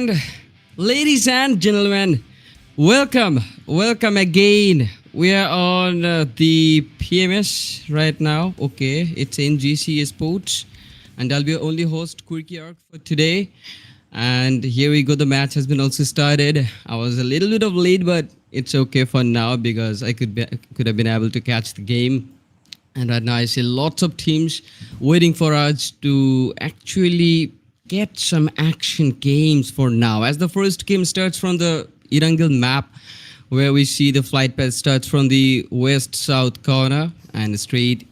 And ladies and gentlemen, welcome again. We are on the PMS right now. Okay, it's NGC Esports, and I'll be your only host, Kurki for today. And here we go. The match has been also started. I was a little bit of late, but it's okay for now because I could have been able to catch the game. And right now I see lots of teams waiting for us to actually get some action games for now. As the first game starts from the Erangel map, where we see the flight path starts from the west-south corner and straight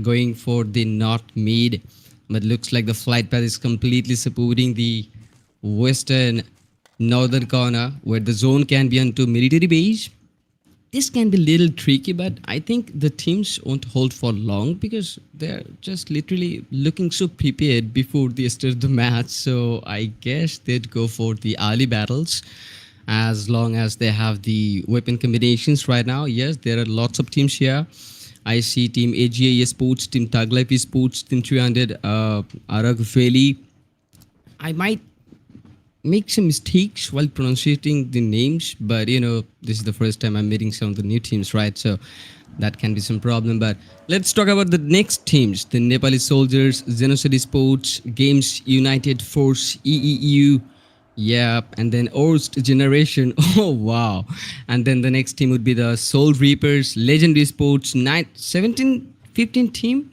going for the north mid. But looks like the flight path is completely supporting the western northern corner, where the zone can be onto military base. This can be a little tricky, but I think the teams won't hold for long because they're just literally looking so prepared before they start the match. So I guess they'd go for the early battles as long as they have the weapon combinations right now. Yes, there are lots of teams here. I see Team AGA Esports, Team TJB Esports, Team 300 ARAGVELI. I might make some mistakes while pronouncing the names, but this is the first time I'm meeting some of the new teams, right? So that can be some problem. But let's talk about the next teams: the Nepali Soldiers, XENOCIDE Esports, Games United Force, EEU, and then Orst Generation. Oh wow! And then the next team would be the Soul Reapers, Legend Esports, 17-15 team.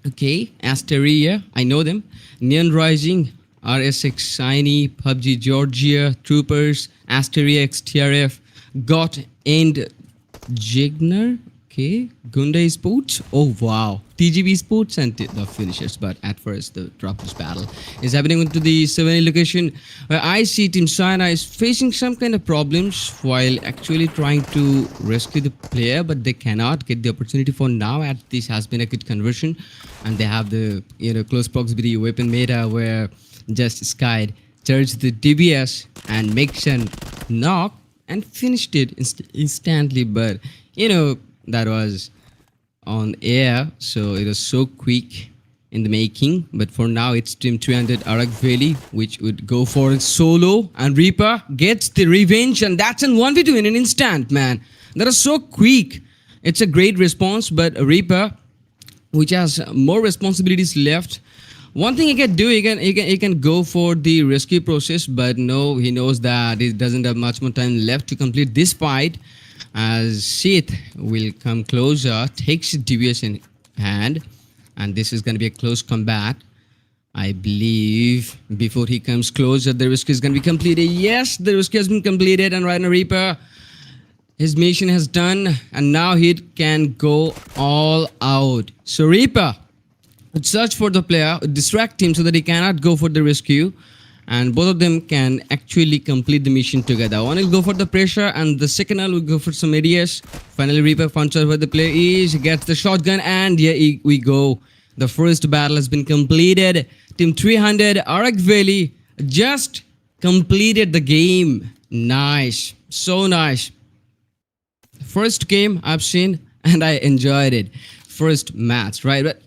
Okay, ASTERIA, I know them. Neon Rising, RSxSYNE, PUBG GORGIA, Troopers, ASTERIA, xTRF, GOTTxENDGEGNER, okay, Gunda Esports, oh wow, TJB Esports, and the finishers. But at first, the droppers battle is happening into the 7A location, where I see Team China is facing some kind of problems while actually trying to rescue the player, but they cannot get the opportunity for now. At this has been a good conversion, and they have the close proximity weapon meta where just skied, charged the DBS and makes a knock and finished it instantly. But that was on air, so it was so quick in the making. But for now, it's Team 300 ARAGVELI, which would go for it solo, and Reaper gets the revenge, and that's in 1v2 in an instant, man. That is so quick. It's a great response, but Reaper, which has more responsibilities left, one thing he can do, he can go for the rescue process, but no, he knows that he doesn't have much more time left to complete this fight, as Sith will come closer, takes DBS in hand, and this is going to be a close combat. I believe before he comes closer, the rescue is going to be completed. Yes, the rescue has been completed, and right now Reaper, his mission has done, and now he can go all out. So Reaper would search for the player, would distract him so that he cannot go for the rescue, and both of them can actually complete the mission together. One will go for the pressure, and the second one will go for some ADS. Finally, Reaper finds out where the player is, gets the shotgun, and here we go. The first battle has been completed. Team 300 ARAGVELI just completed the game. Nice, so nice. First game I've seen, and I enjoyed it. First match, right? But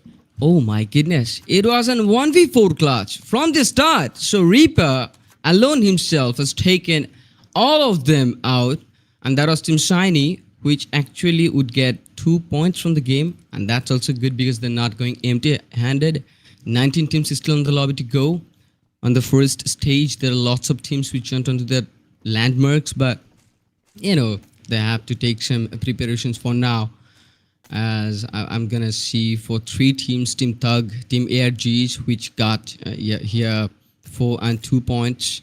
oh my goodness, it was an 1v4 clutch from the start. So Reaper alone himself has taken all of them out, and that was Team Shiny, which actually would get 2 points from the game, and that's also good because they're not going empty-handed. 19 teams is still in the lobby to go. On the first stage, there are lots of teams which went onto their landmarks, but they have to take some preparations for now. As I'm gonna see for 3 teams: Team Thug, Team ARGs, which got here 4 and 2 points.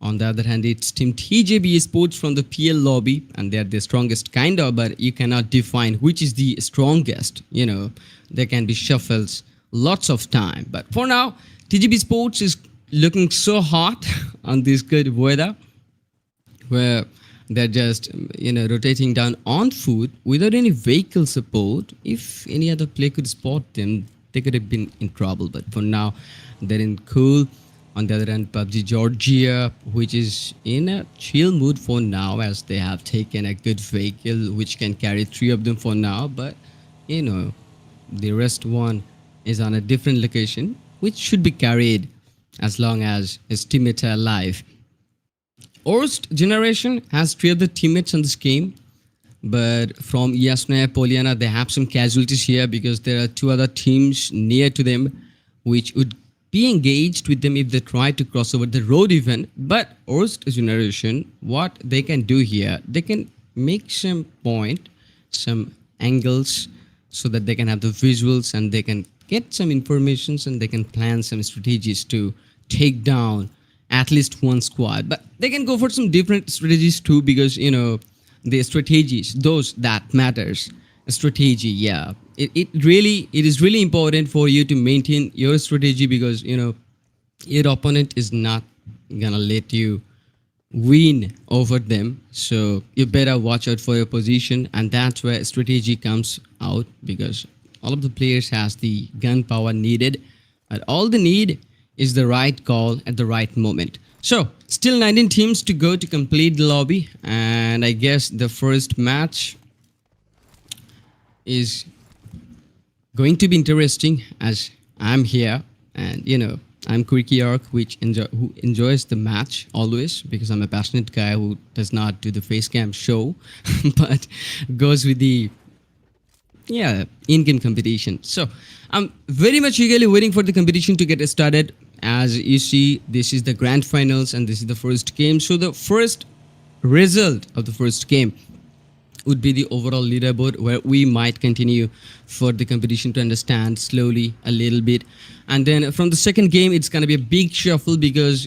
On the other hand, it's Team TJB Esports from the PL lobby, and they're the strongest kind of, but you cannot define which is the strongest. There can be shuffles lots of time, but for now, TJB Esports is looking so hot on this good weather, where they're just rotating down on foot without any vehicle support. If any other player could spot them, they could have been in trouble, but for now they're in cool. On the other hand, PUBG GORGIA, which is in a chill mood for now, as they have taken a good vehicle which can carry 3 of them for now, but the rest one is on a different location which should be carried as long as his teammates are alive. Worst generation has 3 other teammates on this game, but from Yasna Poliana, they have some casualties here because there are 2 other teams near to them, which would be engaged with them if they try to cross over the road even. But worst generation, what they can do here, they can make some point, some angles, so that they can have the visuals and they can get some informations and they can plan some strategies to take down at least one squad. But they can go for some different strategies too, because the strategies, those that matters. Strategy, yeah, it is really important for you to maintain your strategy, because your opponent is not gonna let you win over them. So you better watch out for your position, and that's where strategy comes out, because all of the players has the gun power needed, and all they need is the right call at the right moment. So still 19 teams to go to complete the lobby, and I guess the first match is going to be interesting, as I'm here, and I'm Quirky Arc, who enjoys the match always, because I'm a passionate guy who does not do the face cam show but goes with the in-game competition. So I'm very much eagerly waiting for the competition to get started. As you see, this is the grand finals and this is the first game. So the first result of the first game would be the overall leaderboard, where we might continue for the competition to understand slowly a little bit. And then from the second game, it's going to be a big shuffle, because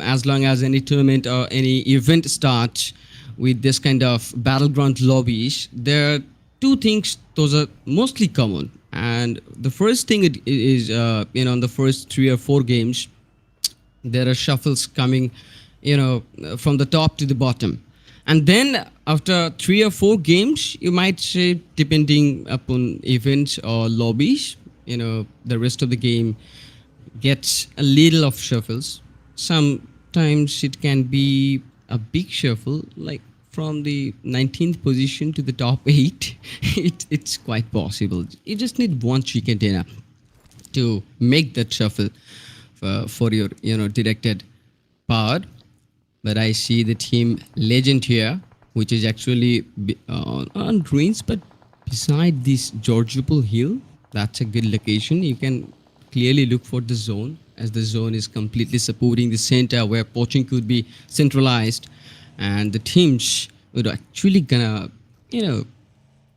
as long as any tournament or any event starts with this kind of battleground lobbies, there are 2 things, those are mostly common. And the first thing is in the first 3 or 4 games, there are shuffles coming from the top to the bottom. And then after 3 or 4 games, you might say, depending upon events or lobbies, the rest of the game gets a little of shuffles. Sometimes it can be a big shuffle, like from the 19th position to the top 8. It's quite possible. You just need one chicken dinner to make that shuffle for your directed power. But I see the team Legend here, which is actually on ruins, but beside this Georgiapol hill. That's a good location. You can clearly look for the zone, as the zone is completely supporting the center where poaching could be centralized, and the teams would actually gonna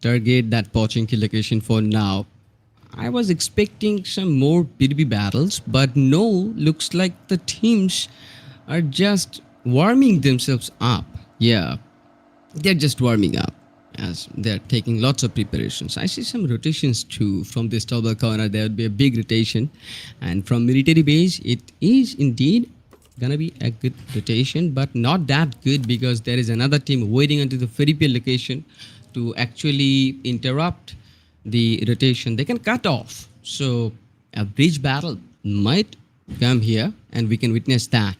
target that poaching kill location for now. I was expecting some more B2B battles, but no, looks like the teams are just warming themselves up. Yeah, they're just warming up, as they're taking lots of preparations. I see some rotations too. From this double corner, there would be a big rotation, and from military base, it is indeed gonna be a good rotation, but not that good, because there is another team waiting until the Ferripier location to actually interrupt the rotation. They can cut off, so a bridge battle might come here, and we can witness that.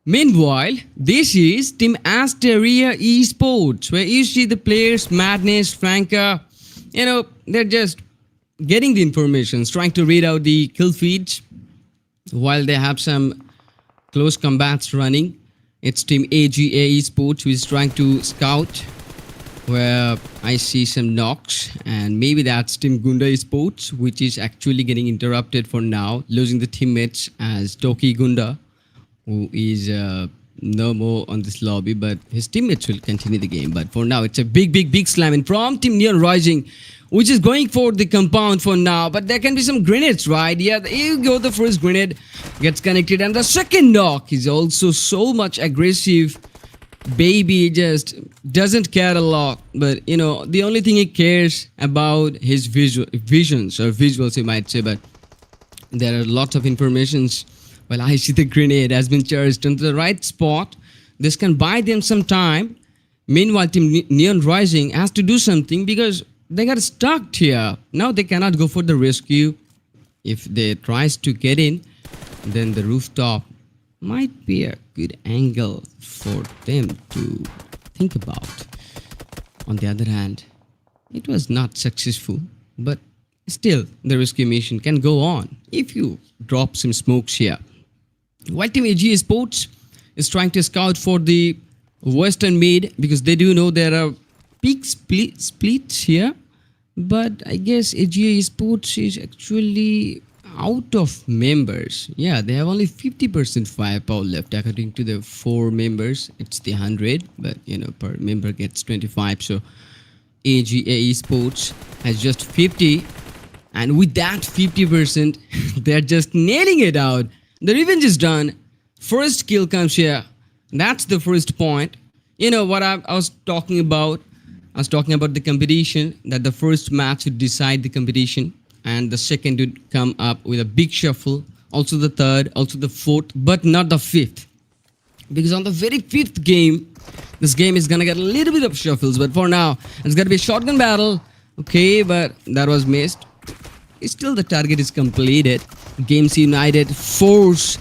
Meanwhile, this is Team ASTERIA Esports, where you see the players, Madness, Franca, they're just getting the information, trying to read out the kill feeds, while they have some close combats running. It's Team AGA Esports who is trying to scout, where I see some knocks, and maybe that's Team Gunda Esports, which is actually getting interrupted for now, losing the teammates, as Toki Gunda, who is no more on this lobby, but his teammates will continue the game. But for now, it's a big slam in from Team Neon Rising, which is going for the compound for now. But there can be some grenades, right? Yeah, there you go. The first grenade gets connected, and the second knock is also so much aggressive. Baby just doesn't care a lot, but the only thing he cares about his visions or visuals, you might say. But there are lots of informations. Well, I see the grenade has been charged into the right spot. This can buy them some time. Meanwhile, Team Neon Rising has to do something, because they got stuck here. Now they cannot go for the rescue. If they tries to get in, then the rooftop might be a good angle for them to think about. On the other hand, it was not successful, but still the rescue mission can go on if you drop some smokes here. While Team AG Esports is trying to scout for the western mid because they do know there are big splits here. But I guess AGA Esports is actually out of members. Yeah, they have only 50% firepower left according to the 4 members. It's the 100, but per member gets 25. So AGA Esports has just 50, and with that 50%, they're just nailing it out. The revenge is done. First kill comes here. That's the first point. You know what I was talking about? I was talking about the competition, that the first match would decide the competition, and the second would come up with a big shuffle, also the third, also the fourth, but not the fifth. Because on the very fifth game, this game is gonna get a little bit of shuffles, but for now, it's gonna be a shotgun battle. Okay, but that was missed. Still, the target is completed. Games United force.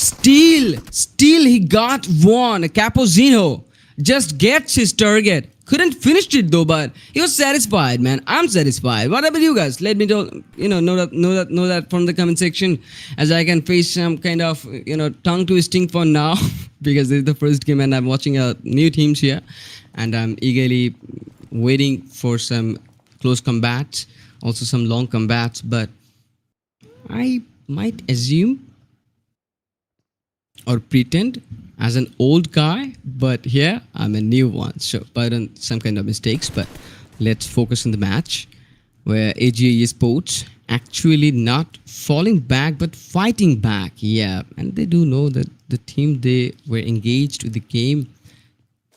Still he got one. Capozino just gets his target. Couldn't finish it though, but he was satisfied, man. I'm satisfied. What about you guys? Let me know that from the comment section, as I can face some kind of tongue twisting for now because this is the first game and I'm watching new teams here, and I'm eagerly waiting for some close combats, also some long combats. But I might assume or pretend as an old guy, but here I'm a new one, so pardon some kind of mistakes. But let's focus on the match where AGA Esports actually not falling back but fighting back. Yeah, and they do know that the team they were engaged with the game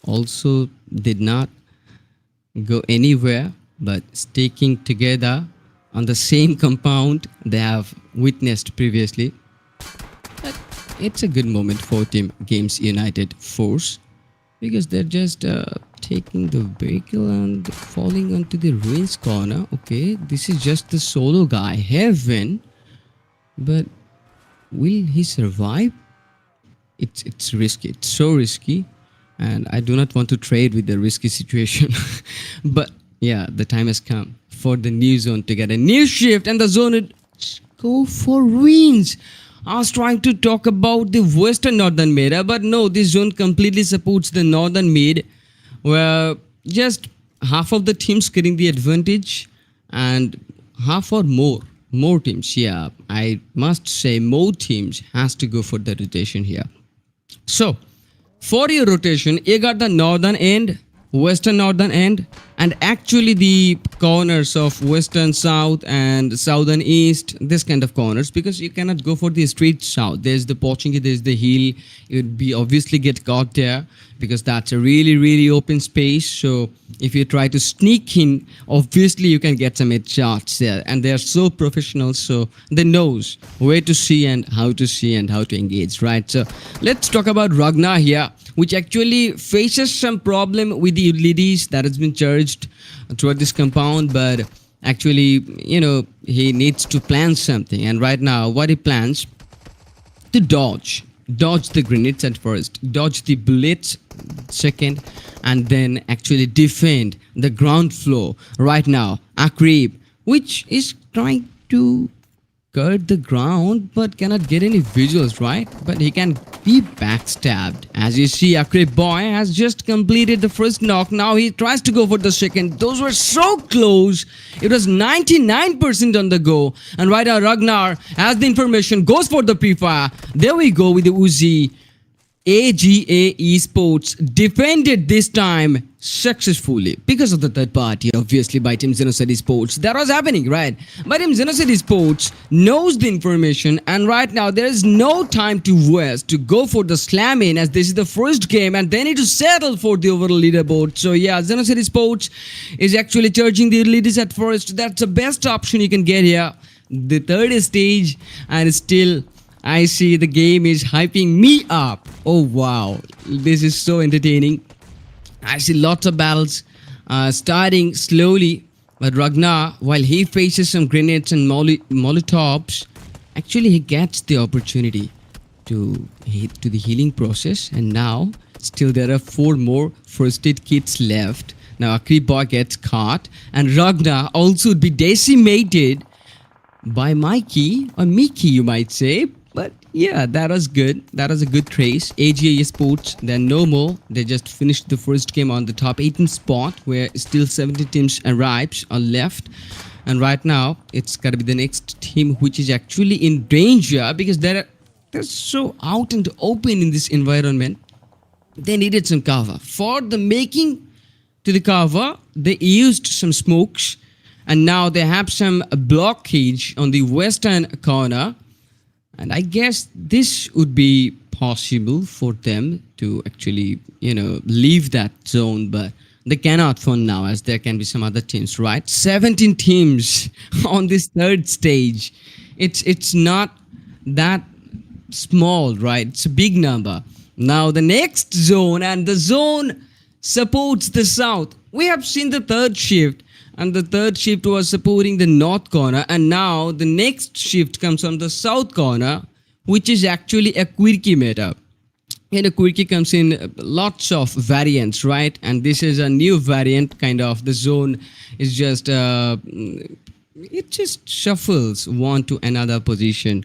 also did not go anywhere, but sticking together on the same compound they have witnessed previously. It's a good moment for Team Games United Force because they're just taking the vehicle and falling onto the ruins corner. Okay, this is just the solo guy, Heaven, but will he survive? It's risky. It's so risky, and I do not want to trade with the risky situation. But yeah, the time has come for the new zone to get a new shift, and the zone would go for ruins. I was trying to talk about the western northern mid, but no, this zone completely supports the northern mid, where just half of the teams getting the advantage and half or more teams. Yeah, I must say more teams has to go for the rotation here. So for your rotation, you got the northern end, western northern end, and actually the corners of western south and southern east, this kind of corners, because you cannot go for the straight south. There's the Pochinki, there's the hill. You'd be obviously get caught there because that's a really open space. So if you try to sneak in, obviously you can get some headshots there, and they're so professional, so they knows where to see and how to engage, right? So let's talk about Ragnar here, which actually faces some problem with the utilities that has been charged throughout this compound, but actually he needs to plan something, and right now what he plans to dodge the grenades at first, dodge the bullets second, and then actually defend the ground floor. Right now Akrib, which is trying to guard the ground but cannot get any visuals, right? But he can be backstabbed. As you see, Akrib boy has just completed the first knock. Now he tries to go for the second. Those were so close. It was 99% on the go. And right now Ragnar has the information, goes for the pre-fire. There we go with the Uzi. AGA Esports defended this time successfully because of the third party, obviously, by Team XENOCIDE Esports. That was happening, right? But Team XENOCIDE Esports knows the information, and right now there is no time to waste to go for the slam in, as this is the first game and they need to settle for the overall leaderboard. So yeah, XENOCIDE Esports is actually charging the leaders at first. That's the best option you can get here. The third stage, and still I see the game is hyping me up. Oh wow, this is so entertaining. I see lots of battles starting slowly, but Ragnar, while he faces some grenades and molotovs, actually he gets the opportunity to hit to the healing process, and now still there are 4 more first aid kits left. Now Akrib boy gets caught, and Ragnar also would be decimated by Mikey, or Mickey you might say, but Yeah, that was good. That was a good trace. AGA Esports, they're no more. They just finished the first game on the top 18 spot, where still 70 teams arrives or left. And right now, it's got to be the next team which is actually in danger because they're so out and open in this environment. They needed some cover. For the making to the cover, they used some smokes, and now they have some blockage on the western corner. And I guess this would be possible for them to actually, leave that zone, but they cannot for now, as there can be some other teams, right? 17 teams on this third stage. It's not that small, right? It's a big number. Now the next zone, and the zone supports the south. We have seen the third shift, and the third shift was supporting the north corner, and now the next shift comes from the south corner, which is actually a quirky meta. And a quirky comes in lots of variants, right? And this is a new variant, kind of. The zone is just it just shuffles one to another position.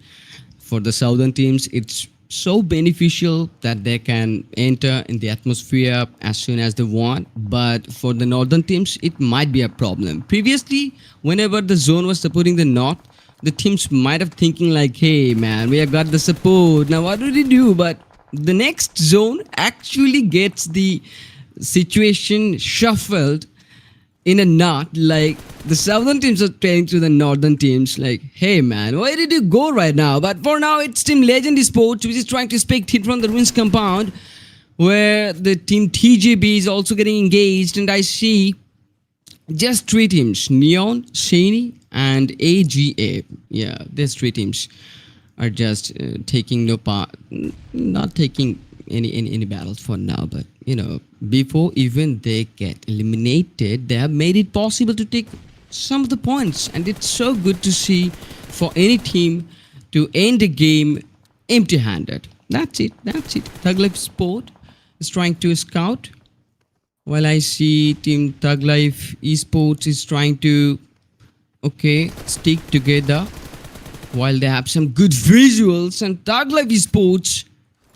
For the southern teams, it's so beneficial that they can enter in the atmosphere as soon as they want, but for the northern teams it might be a problem. Previously, whenever the zone was supporting the north, the teams might have thinking like, hey man, we have got the support, now what do we do? But the next zone actually gets the situation shuffled in a knot. Like, the southern teams are telling to the northern teams like, hey man, where did you go right now? But for now, it's Team Legend Esports, which is trying to spectate from the ruins compound, where the team TJB is also getting engaged. And I see just three teams, Neon, Shiny and AGA. Yeah, these three teams are just taking no part, not taking any battles for now. But before even they get eliminated, they have made it possible to take some of the points, and it's so good to see for any team to end a game empty-handed. That's it. Thug Life Sport is trying to scout, while I see Team Thug Life Esports is trying to stick together, while they have some good visuals, and Thug Life Esports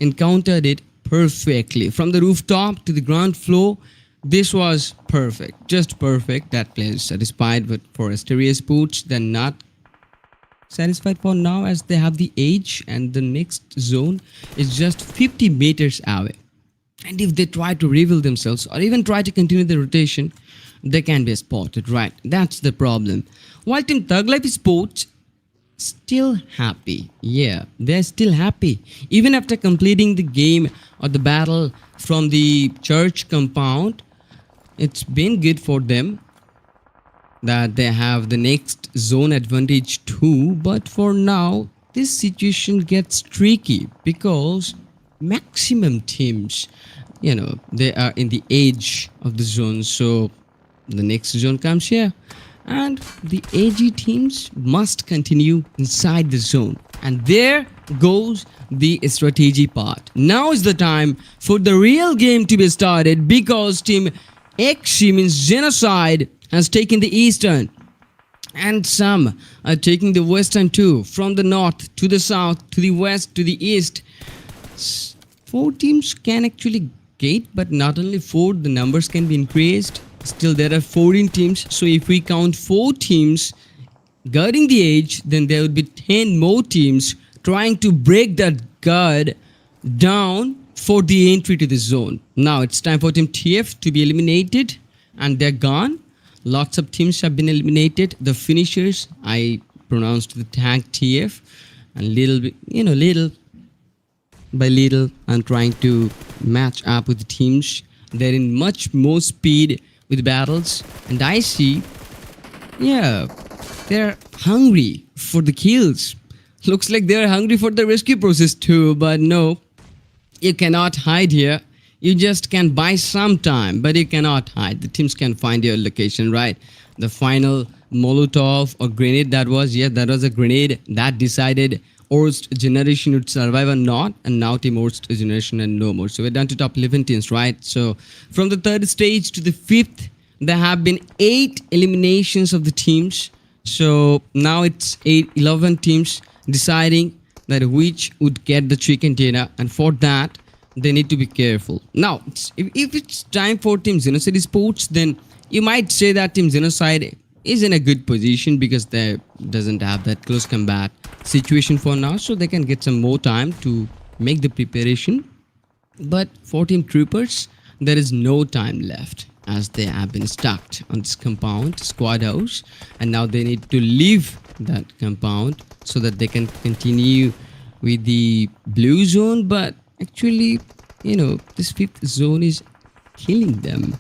encountered it perfectly from the rooftop to the ground floor. This was perfect, just perfect. That player is satisfied, but for ASTERIA Sports, they're not satisfied for now, as they have the edge, and the next zone is just 50 meters away. And if they try to reveal themselves or even try to continue the rotation, they can be spotted, right? That's the problem. While Team Thug Life Sports still happy. Yeah, they're still happy. Even after completing the game or the battle from the church compound, it's been good for them that they have the next zone advantage too. But for now, this situation gets tricky because maximum teams, they are in the edge of the zone. So the next zone comes here, and the AG teams must continue inside the zone. And there goes the strategy part. Now is the time for the real game to be started, because Team XE means Genocide has taken the eastern, and some are taking the western too, from the north to the south to the west to the east. 4 teams can actually gate, but not only 4, the numbers can be increased. Still there are 14 teams, so if we count 4 teams guarding the edge, then there would be 10 more teams trying to break that guard down for the entry to the zone. Now it's time for Team TF to be eliminated, and they're gone. Lots of teams have been eliminated. The finishers, I pronounced the tag TF, and little by little, I'm trying to match up with the teams. They're in much more speed with battles, and I see, they're hungry for the kills. Looks like they're hungry for the rescue process too, but no, you cannot hide here. You just can buy some time, but you cannot hide. The teams can find your location, right? The final Molotov or grenade that was a grenade that decided Orst Generation would survive or not, and now Team Orst Generation and no more. So we're down to top 11 teams, right? So from the third stage to the fifth, there have been 8 eliminations of the teams. So now it's 11 teams deciding that which would get the chicken dinner, and for that they need to be careful. Now, if it's time for Team Genocide Esports, then you might say that Team Genocide is in a good position because they doesn't have that close combat situation for now, so they can get some more time to make the preparation. But for Team Troopers, there is no time left as they have been stuck on this compound squad house, and now they need to leave that compound so that they can continue with the blue zone. But actually, this fifth zone is killing them.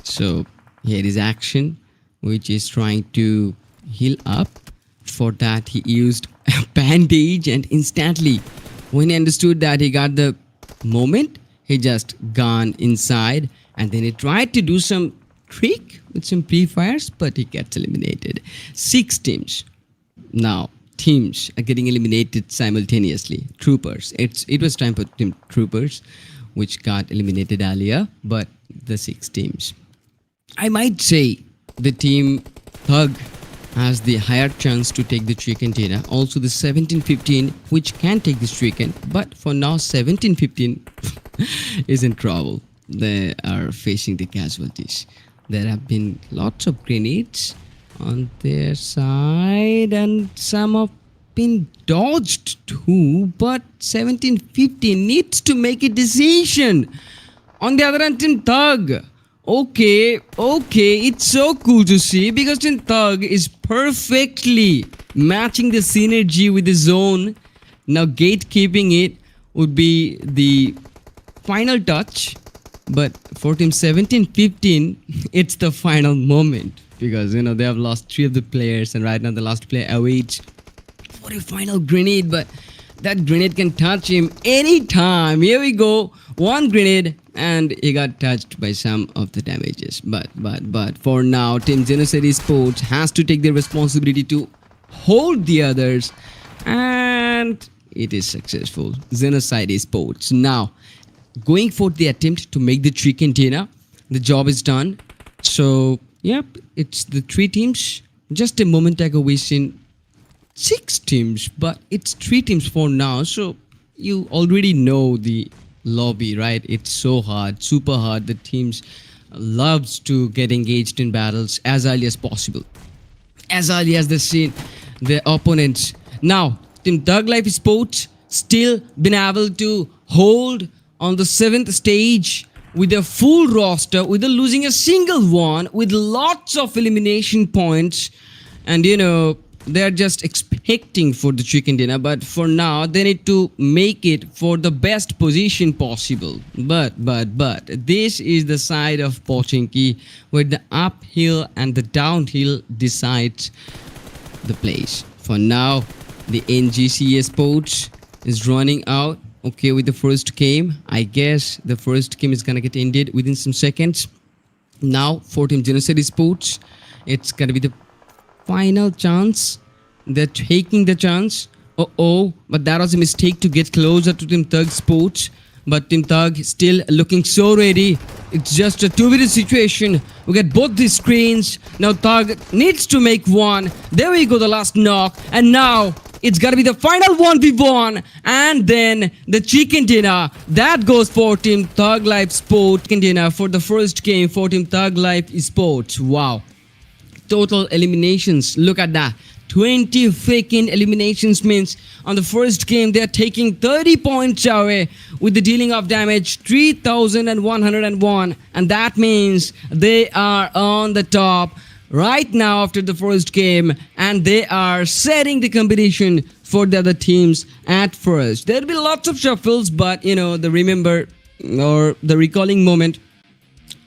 So here is action, which is trying to heal up. For that, he used a bandage, and instantly, when he understood that he got the moment, he just gone inside, and then he tried to do some trick with some pre-fires, but he gets eliminated. 6 teams. Now, teams are getting eliminated simultaneously. Troopers. It was time for Team Troopers, which got eliminated earlier, but the 6 teams. I might say the team Thug has the higher chance to take the chicken dinner. Also the 17-15, which can take this chicken, but for now 17-15 is in trouble. They are facing the casualties. There have been lots of grenades on their side, and some have been dodged too, but 17-15 needs to make a decision. On the other hand, Team Thug, okay, it's so cool to see because Team Thug is perfectly matching the synergy with the zone. Now gatekeeping it would be the final touch, but for Team 17-15, it's the final moment because they have lost 3 of the players, and right now the last player awaits for a final grenade, but that grenade can touch him anytime. Here we go, 1 grenade, and he got touched by some of the damages. But for now, Team Genocide Esports has to take the responsibility to hold the others, and it is successful. Genocide Esports now going for the attempt to make the chicken dinner. The job is done. So yep, it's the 3 teams. Just a moment ago we seen 6 teams, but it's 3 teams for now. So you already know the lobby, right? It's so hard, super hard. The teams loves to get engaged in battles as early as possible, as early as they see their opponents. Now Team Thug Life Esports still been able to hold on the 7th stage with a full roster, without losing a single one, with lots of elimination points, and they're just expecting for the chicken dinner, but for now they need to make it for the best position possible. But this is the side of Pochinki where the uphill and the downhill decides the place. For now, the NGC Esports is running out. Okay, with the first game, I guess the first game is gonna get ended within some seconds. Now for Team Genocide Esports, it's gonna be the final chance. They're taking the chance. But that was a mistake to get closer to Team Thug Sports. But Team Thug still looking so ready. It's just a 2v2 situation. We get both the screens. Now Thug needs to make one. There we go, the last knock. And now it's gotta be the final 1v1, and then the chicken dinner that goes for Team Thug Life Sport. Chicken dinner for the first game for Team Thug Life Esports. Wow, total eliminations, look at that, 20 freaking eliminations. Means on the first game they're taking 30 points away with the dealing of damage 3101, and that means they are on the top right now after the first game, and they are setting the competition for the other teams at first. There'll be lots of shuffles, but the remember or the recalling moment,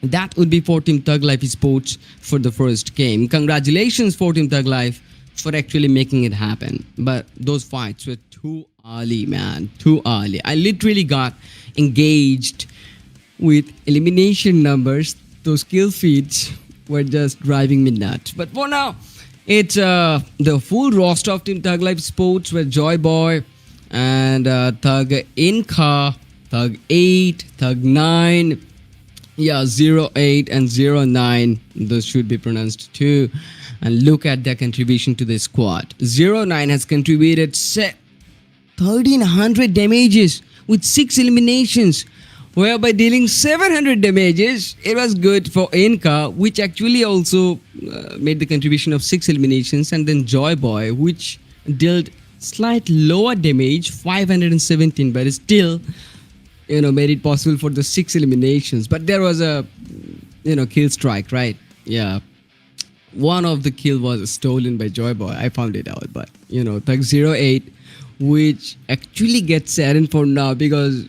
that would be for Team Thug Life Esports for the first game. Congratulations for Team Thug Life for actually making it happen. But those fights were too early, man, too early. I literally got engaged with elimination numbers. Those kill feeds were just driving me nuts. But for now, it's the full roster of Team Thug Life Sports with Joy Boy and Thug Inca, Thug 8, Thug 9, 08 and 09. Those should be pronounced too. And look at their contribution to the squad. 09 has contributed 1300 damages with 6 eliminations, whereby dealing 700 damages. It was good for Inca, which actually also made the contribution of 6 eliminations, and then Joy Boy, which dealt slight lower damage, 517, but still, made it possible for the 6 eliminations. But there was a, kill strike, right? Yeah. One of the kill was stolen by Joy Boy. I found it out, but Thug08, which actually gets saddened for now because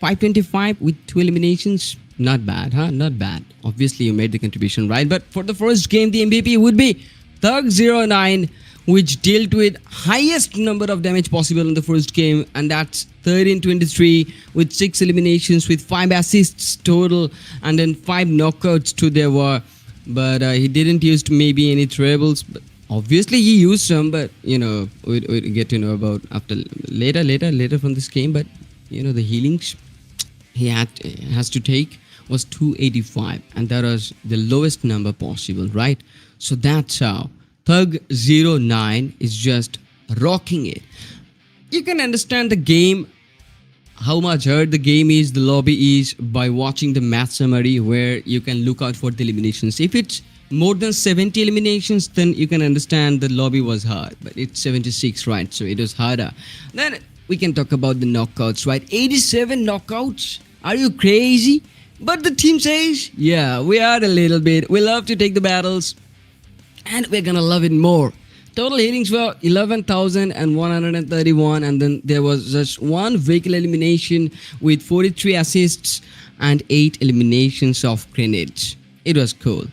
525 with 2 eliminations, not bad, huh? Not bad. Obviously, you made the contribution, right? But for the first game, the MVP would be Thug09, which dealt with highest number of damage possible in the first game, and that's 1323 with 6 eliminations with 5 assists total, and then 5 knockouts to their war. But he didn't use maybe any trebles. But obviously, he used some, but we'll get to know about after later from this game. But the healings he has to take was 285, and that was the lowest number possible, right? So that's how Thug09 is just rocking it. You can understand the game, how much hard the game is, the lobby is, by watching the match summary where you can look out for the eliminations. If it's more than 70 eliminations, then you can understand the lobby was hard. But it's 76, right? So it was harder. Then we can talk about the knockouts, right? 87 knockouts. Are you crazy? But the team says, yeah, we are a little bit. We love to take the battles, and we're gonna love it more. Total healings were 11,131, and then there was just one vehicle elimination with 43 assists and 8 eliminations of grenades. It was cool.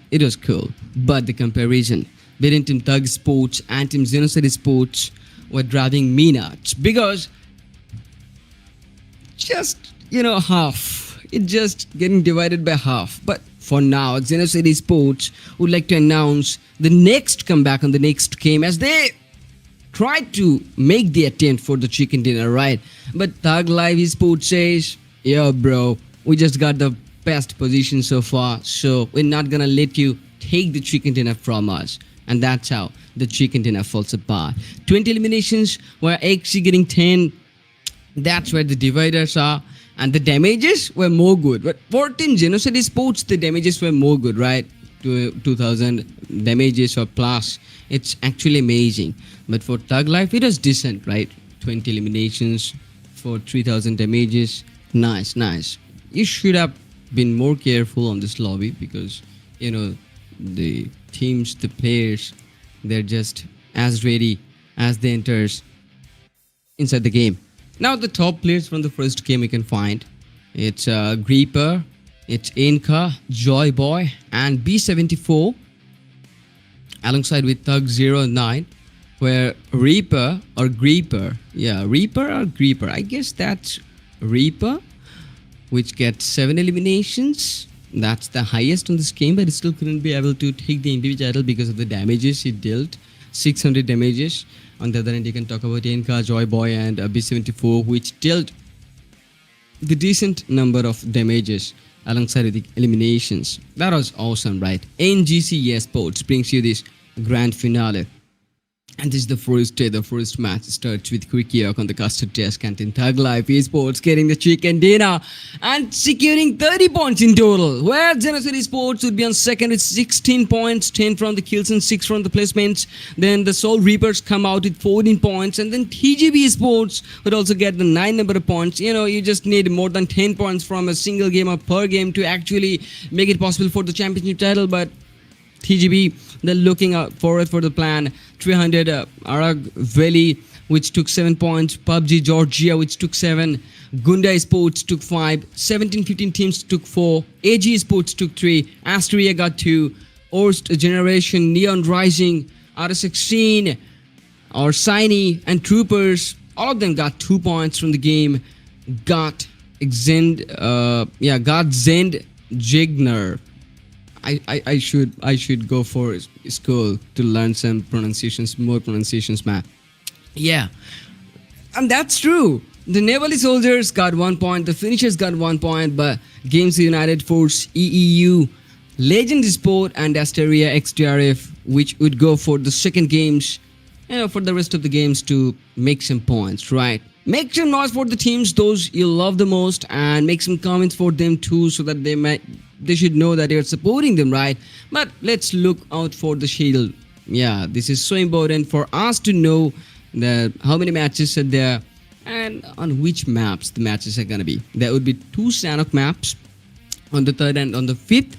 But the comparison between Team Thug Sports and Team XENOCIDE Esports were driving me nuts, because just, half. It's just getting divided by half. But for now, XENOCIDE Esports would like to announce the next comeback on the next game, as they tried to make the attempt for the chicken dinner, right? But Thug Live Esports says, yo bro, we just got the best position so far, so we're not gonna let you take the chicken dinner from us. And that's how the chicken dinner falls apart. 20 eliminations, where XE getting 10. That's where the dividers are. And the damages were more good. But for Team XENOCIDE Esports, the damages were more good, right? 2,000 damages or plus. It's actually amazing. But for Thug Life, it was decent, right? 20 eliminations for 3,000 damages. Nice. You should have been more careful on this lobby, because, the teams, the players, they're just as ready as they enter inside the game. Now, the top players from the first game you can find. It's Greeper, it's Inca, Joy Boy, and B74, alongside with Thug09, where Reaper or Greeper, I guess that's Reaper, which gets 7 eliminations. That's the highest on this game, but it still couldn't be able to take the individual title because of the damages he dealt. 600 damages. On the other end, you can talk about Inca, Joy Boy, and B74, which dealt the decent number of damages alongside with the eliminations. That was awesome, right? NGC Esports brings you this grand finale. And this is the first day, the first match starts with Quick York on the custard desk, and in Thug Life Esports getting the chicken dinner and securing 30 points in total, where XENOCIDE Esports would be on second with 16 points, 10 from the kills and 6 from the placements. Then the Soul Reapers come out with 14 points, and then TJB Esports would also get the 9 number of points. You just need more than 10 points from a single game or per game to actually make it possible for the championship title, but TJB, they're looking out forward for the plan. 300 ARAGVELI, which took 7 points. PUBG GORGIA, which took 7. Gunda Esports took 5. 17-15 teams took 4. AG Esports took 3. ASTERIA got 2. Orst Generation, Neon Rising, RSxSYNE, RSxSYNE, and Troopers, all of them got 2 points from the game. GOTTxENDGEGNER. I should go for school to learn some pronunciations, more pronunciations, man. Yeah, and that's true. The NEPALI soldiers got 1 point, the finishers got 1 point, but Games United Force, EEU, Legend Sport, and ASTERIA xTRF, which would go for the second games, for the rest of the games to make some points, right? Make some noise for the teams those you love the most, and make some comments for them too, so that they should know that you're supporting them, right? But let's look out for the schedule. Yeah, this is so important for us to know that how many matches are there and on which maps the matches are gonna be. There would be 2 Sanok maps on the 3rd and on the 5th,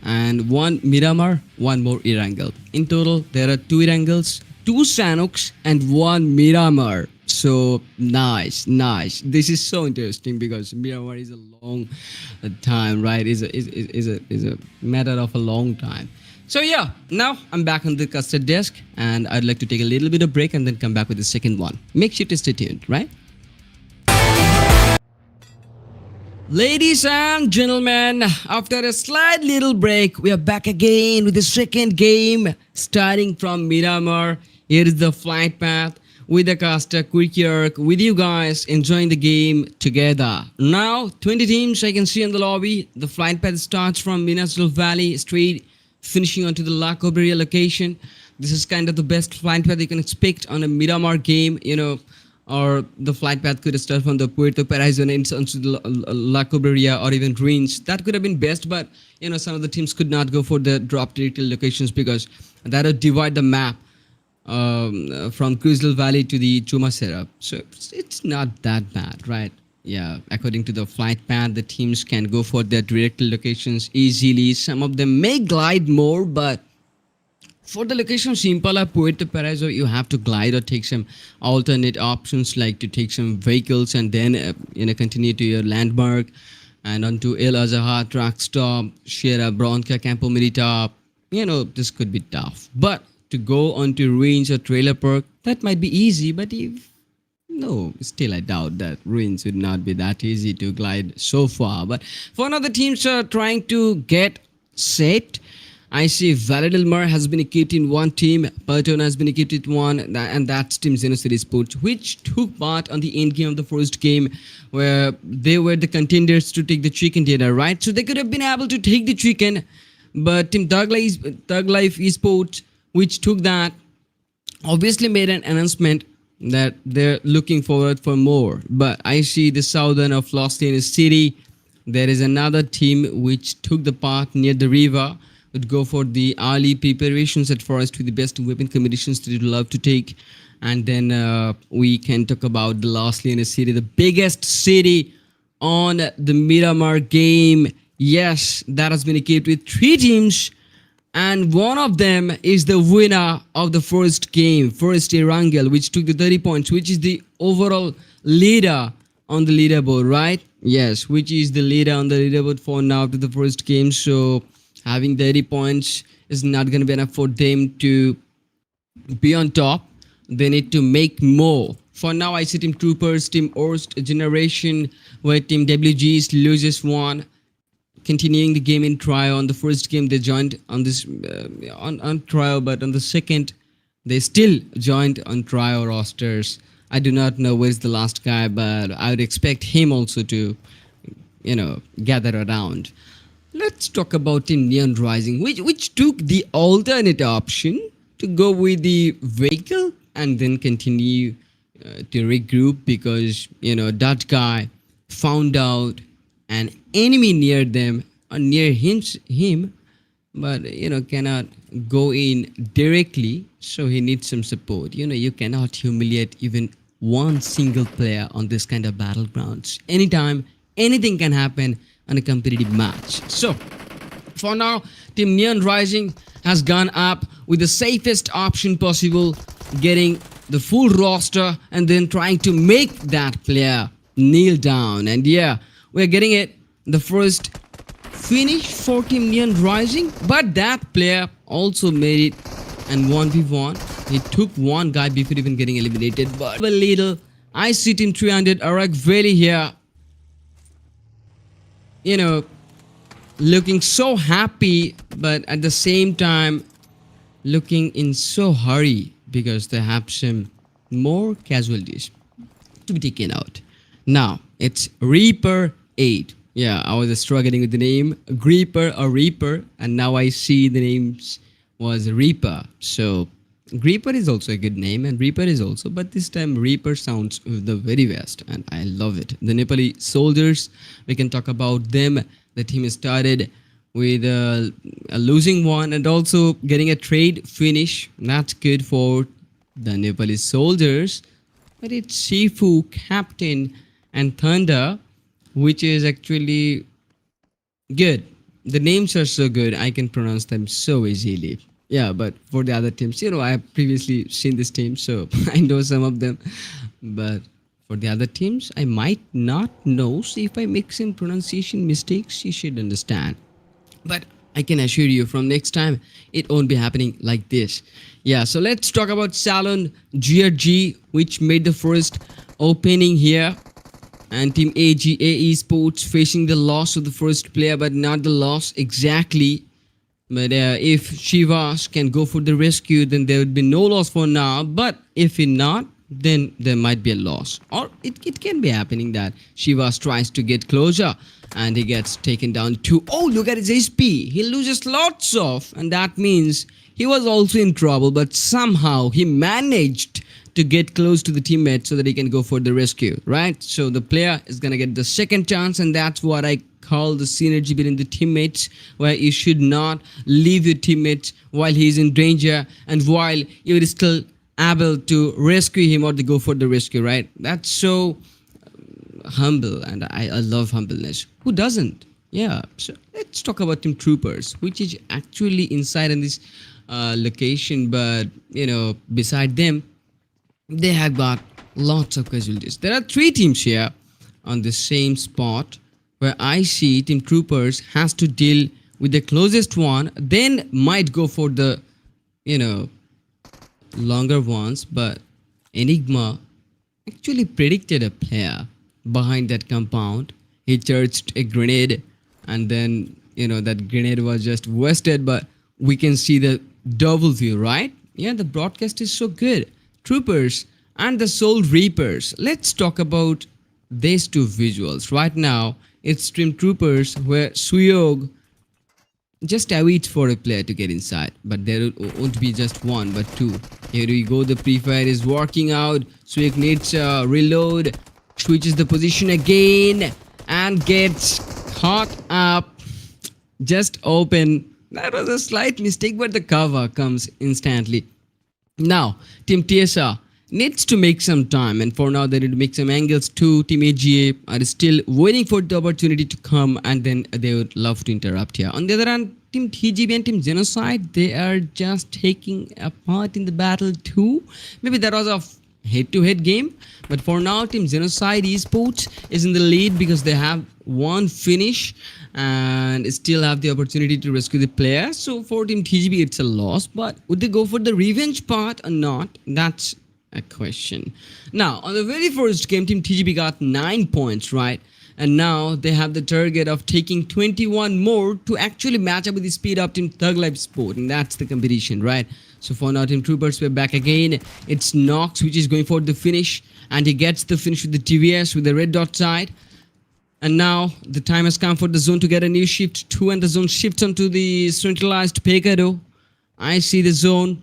and 1 Miramar, 1 more Erangel. In total, there are 2 Erangels, 2 Sanoks, and 1 Miramar. So nice. This is so interesting because Miramar is a long time, right? Is a matter of a long time. So yeah, now I'm back on the custard desk, and I'd like to take a little bit of break and then come back with the second one. Make sure to stay tuned, right? Ladies and gentlemen, after a slight little break, we are back again with the second game, starting from Miramar. Here is the flight path with the caster Quirkyark, with you guys enjoying the game together. Now, 20 teams I can see in the lobby. The flight path starts from Minasal Valley straight, finishing onto the La Cobreria location. This is kind of the best flight path you can expect on a Miramar game, or the flight path could start from the Puerto Paraíso and onto the La Cobreria or even Ruins. That could have been best, but some of the teams could not go for the drop territory locations because that would divide the map from Crystal Valley to the Chumacera. So it's not that bad, right? Yeah, according to the flight path, the teams can go for their direct locations easily. Some of them may glide more, but for the location Simpala, Puerto Paraíso, you have to glide or take some alternate options, like to take some vehicles and then continue to your landmark and onto El Azahar, truck stop, Sierra Bronca, Campo Militar. This could be tough. But to go onto Ruins or Trailer Park, that might be easy, but still I doubt that Ruins would not be that easy to glide so far. But for now, the teams are trying to get set. I see Valadilmar has been equipped in 1 team, Pertona has been equipped in 1, and that's Team XENOCIDE Esports, which took part on the end game of the first game, where they were the contenders to take the chicken dinner, right? So they could have been able to take the chicken, but Team Thug Life Esports, which took that, obviously made an announcement that they're looking forward for more. But I see the southern of Los Angeles City. There is another team which took the part near the river, would go for the early preparations at first with the best weapon combinations that you'd love to take. And then we can talk about the Los Angeles City, the biggest city on the Miramar game. Yes, that has been equipped with 3 teams, and one of them is the winner of the first game, first Erangel, which took the 30 points, which is the overall leader on the leaderboard, right? Yes, which is the leader on the leaderboard for now to the first game. So having 30 points is not going to be enough for them to be on top. They need to make more. For now, I see Team Troopers, Team Orst Generation, where Team WGs loses 1. Continuing the game in trial. On the first game, they joined on this on trial, but on the second, they still joined on trial rosters. I do not know where's the last guy, but I would expect him also to, gather around. Let's talk about Team Neon Rising, which took the alternate option to go with the vehicle and then continue to regroup because, that guy found out an enemy near them or near him, but cannot go in directly, so he needs some support. You cannot humiliate even one single player on this kind of battlegrounds. Anytime, anything can happen on a competitive match. So for now, Team Neon Rising has gone up with the safest option possible, getting the full roster and then trying to make that player kneel down. And yeah, we're getting it. The first finish for Team Neon Rising, but that player also made it and 1v1. He took one guy before even getting eliminated. But a little, I see Team 300 ARAGVELI here, looking so happy, but at the same time looking in so hurry because they have some more casualties to be taken out. Now it's Reaper 8. Yeah, I was struggling with the name Reaper or Reaper, and now I see the names was Reaper. So Reaper is also a good name, and Reaper is also, but this time Reaper sounds the very best, and I love it. The Nepali soldiers, we can talk about them. The team started with a losing one and also getting a trade finish. That's good for the Nepali soldiers, but it's Shifu, Captain, and Thunder, which is actually good. The names are so good, I can pronounce them so easily. Yeah, but for the other teams, I have previously seen this team, so I know some of them. But for the other teams, I might not know. So if I make some pronunciation mistakes, you should understand. But I can assure you from next time, it won't be happening like this. Yeah, so let's talk about Salon GRG, which made the first opening here. And Team AGA Esports facing the loss of the first player, but not the loss exactly. But if Shivas can go for the rescue, then there would be no loss for now. But if he not, then there might be a loss. Or it can be happening that Shivas tries to get closer and he gets taken down too. Oh, look at his HP. He loses lots of. And that means he was also in trouble. But somehow he managed to get close to the teammate so that he can go for the rescue, right? So the player is going to get the second chance, and that's what I call the synergy between the teammates, where you should not leave your teammate while he is in danger and while you're still able to rescue him or to go for the rescue, right? That's so humble, and I love humbleness. Who doesn't? Yeah. So let's talk about Team Troopers, which is actually inside in this location, but beside them, they have got lots of casualties. There are 3 teams here on the same spot, where I see Team Troopers has to deal with the closest one, then might go for the, longer ones. But Enigma actually predicted a player behind that compound. He charged a grenade, and then, that grenade was just wasted, but we can see the double view, right? Yeah, the broadcast is so good. Troopers and the Soul Reapers. Let's talk about these 2 visuals. Right now, it's Team Troopers where Suyog just awaits for a player to get inside. But there won't be just 1, but 2. Here we go. The pre-fire is working out. Suyog needs a reload. Switches the position again and gets caught up. Just open. That was a slight mistake, but the cover comes instantly. Now, Team TSR needs to make some time, and for now they need to make some angles too. Team AGA are still waiting for the opportunity to come, and then they would love to interrupt here. On the other hand, Team TJB and Team Genocide, they are just taking a part in the battle too. Maybe that was a head-to-head game, but for now Team Genocide Esports is in the lead because they have 1 finish and still have the opportunity to rescue the player. So for Team TGB, it's a loss, but would they go for the revenge part or not? That's a question. Now, on the very first game, Team TGB got 9 points, right? And now they have the target of taking 21 more to actually match up with the speed up Team Thug Life Sport, and that's the competition, right? So for now, Team Troopers, we're back again. It's Nox, which is going for the finish, and he gets the finish with the TVS with the red dot side. And now the time has come for the zone to get a new shift too, and the zone shifts onto the centralized Pecado. I see the zone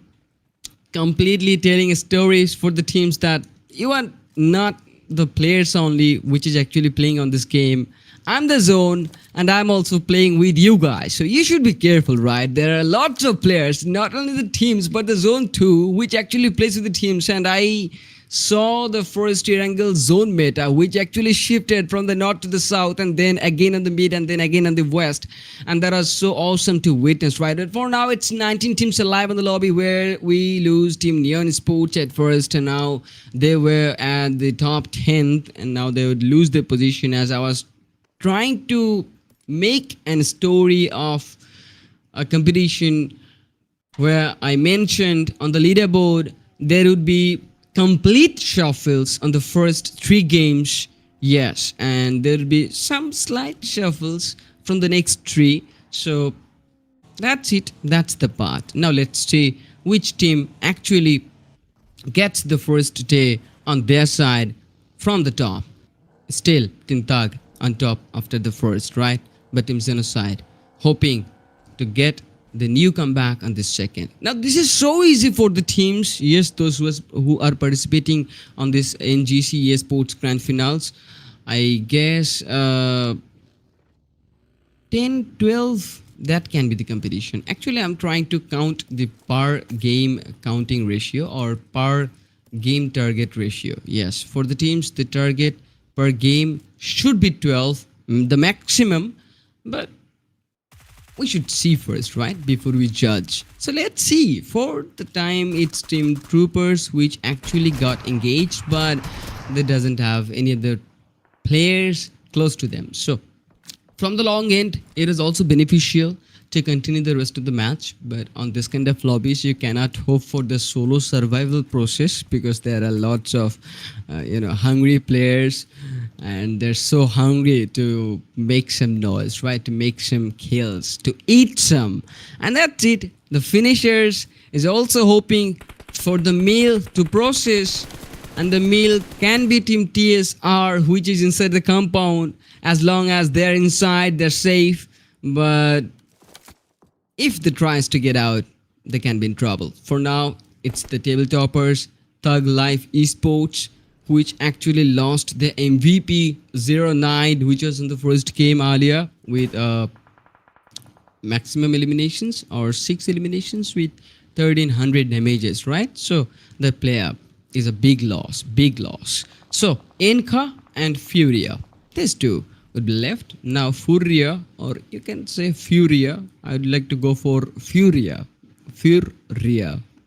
completely telling stories for the teams that you are not the players only which is actually playing on this game. I'm the zone, and I'm also playing with you guys. So you should be careful, right? There are lots of players, not only the teams, but the zone too, which actually plays with the teams. And I saw the first triangle zone meta, which actually shifted from the north to the south, and then again on the mid, and then again on the west. And that was so awesome to witness, right? But for now, it's 19 teams alive in the lobby, where we lose Team Neon Sports at first, and now they were at the top 10th, and now they would lose their position. As I was trying to make a story of a competition where I mentioned on the leaderboard there would be complete shuffles on the first 3 games, yes, and there will be some slight shuffles from the next 3. So that's it, that's the part. Now let's see which team actually gets the first day on their side from the top. Still Team Thug on top after the first, right? But Team Genocide hoping to get the new comeback on this second. Now this is so easy for the teams. Yes, those who are participating on this NGC Esports Grand Finals. I guess 10, 12, that can be the competition. Actually, I'm trying to count the per game counting ratio or per game target ratio. Yes, for the teams, the target per game should be 12, the maximum, but we should see first, right, before we judge. So let's see. For the time, it's Team Troopers which actually got engaged, but they doesn't have any other players close to them. So from the long end, it is also beneficial to continue the rest of the match, but on this kind of lobbies you cannot hope for the solo survival process, because there are lots of hungry players, and they're so hungry to make some noise, right, to make some kills, to eat some, and that's it. The finishers is also hoping for the meal to process, and the meal can be Team TSR, which is inside the compound. As long as they're inside, they're safe, but if they tries to get out, they can be in trouble. For now, it's the table toppers, Thug Life Esports, which actually lost the MVP 09, which was in the first game earlier with maximum eliminations or 6 eliminations with 1300 damages, right? So the player is a big loss, big loss. So Enka and Furia, these two would be left. Now Furia, or you can say Furia, I would like to go for Furia,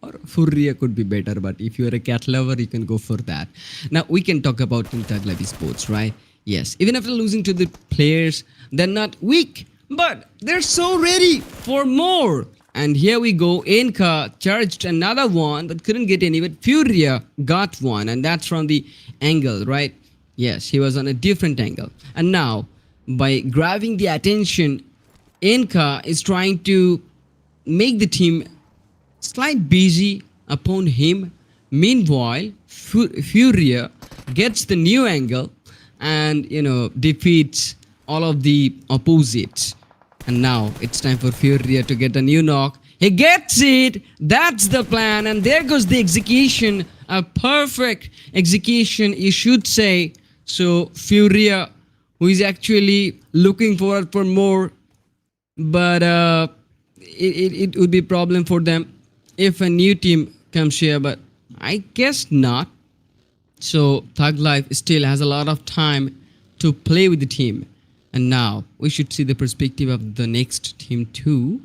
or Furia could be better, but if you're a cat lover, you can go for that. Now we can talk about Thug Life Esports, right? Yes, even after losing to the players, they're not weak, but they're so ready for more. And here we go, Enka charged another one but couldn't get any, but Furia got one, and that's from the angle, right? Yes, he was on a different angle. And now, by grabbing the attention, Enka is trying to make the team slight busy upon him. Meanwhile, Furia gets the new angle and, defeats all of the opposites. And now it's time for Furia to get a new knock. He gets it. That's the plan. And there goes the execution. A perfect execution, you should say. So Furia, who is actually looking forward for more, but it would be a problem for them if a new team comes here, but I guess not. So Thug Life still has a lot of time to play with the team. And now we should see the perspective of the next team too.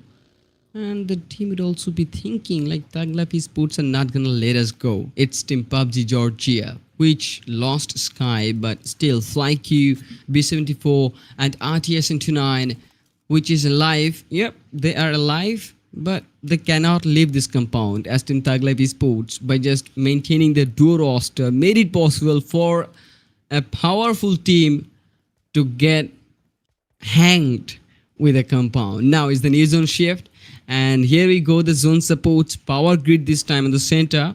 And the team would also be thinking like Thug Life Esports are not gonna let us go. It's Team PUBG Georgia, which lost Sky, but still FlyQ, B74 and RTS29, which is alive. Yep, they are alive, but they cannot leave this compound, as Team Thug Life Esports, by just maintaining the duo roster, made it possible for a powerful team to get hanged with a compound. Now is the new zone shift, and here we go. The zone supports power grid this time in the center,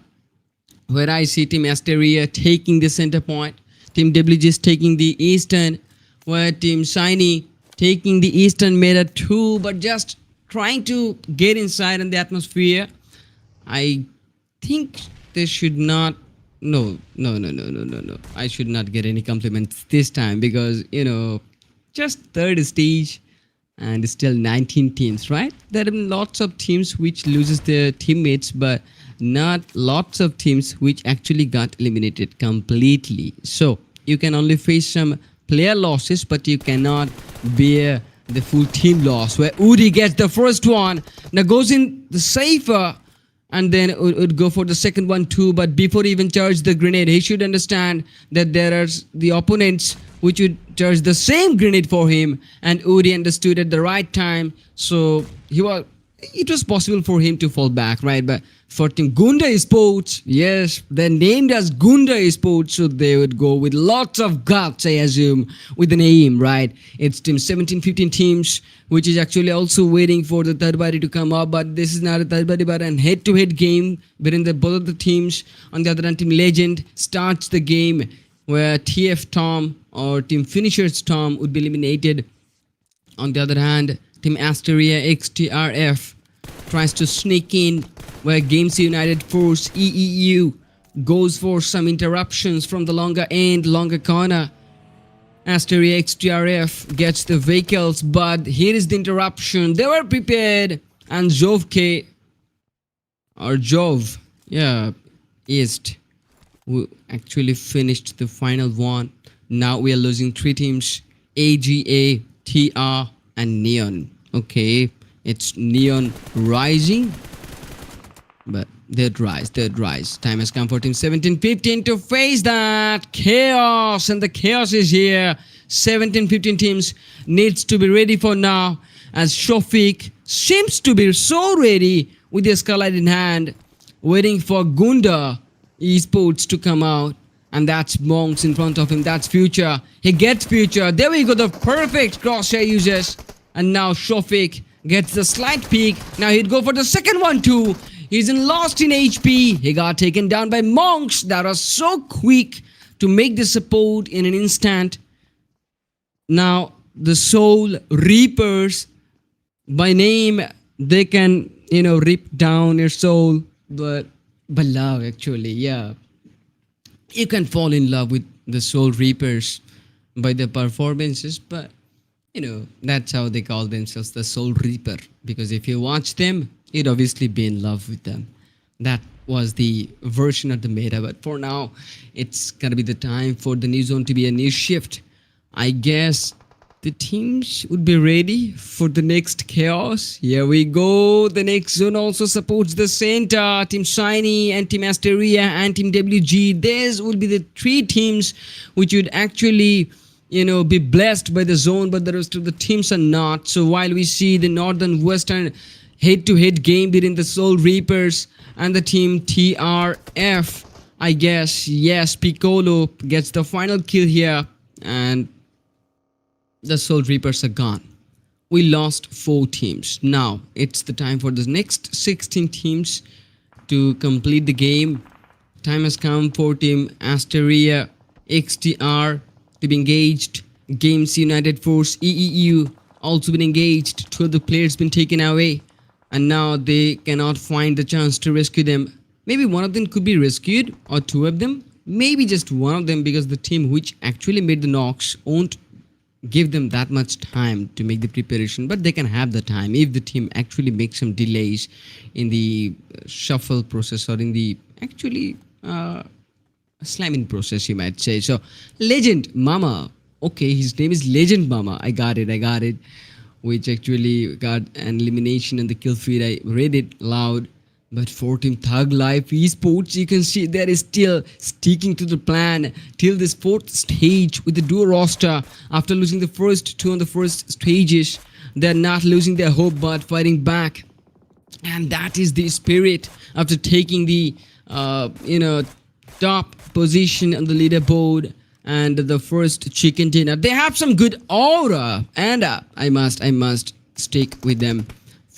where I see Team ASTERIA taking the center point, Team WGS taking the eastern, where Team Shiny taking the eastern meta too, but just trying to get inside in the atmosphere. I think they should not. No. I should not get any compliments this time, because just third stage and still 19 teams, right? There are lots of teams which loses their teammates, but not lots of teams which actually got eliminated completely. So you can only face some player losses, but you cannot bear the full team loss, where Udi gets the first one, now goes in the safer, and then would go for the second one too. But before he even charge the grenade, he should understand that there are the opponents which would charge the same grenade for him, and Udi understood at the right time, so it was possible for him to fall back, right? But for Team Gunda Esports, yes, they're named as Gunda Esports, so they would go with lots of guts, I assume, with an aim, right? It's Team 17-15 teams, which is actually also waiting for the third party to come up, but this is not a third party, but an head-to-head game wherein both of the teams. On the other hand, Team Legend starts the game, where TF Tom or Team Finishers Tom would be eliminated. On the other hand, Team Asteria XTRF tries to sneak in, where Games United Force EEU goes for some interruptions from the longer end, longer corner. ASTERIA xTRF gets the vehicles, but here is the interruption. They were prepared, and Jove East, who actually finished the final one. Now we are losing 3 teams: AGA, TR, and Neon. Okay, it's Neon rising, but they'd rise. Time has come for Team 17-15 to face that chaos, and the chaos is here. 17-15 teams needs to be ready for now, as Shofik seems to be so ready with the Scarlet in hand, waiting for Gunda Esports to come out. And that's Monks in front of him. That's Future. He gets Future. There we go. The perfect crosshair uses. And now Shofik gets the slight peek. Now he'd go for the second one too. He's lost in HP. He got taken down by Monks that was so quick to make the support in an instant. Now the Soul Reapers, by name, they can, rip down your soul. But by love, actually, yeah. You can fall in love with the Soul Reapers by their performances, but that's how they call themselves, the Soul Reaper, because if you watch them, you'd obviously be in love with them. That was the version of the meta, but for now it's gonna be the time for the new zone to be a new shift. I guess the teams would be ready for the next chaos. Here we go. The next zone also supports the center. Team Shiny and Team Asteria and Team WG. These will be the 3 teams which would actually, be blessed by the zone, but the rest of the teams are not. So while we see the Northern Western head-to-head game between the Soul Reapers and the Team TRF, I guess, yes, Piccolo gets the final kill here, and the Soul Reapers are gone. We lost 4 teams. Now it's the time for the next 16 teams to complete the game. Time has come for Team Asteria XTR to be engaged. Games United Force EEU also been engaged. 2 of the players been taken away, and now they cannot find the chance to rescue them. Maybe one of them could be rescued, or 2 of them, maybe just one of them, because the team which actually made the knocks won't give them that much time to make the preparation, but they can have the time if the team actually makes some delays in the shuffle process, or in the actually slamming process, you might say. So Legend Mama, okay, his name is Legend Mama. I got it, which actually got an elimination in the kill feed. I read it loud. But for Team Thug Life Esports, you can see that is still sticking to the plan till this 4th stage with the duo roster. After losing the first 2 on the first stages, they're not losing their hope but fighting back. And that is the spirit after taking the top position on the leaderboard and the first chicken dinner. They have some good aura, and I must stick with them.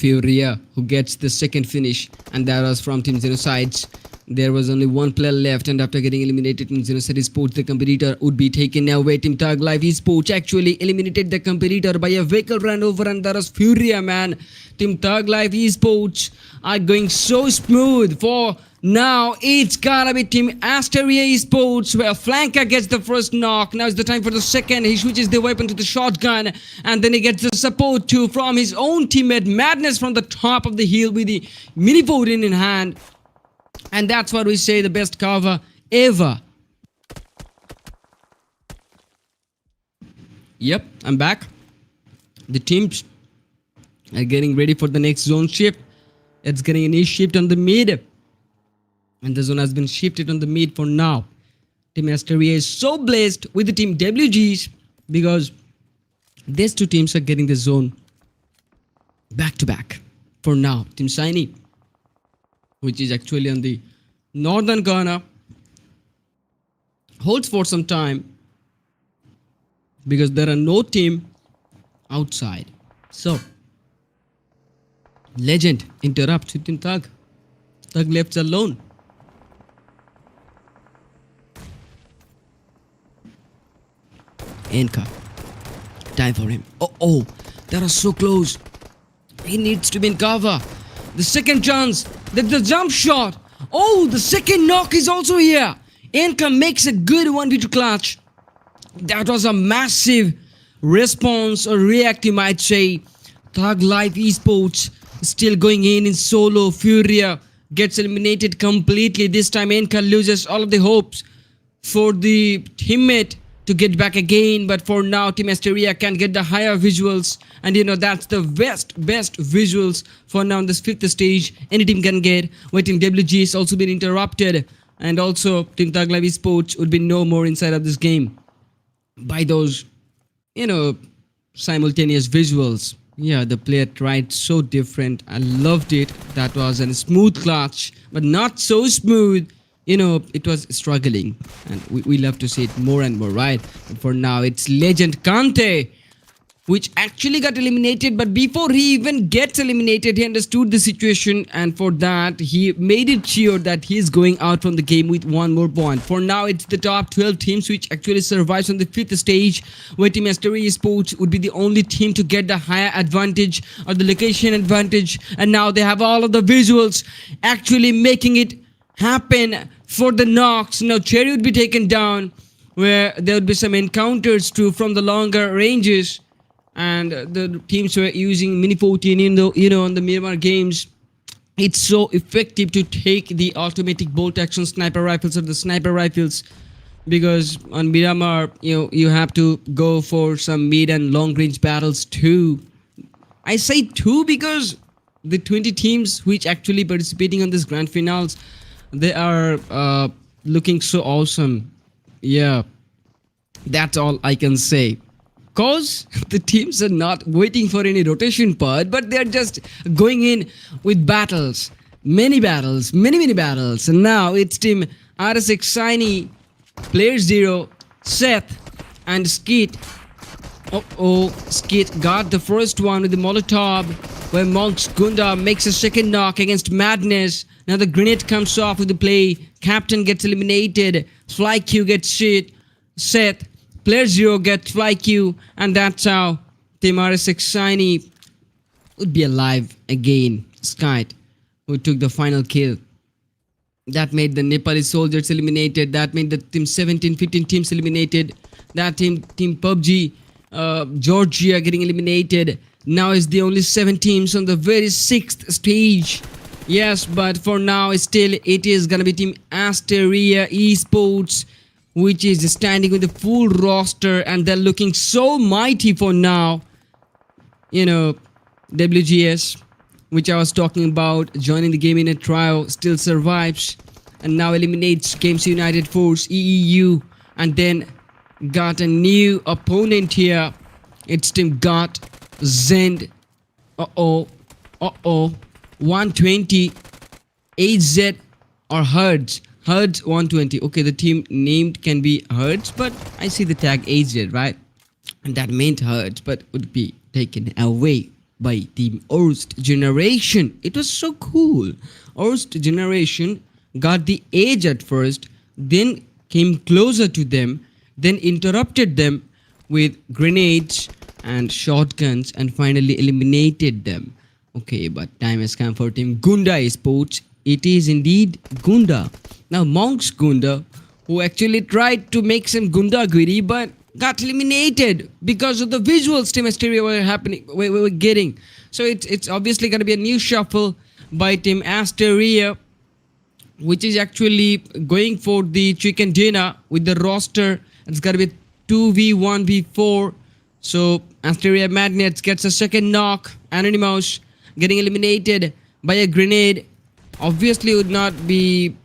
Furia, who gets the second finish, and that was from Team XENOCIDE. There was only 1 player left, and after getting eliminated in XENOCIDE Esports, the competitor would be taken away. Team Thug Life Esports actually eliminated the competitor by a vehicle run over, and that was Furia, man. Team Thug Life Esports are going so smooth. For now, it's gotta be Team Asteria Esports, where Flanker gets the first knock. Now it's the time for the second. He switches the weapon to the shotgun, and then he gets the support too from his own teammate Madness from the top of the hill with the mini Bodin in hand. And that's what we say, the best cover ever. Yep, I'm back. The teams are getting ready for the next zone shift. It's getting a new shift on the mid, and the zone has been shifted on the mid for now. Team Asteria is so blessed with the Team WGs, because these 2 teams are getting the zone back to back for now. Team Shiny, which is actually on the northern corner, holds for some time because there are no team outside. So Legend interrupts with Team Thug. Thug left alone. Anchor. Time for him. Oh, that was so close. He needs to be in cover. The second chance. The jump shot. Oh, the second knock is also here. Enka makes a good 1v2 clutch. That was a massive response or react, you might say. Thug Life Esports still going in solo. Furia gets eliminated completely. This time Enka loses all of the hopes for the teammate to get back again, but for now Team Asteria can get the higher visuals, and that's the best visuals for now on this 5th stage any team can get, where Team WG is also been interrupted, and also Team Thug Life Esports would be no more inside of this game by those simultaneous visuals. Yeah, the player tried so different. I loved it. That was a smooth clutch, but not so smooth. It was struggling, and we love to see it more and more, right? But for now, it's Legend Kante, which actually got eliminated. But before he even gets eliminated, he understood the situation, and for that, he made it sure that he's going out from the game with one more point. For now, it's the top 12 teams which actually survives on the 5th stage, where Team Asteria Esports would be the only team to get the higher advantage or the location advantage, and now they have all of the visuals actually making it happen for the knocks. Now Cherry would be taken down, where there would be some encounters too from the longer ranges, and the teams were using Mini 14 on the Miramar games. It's so effective to take the automatic bolt action sniper rifles or the sniper rifles, because on Miramar you have to go for some mid and long range battles too. I say two because the 20 teams which actually participating on this grand finals, they are looking so awesome. Yeah, that's all I can say. Cause the teams are not waiting for any rotation part, but they're just going in with battles. Many battles. And now it's Team RSxSYNE, Player 0, Seth, and Skit. Skit got the first one with the Molotov, where Monks Gunda makes a second knock against Madness. Now the grenade comes off with the play. Captain gets eliminated. FlyQ gets shit. Seth. Player 0 gets FlyQ. And that's how Team RSxSYNE would be alive again. Skite, who took the final kill. That made the Nepali soldiers eliminated. That made the Team 17-15 teams eliminated. That Team PUBG, Georgia getting eliminated. Now is the only 7 teams on the very 6th stage. Yes, but for now, still it is gonna be Team ASTERIA Esports, which is standing with the full roster, and they're looking so mighty for now. WGS, which I was talking about, joining the game in a trial, still survives, and now eliminates Games United Force, EEU, and then got a new opponent here. It's Team GOTTxEND. 120 AZ or Herds 120. Okay, the team named can be Herds, but I see the tag AZ, right? And that meant Herds, but would be taken away by Team Orst Generation. It was so cool. Orst Generation got the edge at first, then came closer to them, then interrupted them with grenades and shotguns, and finally eliminated them. Okay, but time has come for Team Gunda Esports. It is indeed Gunda. Now Monks Gunda, who actually tried to make some Gundagiri, but got eliminated because of the visuals Team Asteria were getting. So it's obviously going to be a new shuffle by Team Asteria, which is actually going for the chicken dinner with the roster. It's going to be 2v1v4. So Asteria Magnets gets a second knock. Anonymous getting eliminated by a grenade. Obviously would not be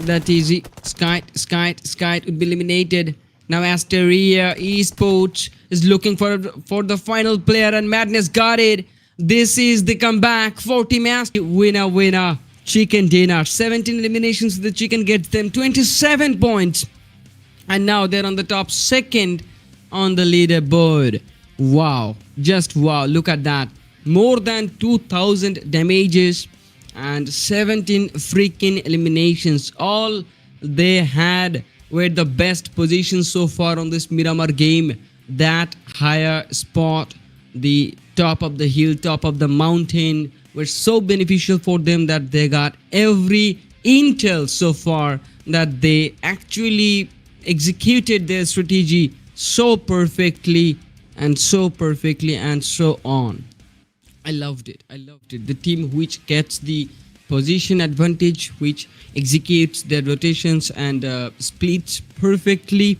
that easy. Skite would be eliminated. Now Asteria Esports is looking for the final player, and Madness got it. This is the comeback for Team Asteria. Winner. Chicken dinner. 17 eliminations. The chicken gets them 27 points. And now they're on the top second on the leaderboard. Wow. Just wow. Look at that. More than 2000 damages and 17 freaking eliminations. All they had were the best positions so far on this Miramar game. That higher spot, the top of the hill, top of the mountain were so beneficial for them that they got every intel so far, that they actually executed their strategy so perfectly and so perfectly and so on. I loved it. I loved it. The team which gets the position advantage, which executes their rotations and splits perfectly,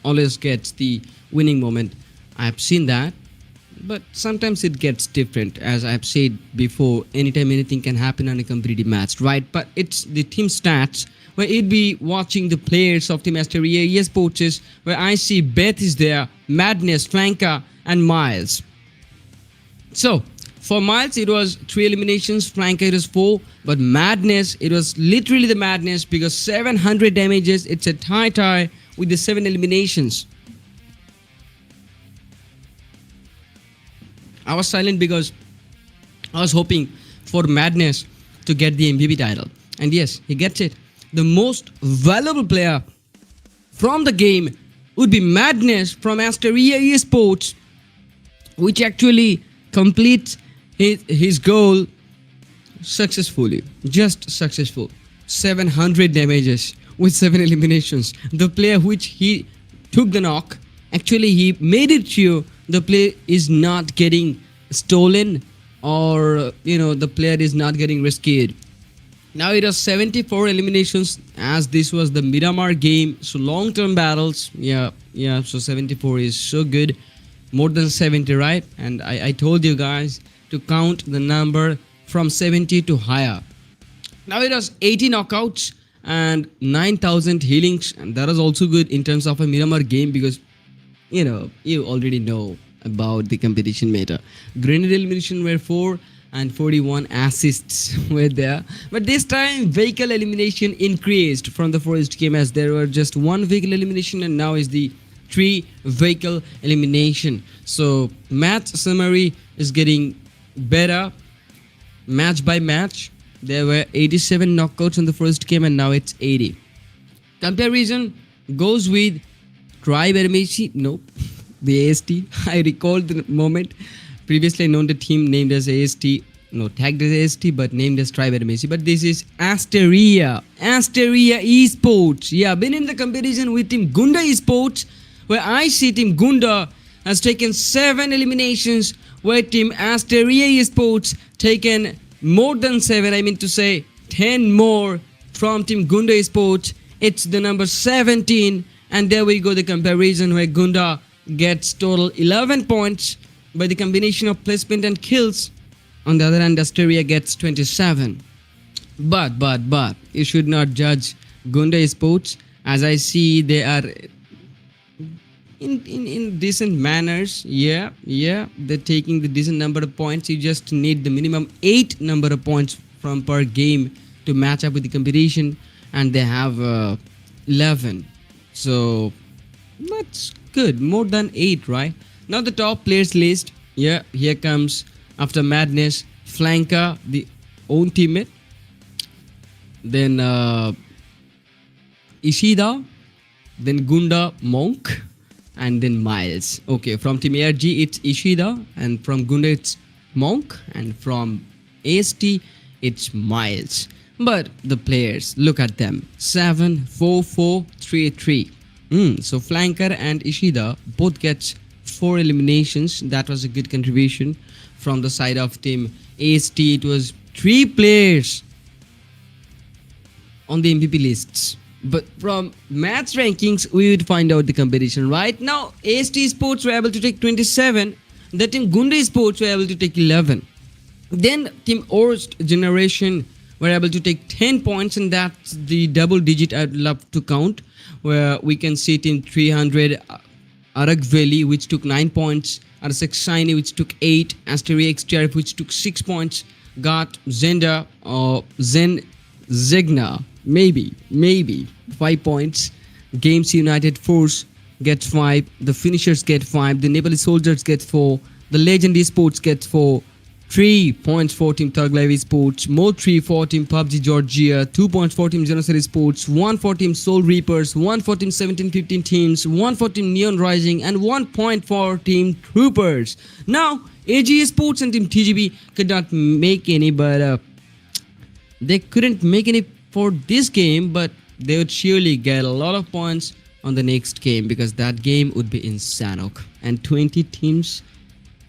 always gets the winning moment. I've seen that, but sometimes it gets different. As I've said before, anytime anything can happen on a competitive match, right? But it's the team stats where you'd be watching the players of Team ASTERIA Esports, where I see Beth is there, Madness, Flanka, and Miles. So, for Miles, it was 3 eliminations, Flanka, it was 4, but Madness, it was literally the madness because 700 damages, it's a tie with the 7 eliminations. I was silent because I was hoping for Madness to get the MVP title. And yes, he gets it. The most valuable player from the game would be Madness from ASTERIA Esports, which actually completes his goal successfully. Just successful. 700 damages with 7 eliminations. The player which he took the knock, actually he made it sure the play is not getting stolen, or the player is not getting rescued. Now it was 74 eliminations, as this was the Miramar game, so long-term battles. Yeah, so 74 is so good, more than 70, right? And I told you guys to count the number from 70 to higher. Now it was 80 knockouts and 9,000 healings, and that is also good in terms of a Miramar game because you already know about the competition meta. Grenade elimination were 4 and 41 assists were there. But this time vehicle elimination increased from the first game, as there were just 1 vehicle elimination and now is the 3 vehicle elimination. So match summary is getting better match by match. There were 87 knockouts in the first game and now it's 80. Comparison goes with Tribe RMC. Nope. The AST. I recalled the moment. Previously I known the team named as AST. No, tagged as AST but named as Tribe RMC. But this is ASTERIA. ASTERIA Esports. Yeah, been in the comparison with Team Gunda Esports, where I see Team Gunda has taken 7 eliminations, where Team ASTERIA Esports taken more than 7. I mean to say 10 more from Team Gunda Esports. It's the number 17. And there we go, the comparison where Gunda gets total 11 points by the combination of placement and kills. On the other hand, ASTERIA gets 27. But you should not judge Gunda Esports, as I see they are in decent manners. Yeah, they're taking the decent number of points. You just need the minimum 8 number of points from per game to match up with the competition, and they have 11. So that's good, more than 8, right? Now the top players list. Yeah, here comes after Madness, Flanka, the own teammate, then Ishida, then Gunda, Monk, and then Miles. Okay, from Team ARG it's Ishida, and from Gunda it's Monk, and from AST it's Miles. But the players, look at them, 7, 4, 4, 3, 3. So Flanker and Ishida both get 4 eliminations. That was a good contribution from the side of Team AST. It was 3 players on the MVP lists. But from match rankings, we would find out the competition. Right now, AST Esports were able to take 27. The Team Gunda Esports were able to take 11. Then Team Orst Generation were able to take 10 points, and that's the double digit I'd love to count, where we can see Team 300 ARAGVELI, which took 9 points, RSxSYNE, which took 8, ASTERIA xTRF, which took 6 points, GOTTxENDGEGNER or XENOCIDE, maybe 5 points. Games United Force gets 5, the Finishers get 5, the NEPALI Soldiers get 4, the Legend Esports gets 4, 3 points for Team Thug Life Esports, more 3 for Team PUBG Georgia, 2 points for Team XENOCIDE Esports, 1 for Team Soul Reapers, 1 for Team 17-15 teams, 1 for Team Neon Rising, and 1 point for Team Troopers. Now, AG Esports and Team TJB could not make any, but they couldn't make any for this game, but they would surely get a lot of points on the next game because that game would be in Sanhok, and 20 teams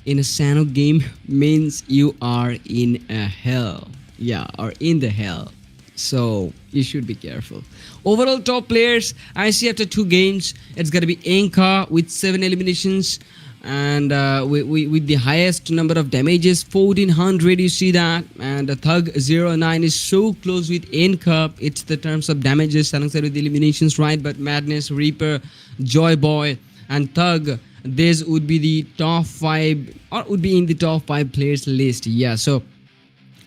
in a Sanhok game means you are in a hell. Yeah, or in the hell. So you should be careful. Overall top players, I see after 2 games, it's gonna be Enka with 7 eliminations, and with the highest number of damages, 1400. You see that, and Thug 09 is so close with Enka. It's the terms of damages alongside with the eliminations, right? But Madness, Reaper, Joy Boy, and Thug, this would be the top 5, or would be in the top 5 players list. Yeah, so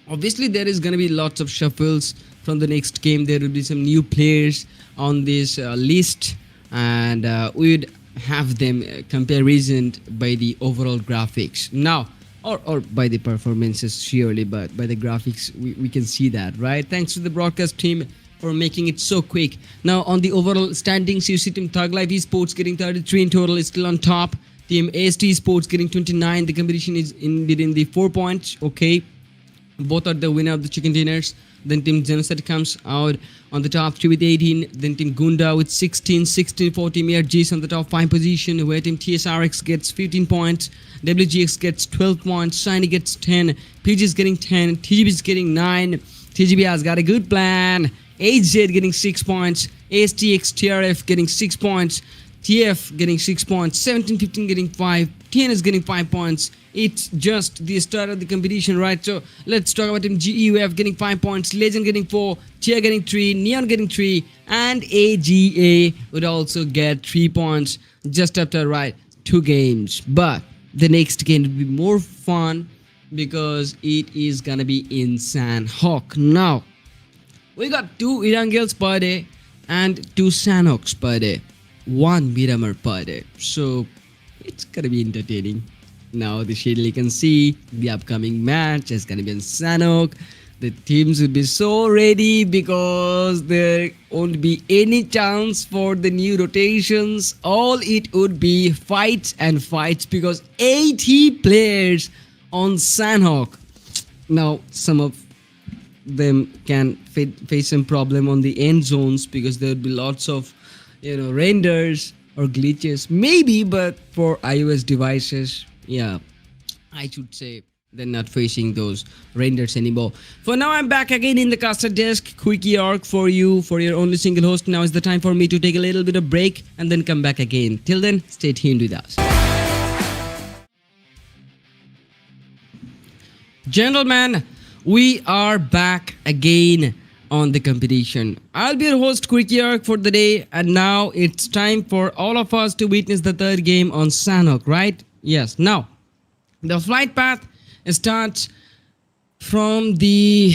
obviously there is gonna be lots of shuffles from the next game. There will be some new players on this list, and we would have them comparison by the overall graphics now, or by the performances surely, but by the graphics we can see that, right? Thanks to the broadcast team for making it so quick. Now on the overall standings, you see Team Thug Life Esports getting 33 in total, is still on top. Team AST Esports getting 29. The competition is within the 4 points. Okay, both are the winner of the chicken dinners. Then Team XENOCIDE comes out on the top 3 with 18. Then Team Gunda with 16 for Team ARGs on the top 5 position, where Team TSRX gets 15 points, WGX gets 12 points, Shiny gets 10, PG is getting 10, TJB is getting 9. TJB has got a good plan. HZ getting 6 points, xTRF getting 6 points, TF getting 6 points, 17-15 getting 5, TN is getting 5 points. It's just the start of the competition, right? So let's talk about Team GEUF getting 5 points, Legend getting 4, Tia getting 3, Neon getting 3, and AGA would also get 3 points just after, right, 2 games. But the next game will be more fun because it is gonna be in Sanhok. Now we got 2 Erangels per day and 2 Sanhoks per day, 1 Miramar per day. So it's gonna be entertaining. Now the schedule, you can see the upcoming match is gonna be in Sanhok. The teams will be so ready because there won't be any chance for the new rotations. All it would be fights and fights because 80 players on Sanhok. Now some of them can face some problem on the end zones because there will be lots of renders or glitches maybe, but for iOS devices, yeah, I should say they're not facing those renders anymore. For now, I'm back again in the caster desk. Quickie arc for you, for your only single host. Now is the time for me to take a little bit of break and then come back again. Till then, stay tuned with us. Gentlemen, we are back again on the competition. I'll be your host Quickie Arc for the day, and now it's time for all of us to witness the 3rd game on Sanhok, right? Yes. Now, the flight path starts from the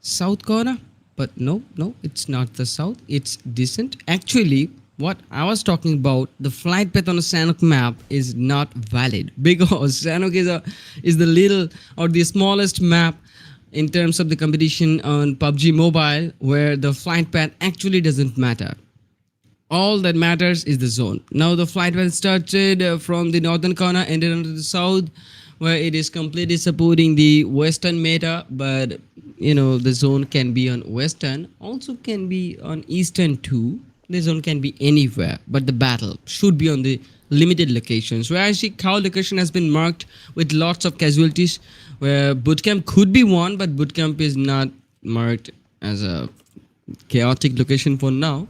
south corner, but no, it's not the south, it's descent. Actually, what I was talking about, the flight path on a Sanhok map is not valid because Sanhok is the little or the smallest map in terms of the competition on PUBG Mobile, where the flight path actually doesn't matter. All that matters is the zone. Now the flight path started from the northern corner, ended onto the south, where it is completely supporting the western meta, but the zone can be on western, also can be on eastern too. The zone can be anywhere, but the battle should be on the limited locations, where I see Cow location has been marked with lots of casualties, where bootcamp could be one, but bootcamp is not marked as a chaotic location for now,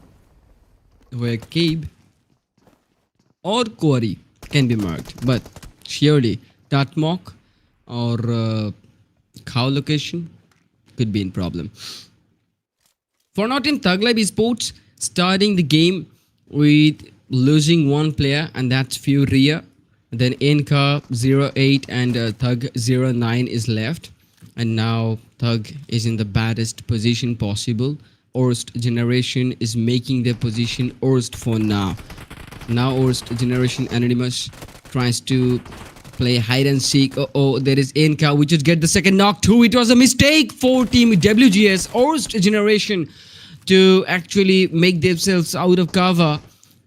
where cave or quarry can be marked, but surely Tatmok or Cow location could be in problem. For now, Team Thug Life Esports starting the game with losing 1 player, and that's Furia. Then Enka 08 and Thug 09 is left, and now Thug is in the baddest position possible. Orst generation is making their position worst for now. Now Orst generation Anonymous tries to play hide and seek. Oh, there is Inca, which would get the second knock too. It was a mistake for Team WGS or Generation to actually make themselves out of cover.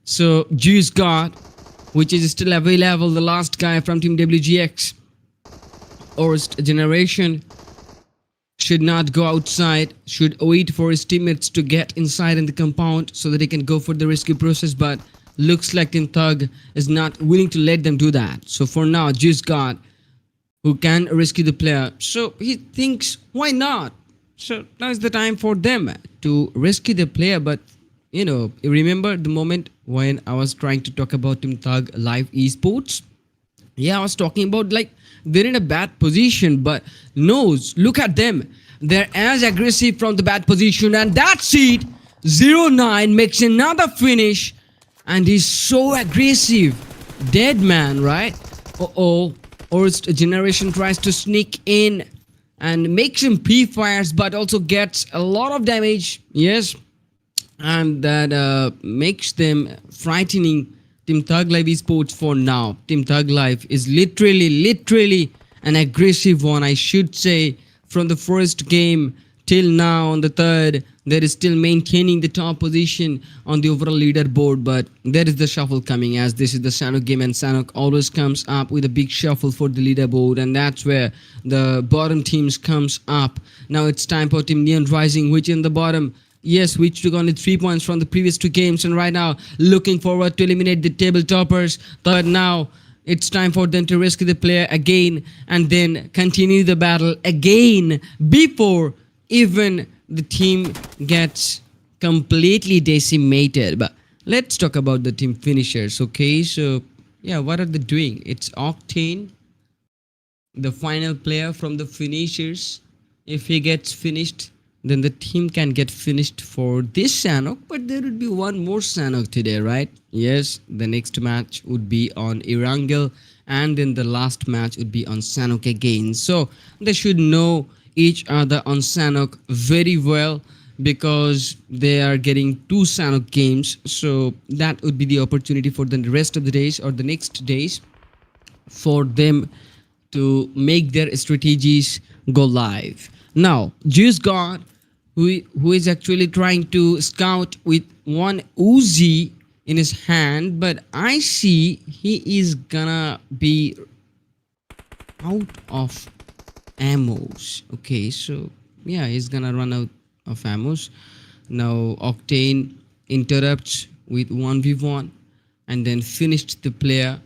So Juice God, which is still available, the last guy from Team WGX or Generation, should not go outside, should wait for his teammates to get inside in the compound so that he can go for the rescue process, but looks like Team Thug is not willing to let them do that. So for now, Juice God, who can rescue the player, so he thinks, why not? So now is the time for them to rescue the player. But you know, remember the moment when I was trying to talk about Team Thug Live Esports? Yeah, I was talking about like they're in a bad position, but no, look at them. They're as aggressive from the bad position, and that's it. 0-9 makes another finish, and he's so aggressive. Dead man, right? Or Generation tries to sneak in and make some pre-fires, but also gets a lot of damage. Yes, and that makes them frightening Team Thug Live Esports for now. Team Thug Live is literally an aggressive one, I should say. From the first game till now on the third, there is still maintaining the top position on the overall leaderboard, but there is the shuffle coming, as this is the Sanok game, and Sanok always comes up with a big shuffle for the leaderboard, and that's where the bottom teams comes up. Now it's time for Team Neon Rising, which in the bottom, yes, which took only 3 points from the previous 2 games, and right now looking forward to eliminate the table toppers. But now it's time for them to rescue the player again and then continue the battle again before even the team gets completely decimated. But let's talk about the team finishers. Okay, so yeah, what are they doing? It's Octane, the final player from the finishers. If he gets finished, then the team can get finished for this Sanok, but there would be one more Sanok today, right? Yes, the next match would be on Erangel, and then the last match would be on Sanok again. So they should know each other on Sanok very well, because they are getting 2 Sanok games. So that would be the opportunity for the rest of the days or the next days for them to make their strategies go live. Now, Juice God, who is actually trying to scout with one Uzi in his hand, but I see he is gonna be out of ammos. Okay, so yeah, he's gonna run out of ammos. Now Octane interrupts with 1v1 and then finished the player.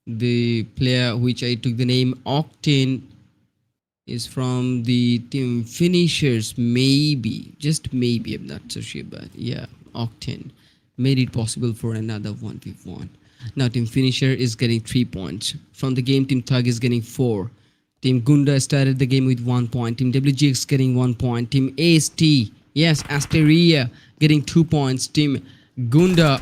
The player which I took the name Octane is from the team finishers, maybe, just maybe, I'm not so sure, but yeah, Octane made it possible for another 1v1. Now team finisher is getting 3 points from the game. Team Thug is getting 4. Team Gunda started the game with 1 point. Team WGX getting 1 point. Team AST, yes, Asteria getting 2 points. Team Gunda,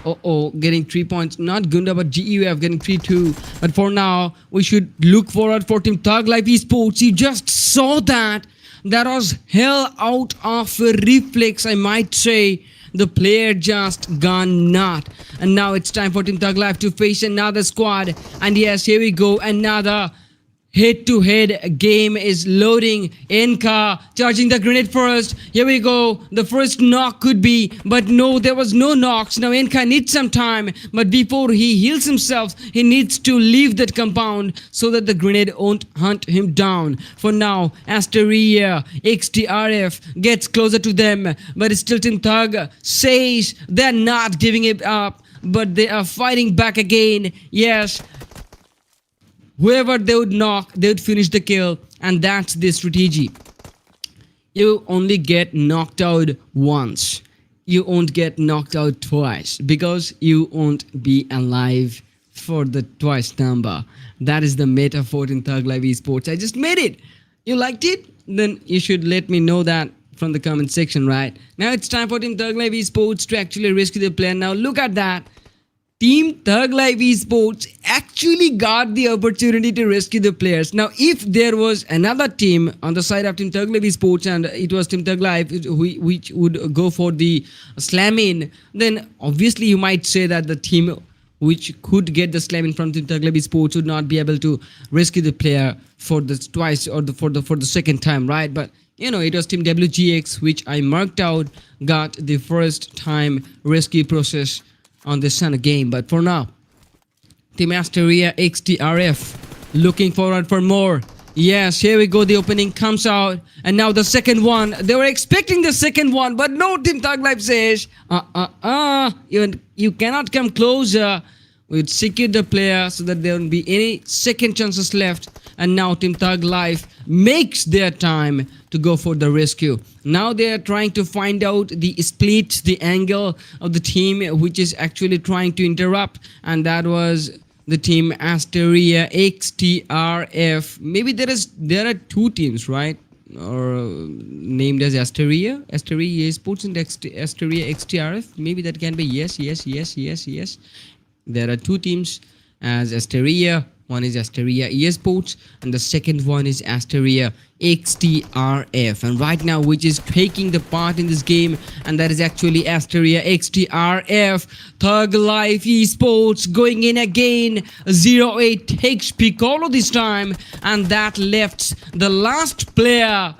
getting 3 points. Not Gunda, but GEF getting 3 too. But for now, we should look forward for Team Thug Live Esports. You just saw that. That was hell out of a reflex, I might say. The player just gone nut. And now it's time for Team Thug Live to face another squad. And yes, here we go. Another head-to-head game is loading. Enka charging the grenade first. Here we go. The first knock could be, but no, there was no knocks. Now Enka needs some time, but before he heals himself, he needs to leave that compound so that the grenade won't hunt him down. For now, Asteria, xTRF gets closer to them, but still Team Thug says they're not giving it up, but they are fighting back again. Yes, whoever they would knock, they would finish the kill, and that's the strategy. You only get knocked out once. You won't get knocked out twice, because you won't be alive for the twice number. That is the metaphor in Thug Live Esports. I just made it. You liked it? Then you should let me know that from the comment section, right? Now it's time for Team Thug Live Esports to actually rescue the player. Now look at that. Team Thug Live Esports actually got the opportunity to rescue the players. Now, if there was another team on the side of Team Thug Live Esports and it was Team Thug Live which would go for the slam in, then obviously you might say that the team which could get the slam in front of Team Thug Life Esports, would not be able to rescue the player for the twice or for the second time, right? But it was Team WGX which I marked out, got the first time rescue process on this Sana game. But for now, Team ASTERIA xTRF looking forward for more. Yes, here we go. The opening comes out, and now the second one. They were expecting the second one, but no. Team Thug Life says, you cannot come closer. We'd secure the player so that there won't be any second chances left. And now Team Thug Life makes their time to go for the rescue. Now they are trying to find out the split, the angle of the team which is actually trying to interrupt, and that was the team ASTERIA xTRF. Maybe there are two teams, right? Or named as ASTERIA Esports and ASTERIA xTRF. Maybe that can be yes. There are two teams as ASTERIA. One is ASTERIA Esports and the second one is ASTERIA xTRF. And right now, which is taking the part in this game, and that is actually ASTERIA xTRF. Thug Life Esports going in again. 08 takes Piccolo this time, and that left the last player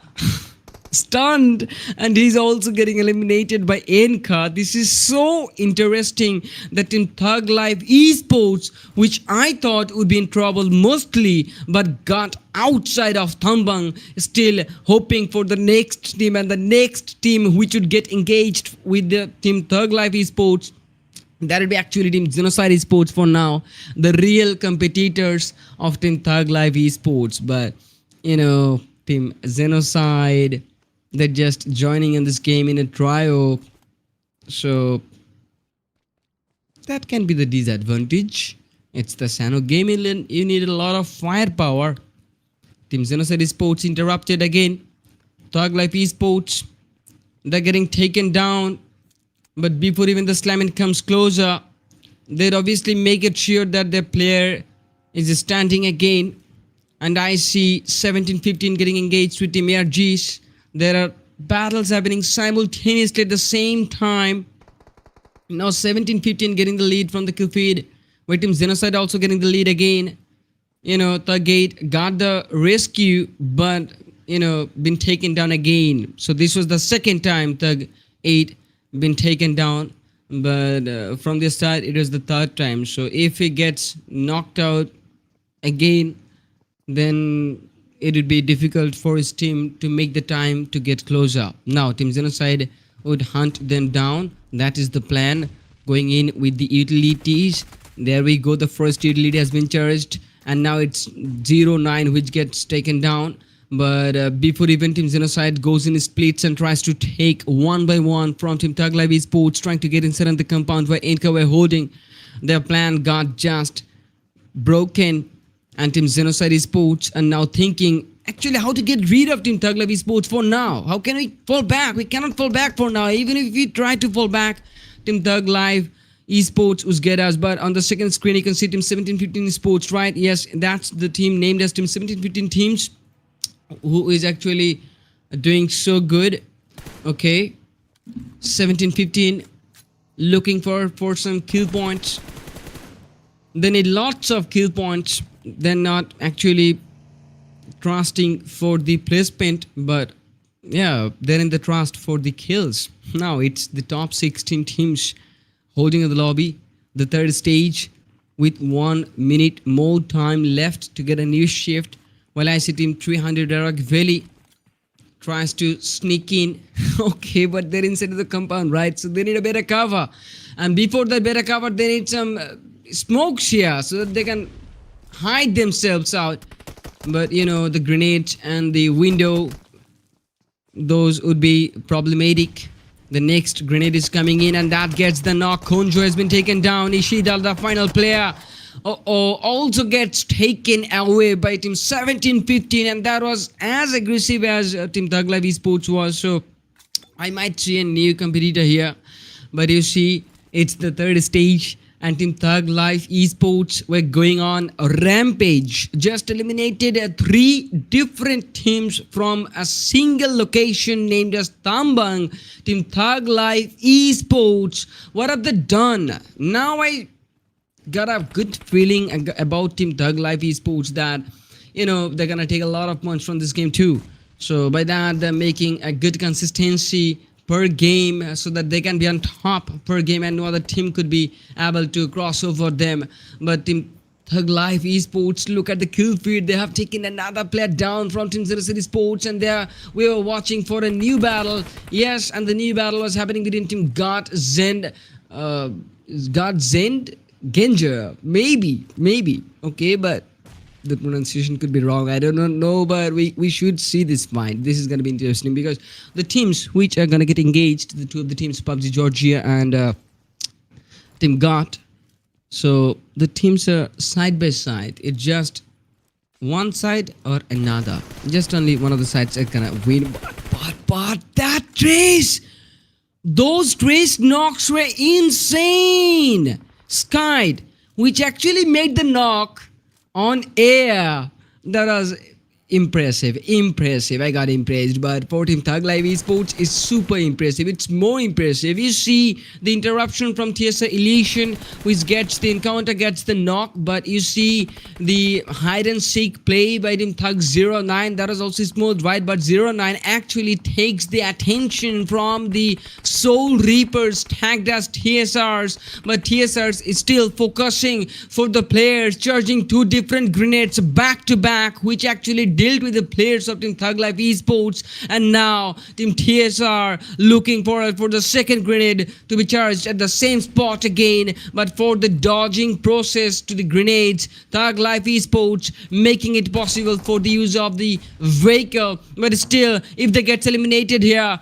stunned, and he's also getting eliminated by Enka. This is so interesting that in Thug Life Esports, which I thought would be in trouble mostly, but got outside of Thambang, still hoping for the next team, and the next team which would get engaged with the Team Thug Life Esports, that will be actually Team XENOCIDE Esports for now, the real competitors of Team Thug Life Esports. But Team XENOCIDE, they're just joining in this game in a trio, so that can be the disadvantage. It's the Sano game, you need a lot of firepower. Team XENOCIDE Esports interrupted again. Thug Life Esports, they're getting taken down, but before even the slamming comes closer, they'd obviously make it sure that their player is standing again. And I see 17-15 getting engaged with Team ARGs. There are battles happening simultaneously at the same time. Now 17-15 getting the lead from the kill feed, where Team XENOCIDE also getting the lead again. Thug 8 got the rescue, but been taken down again. So this was the second time Thug 8 been taken down, but from the start it was the third time. So if he gets knocked out again, then it would be difficult for his team to make the time to get closer. Now Team XENOCIDE would hunt them down. That is the plan, going in with the utilities. There we go, the first utility has been charged, and now it's 09 which gets taken down. But before even Team XENOCIDE goes in splits and tries to take one by one from Team Thug Life Esports, trying to get inside on the compound where Enka were holding, their plan got just broken. And Team XENOCIDE Esports are now thinking actually how to get rid of Team Thug Life Esports for now. How can we fall back? We cannot fall back for now. Even if we try to fall back, Team Thug Life Esports would get us. But on the second screen, you can see Team 17-15 Esports, right? Yes, that's the team named as Team 17-15 Teams, who is actually doing so good. Okay, 17-15 looking for some kill points. They need lots of kill points. They're not actually trusting for the placement, but yeah, they're in the trust for the kills. Now it's the top 16 teams holding in the lobby, the third stage, with 1 minute more time left to get a new shift, while I see Team 300 ARAGVELI tries to sneak in. Okay, but they're inside of the compound, right? So they need a better cover, and before that better cover, they need some smokes here so that they can hide themselves out. But the grenades and the window, those would be problematic. The next grenade is coming in, and that gets the knock. Konjo has been taken down. Ishida, the final player, also gets taken away by Team 17-15, and that was as aggressive as Team Thug Life Esports was. So I might see a new competitor here, but you see, it's the third stage, and Team Thug Life Esports were going on a rampage. Just eliminated 3 different teams from a single location named as Thambang. Team Thug Life Esports, what have they done? Now I got a good feeling about Team Thug Life Esports that they're gonna take a lot of points from this game too. So by that they're making a good consistency per game so that they can be on top per game and no other team could be able to cross over them. But Team Thug Life Esports, look at the kill feed. They have taken another player down from Team NGC Esports, and we were watching for a new battle. Yes, and the new battle was happening between Team GOTTxENDGEGNER. Maybe. Okay, but the pronunciation could be wrong. I don't know, but we should see this fight. This is going to be interesting because the teams which are going to get engaged, the two of the teams, PUBG GORGIA and Team GOT. So the teams are side by side. It's just one side or another. Just only one of the sides are gonna win. But that trace, those trace knocks were insane. Skyd, which actually made the knock on air. That was impressive. I got impressed. But for Team Thug Life Esports is super impressive. It's more impressive. You see the interruption from TSA Elysian, which gets the encounter, gets the knock. But you see the hide and seek play by Team Thug 09. That was also smooth, right? But 09 actually takes the attention from the Soul Reapers tagged as TSRs. But TSRs is still focusing for the players, charging two different grenades back to back, which actually dealt with the players of Team Thug Life Esports. And now Team TSR looking for the second grenade to be charged at the same spot again, but for the dodging process to the grenades, Thug Life Esports making it possible for the use of the vehicle. But still, if they get eliminated here,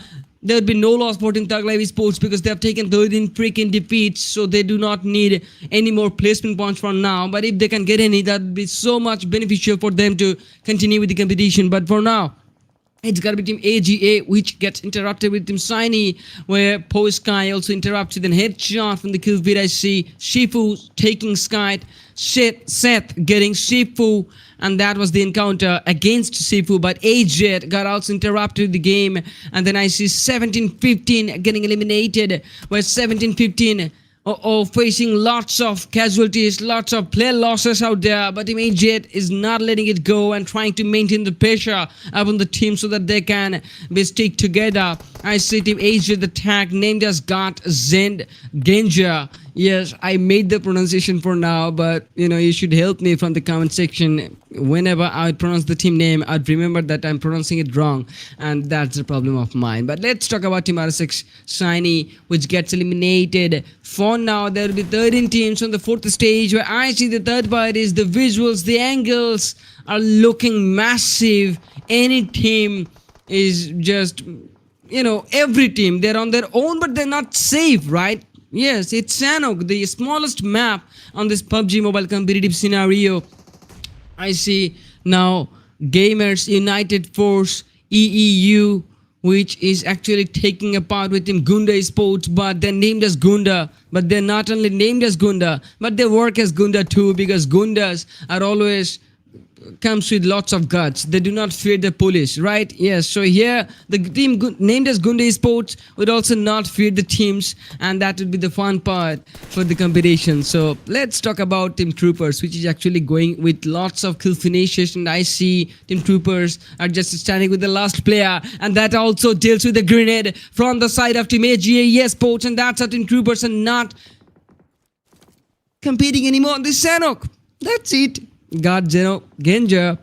there would be no loss for Team Thug Life Esports because they have taken 13 freaking defeats, so they do not need any more placement points for now. But if they can get any, that would be so much beneficial for them to continue with the competition. But for now, it's gotta be Team AGA, which gets interrupted with Team SYNE, where Sky also interrupts with a headshot from the kill feed. I see Shifu taking Skyd, Seth getting Shifu, and that was the encounter against Shifu. But AJ got also interrupted the game, and then I see 17-15 getting eliminated, where 17-15 facing lots of casualties, lots of player losses out there. But Team AJ is not letting it go and trying to maintain the pressure upon the team so that they can be stick together. I see Team AJ, the tag named as GOTTxENDGEGNER. Yes, I made the pronunciation for now, but you should help me from the comment section. Whenever I would pronounce the team name, I'd remember that I'm pronouncing it wrong, and that's a problem of mine. But let's talk about Team RSxSYNE, which gets eliminated. For now, there will be 13 teams on the fourth stage, where I see the third part is the visuals, the angles are looking massive. Any team is just, every team, they're on their own, but they're not safe, right? Yes, it's Sanok, the smallest map on this PUBG mobile competitive scenario. I see now Gamers United Force EEU, which is actually taking a part with Team Gunda Esports, but they're named as Gunda. But they're not only named as Gunda, but they work as Gunda too, because Gundas are always comes with lots of guts. They do not fear the police, right? Yes, so here the team named as Gunda Esports would also not fear the teams, and that would be the fun part for the competition. So let's talk about Team Troopers, which is actually going with lots of kill finishes, and I see Team Troopers are just standing with the last player, and that also deals with the grenade from the side of Team NGC Esports, and that's how Team Troopers are not competing anymore on this Sanok. That's it. GOTTxENDGEGNER.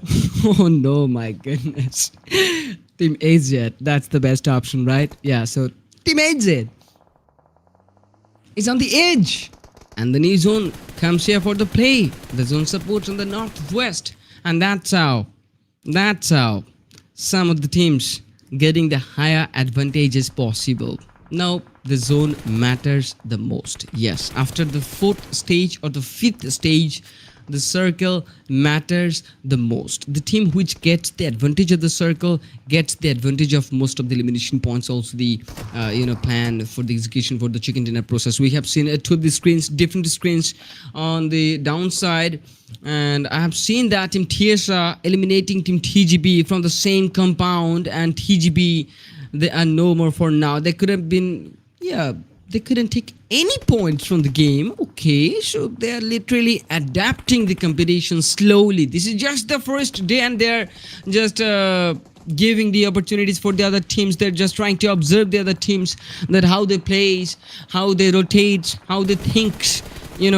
Oh no, my goodness. Team AZ, that's the best option, right? Yeah, so Team AZ is on the edge, and the new zone comes here for the play. The zone supports on the northwest, and that's how some of the teams getting the higher advantages possible. Now the zone matters the most. Yes, after the fourth stage or the fifth stage, the circle matters the most. The team which gets the advantage of the circle gets the advantage of most of the elimination points. Also the plan for the execution for the chicken dinner process. We have seen two of the screens, different screens on the downside, and I have seen that Team TSR eliminating Team TJB from the same compound, and TJB, they are no more for now. They could have been, they couldn't take any points from the game. Okay, so they are literally adapting the competition slowly. This is just the first day, and they're just giving the opportunities for the other teams. They're just trying to observe the other teams, that how they plays, how they rotate, how they think. You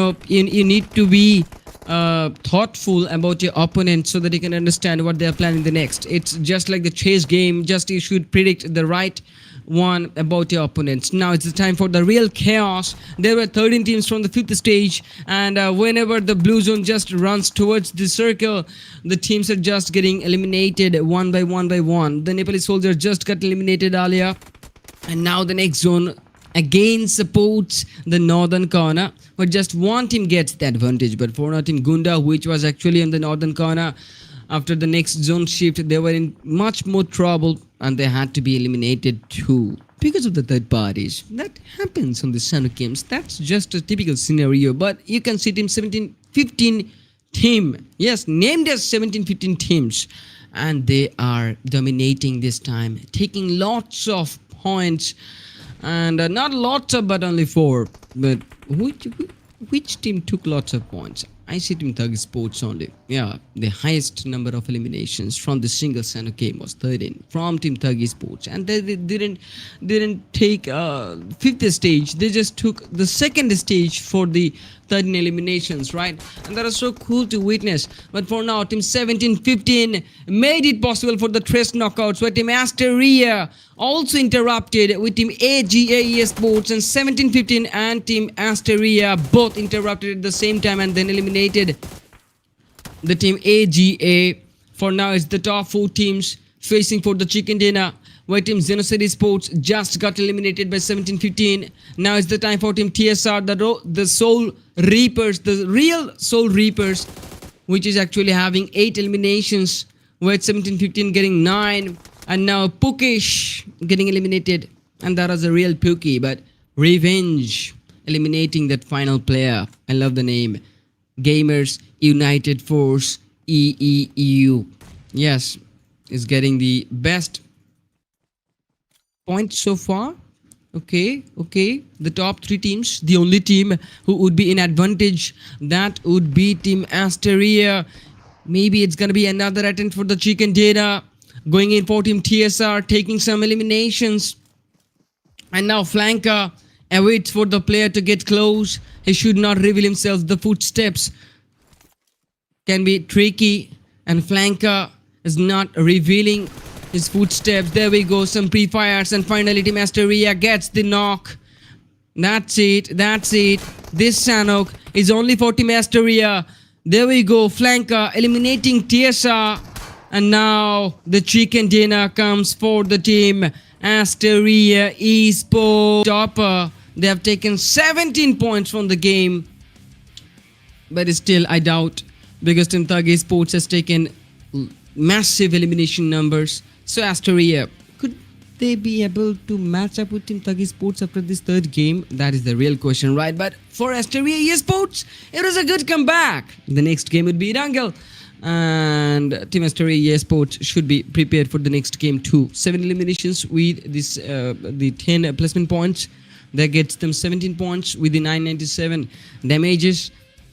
need to be thoughtful about your opponent so that you can understand what they are planning the next. It's just like the chess game. Just you should predict the right one about your opponents. Now it's the time for the real chaos. There were 13 teams from the 5th stage, and whenever the blue zone just runs towards the circle, the teams are just getting eliminated one by one by one. The Nepali soldiers just got eliminated earlier, and now the next zone again supports the northern corner, but just one team gets the advantage. But for our team Gunda, which was actually in the northern corner, after the next zone shift, they were in much more trouble, and they had to be eliminated too because of the third parties. That happens on the Sanok games. That's just a typical scenario. But you can see team 17-15 team, yes, named as 17-15 teams, and they are dominating this time, taking lots of points, and not lots of, but only 4. But which team took lots of points? I see Team TJB Esports only. Yeah, the highest number of eliminations from the single Sanok game was 13 from Team TJB Esports, and they didn't take 5th stage. They just took the 2nd stage for the 13 eliminations, right? And that is so cool to witness. But for now, Team 17-15 made it possible for the Trace knockouts, where Team ASTERIA also interrupted with Team AGA Esports, and 17-15 and Team ASTERIA both interrupted at the same time and then eliminated the Team AGA. For now, it's the top 4 teams facing for the chicken dinner, where Team NGC Esports just got eliminated by 17-15. Now it's the time for Team TSR, the Soul Reapers, the real Soul Reapers, which is actually having 8 eliminations, with 17-15 getting 9, and now Pukish getting eliminated, and that was a real Pookie. But Revenge eliminating that final player. I love the name. Gamers United Force EEU. Yes, is getting the best points so far. Okay, the top 3 teams, the only team who would be in advantage, that would be Team ASTERIA. Maybe it's gonna be another attempt for the chicken dinner, going in for Team TSR, taking some eliminations. And now Flanker awaits for the player to get close. He should not reveal himself. The footsteps can be tricky, and Flanker is not revealing his footsteps. There we go, some pre-fires, and finally Team ASTERIA gets the knock. That's it. This Sanok is only for Team ASTERIA. There we go, Flanker eliminating TSR, and now the chicken dinner comes for the Team ASTERIA Esports. Topper, they have taken 17 points from the game, but still I doubt, because Team TJB Esports has taken massive elimination numbers. So ASTERIA, could they be able to match up with Team TJB Esports after this 3rd game? That is the real question, right? But for ASTERIA Esports, it was a good comeback. The next game would be Erangel, and Team ASTERIA Esports should be prepared for the next game too. 7 eliminations with this the 10 placement points. That gets them 17 points with the 997 damages,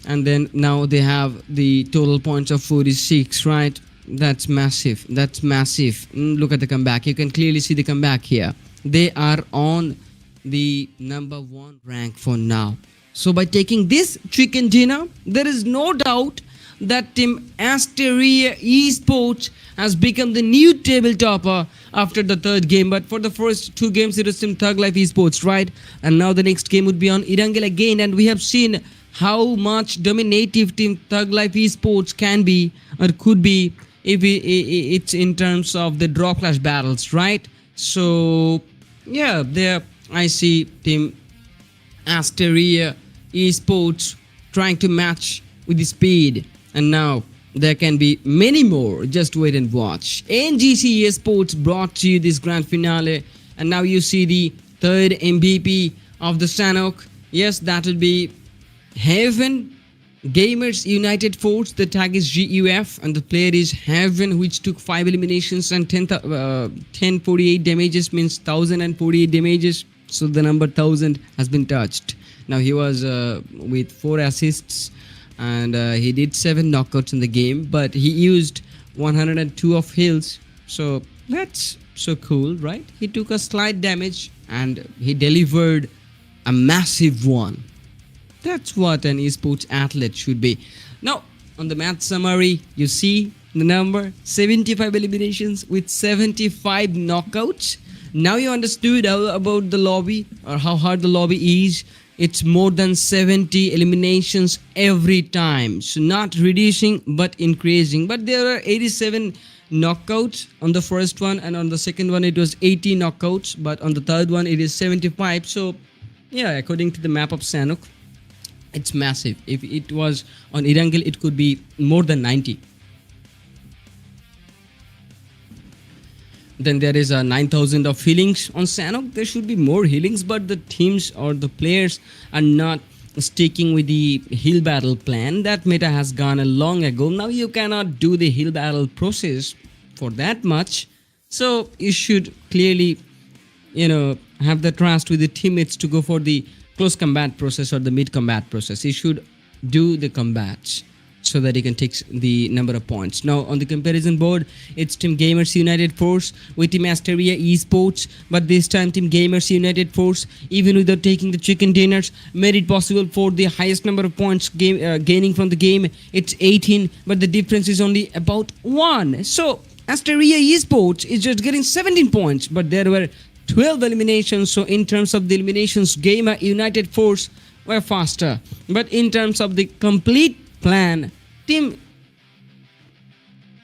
and then now they have the total points of 46, right? That's massive. Look at the comeback. You can clearly see the comeback here. They are on the number 1 rank for now. So by taking this chicken dinner, there is no doubt that Team ASTERIA Esports has become the new table topper after the 3rd game. But for the first 2 games, it was Team Thug Life Esports, right? And now the next game would be on Erangel again, and we have seen how much dominative Team Thug Life Esports can be, or could be, if it's in terms of the draw clash battles, right? So yeah, there I see Team ASTERIA Esports trying to match with the speed, and now there can be many more. Just wait and watch. NGC Esports brought to you this grand finale, and now you see the 3rd MVP of the Sanok. Yes, that will be Heaven Gamers United Force. The tag is GUF, and the player is Heaven, which took 5 eliminations and 1048 damages, means 1048 damages. So the number 1000 has been touched. Now he was with 4 assists, and he did 7 knockouts in the game, but he used 102 of heals. So that's so cool, right? He took a slight damage and he delivered a massive one. That's what an esports athlete should be. Now, on the match summary, you see the number 75 eliminations with 75 knockouts. Now you understood about the lobby, or how hard the lobby is. It's more than 70 eliminations every time. So not reducing but increasing. But there are 87 knockouts on the first one, and on the second one it was 80 knockouts, but on the third one it is 75. So yeah, according to the map of Sanok, it's massive. If it was on Erangel, it could be more than 90. Then there is a 9000 of healings on Sanok. There should be more healings, but the teams or the players are not sticking with the heal battle plan. That meta has gone a long ago. Now you cannot do the heal battle process for that much. So you should clearly, have the trust with the teammates to go for the close combat process or the mid combat process. You should do the combats so that he can take the number of points. Now on the comparison board, it's Team Gamers United Force with Team ASTERIA Esports, but this time Team Gamers United Force, even without taking the chicken dinners, made it possible for the highest number of points gaining from the game. It's 18, but the difference is only about 1. So ASTERIA Esports is just getting 17 points, but there were 12 eliminations. So in terms of the eliminations, Gamer United Force were faster, but in terms of the complete plan, Team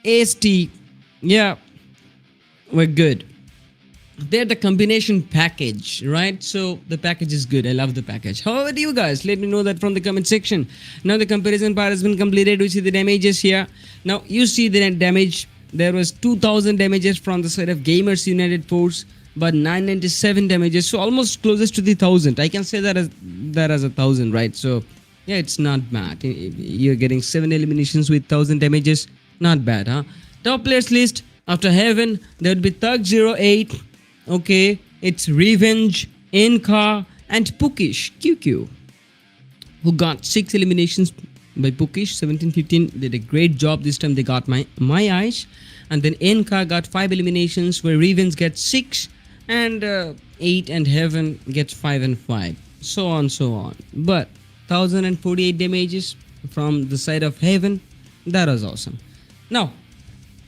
AST, we're good. They're the combination package, right? So the package is good. I love the package. How about you guys? Let me know that from the comment section. Now the comparison part has been completed. We see the damages here. Now you see the damage. There was 2000 damages from the side of Gamers United Force, but 997 damages. So almost closest to the 1000. I can say that as 1000, right? So yeah, it's not bad. You're getting 7 eliminations with 1000 damages. Not bad, huh? Top players list. After Heaven, there would be Thug08. Okay, it's Revenge, Enka, and Pukish QQ, who got 6 eliminations by Pukish. 17-15 did a great job. This time they got my eyes. And then Enka got 5 eliminations, where Revenge gets 6, and 8, and Heaven gets 5 and 5. So on. But 1048 damages from the side of Heaven. That was awesome. Now,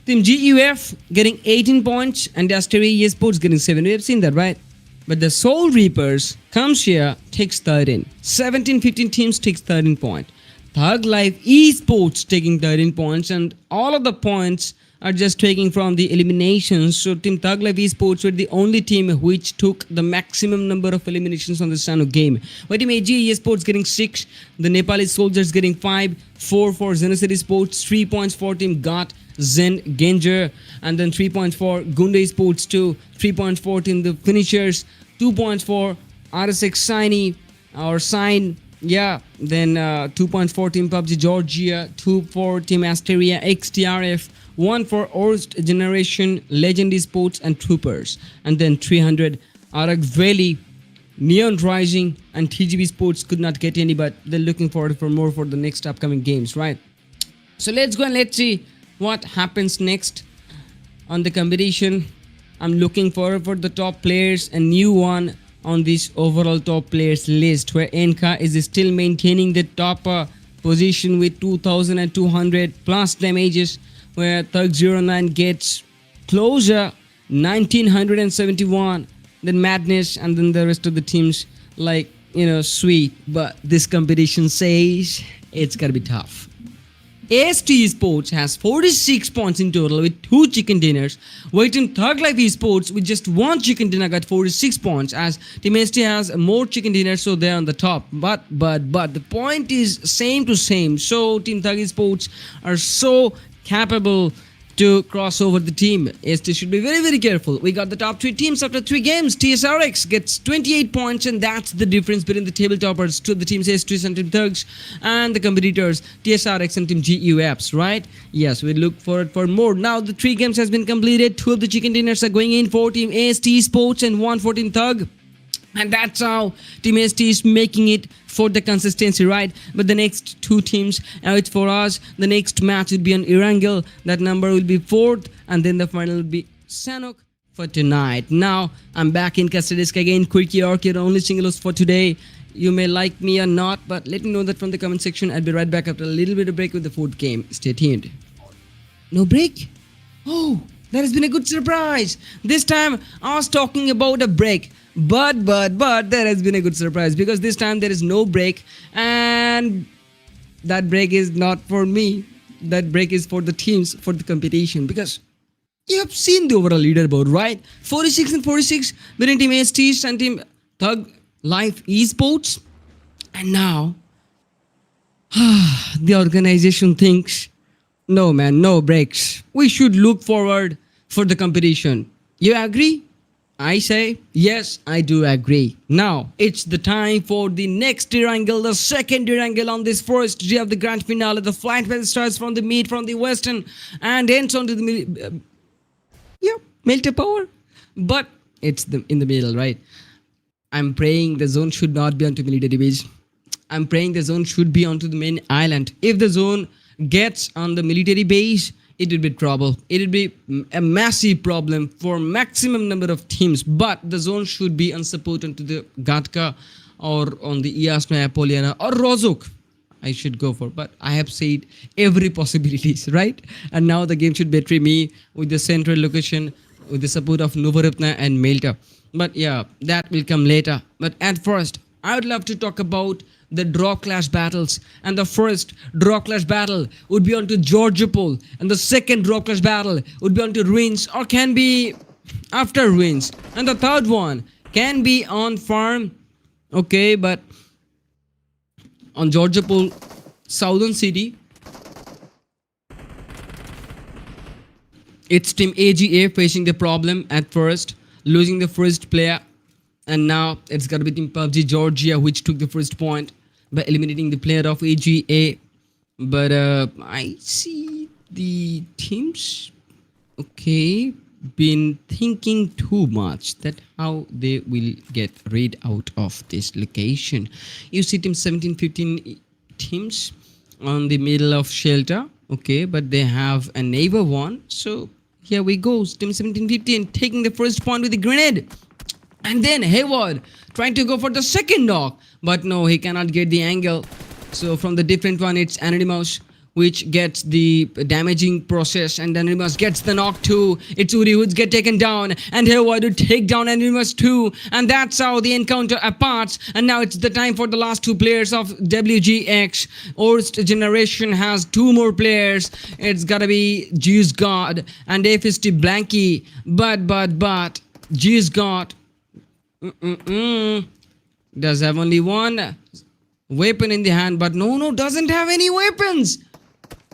Team GUF getting 18 points and ASTERIA Esports getting 7. We have seen that, right? But the Soul Reapers comes here, takes 13. 17-15 teams takes 13 points. Thug Life Esports taking 13 points, and all of the points are just taking from the eliminations. So Team Thug Life Esports were the only team which took the maximum number of eliminations on the Sanok game. While Team AG Esports getting 6, the Nepali Soldiers getting 5, 4 for XENOCIDE Esports, 3 points for Team GOTTxENDGEGNER, and then 3 points for Gunda Esports 2, 3 points for Team The Finishers, 2 points for RSxSYNE or Sign. Yeah, then 2 points for Team PUBG Georgia, 2 for Team ASTERIA xTRF, 1 for Orst Generation, Legend Esports, and Troopers. And then 300 ARAGVELI, Neon Rising, and TJB Esports could not get any, but they're looking forward for more for the next upcoming games, right? So let's go and let's see what happens next on the competition. I'm looking forward for the top players, a new one on this overall top players list, where Enka is still maintaining the top position with 2200 plus damages, where Thug09 gets closer 1971, then Madness, and then the rest of the teams like sweet. But this competition says it's gonna be tough. AST Esports has 46 points in total with 2 chicken dinners, while Team Thug Life Esports with just 1 chicken dinner got 46 points, as Team AST has more chicken dinners, so they're on the top. But the point is same to same. So Team Thug Esports are so capable to cross over the team. AST should be very, very careful. We got the top 3 teams after 3 games. TSRX gets 28 points, and that's the difference between the table toppers to the teams AST and Team Thugs, and the competitors TSRX and Team GUFs, right? Yes, we look forward for more. Now the 3 games has been completed. 2 of the chicken dinners are going in for Team AST Esports and 1 for Team Thug. And that's how Team ST is making it for the consistency, right? But the next two teams, it's for us. The next match will be on Erangel. That number will be 4th, and then the final will be Sanok for tonight. Now I'm back in Castadisk again. Quirky Orchid, only singles for today. You may like me or not, but let me know that from the comment section. I'll be right back after a little bit of break with the 4th game. Stay tuned. No break? Oh, that has been a good surprise. This time I was talking about a break. But there has been a good surprise because this time there is no break, and that break is not for me. That break is for the teams, for the competition, because you have seen the overall leaderboard, right? 46 and 46 winning Team ST and Team Thug Life Esports. And now the organization thinks, no man, no breaks. We should look forward for the competition. You agree? I say, yes, I do agree. Now, it's the time for the next Erangel, the second Erangel on this first day of the grand finale. The flight path starts from the mid, from the western, and ends on to the Melter Power. But it's in the middle, right? I'm praying the zone should not be onto military base. I'm praying the zone should be onto the main island. If the zone gets on the military base, it will be trouble. It will be a massive problem for maximum number of teams. But the zone should be on support onto the Gatka or on the NEPALI or Rozok. I should go for, but I have said every possibilities, right? And now the game should betray me with the central location, with the support of Novorupna and Melta. But yeah, that will come later. But at first, I would love to talk about the draw clash battles. And the first draw clash battle would be onto Georgiapol, and the second draw clash battle would be onto Ruins, or can be after Ruins, and the third one can be on farm. Okay, but on Georgiapol Southern City, it's Team AGA facing the problem at first, losing the first player. And now it's got to be Team PUBG Georgia, which took the first point by eliminating the player of AGA. But I see the teams, okay, been thinking too much that how they will get rid out of this location. You see Team 17-15 teams on the middle of shelter, okay, but they have a neighbor one. So here we go, Team 17-15 taking the first point with the grenade. And then Hayward trying to go for the second knock, but no, he cannot get the angle. So from the different one, it's Anonymous which gets the damaging process, and Anonymous gets the knock too. It's Uri who's get taken down, and Hayward would take down Anonymous too. And that's how the encounter aparts. And now it's the time for the last two players of WGX. Orst Generation has two more players. It's gotta be Juice God and FST Blanky. But Juice God does have only one weapon in the hand, but no, doesn't have any weapons.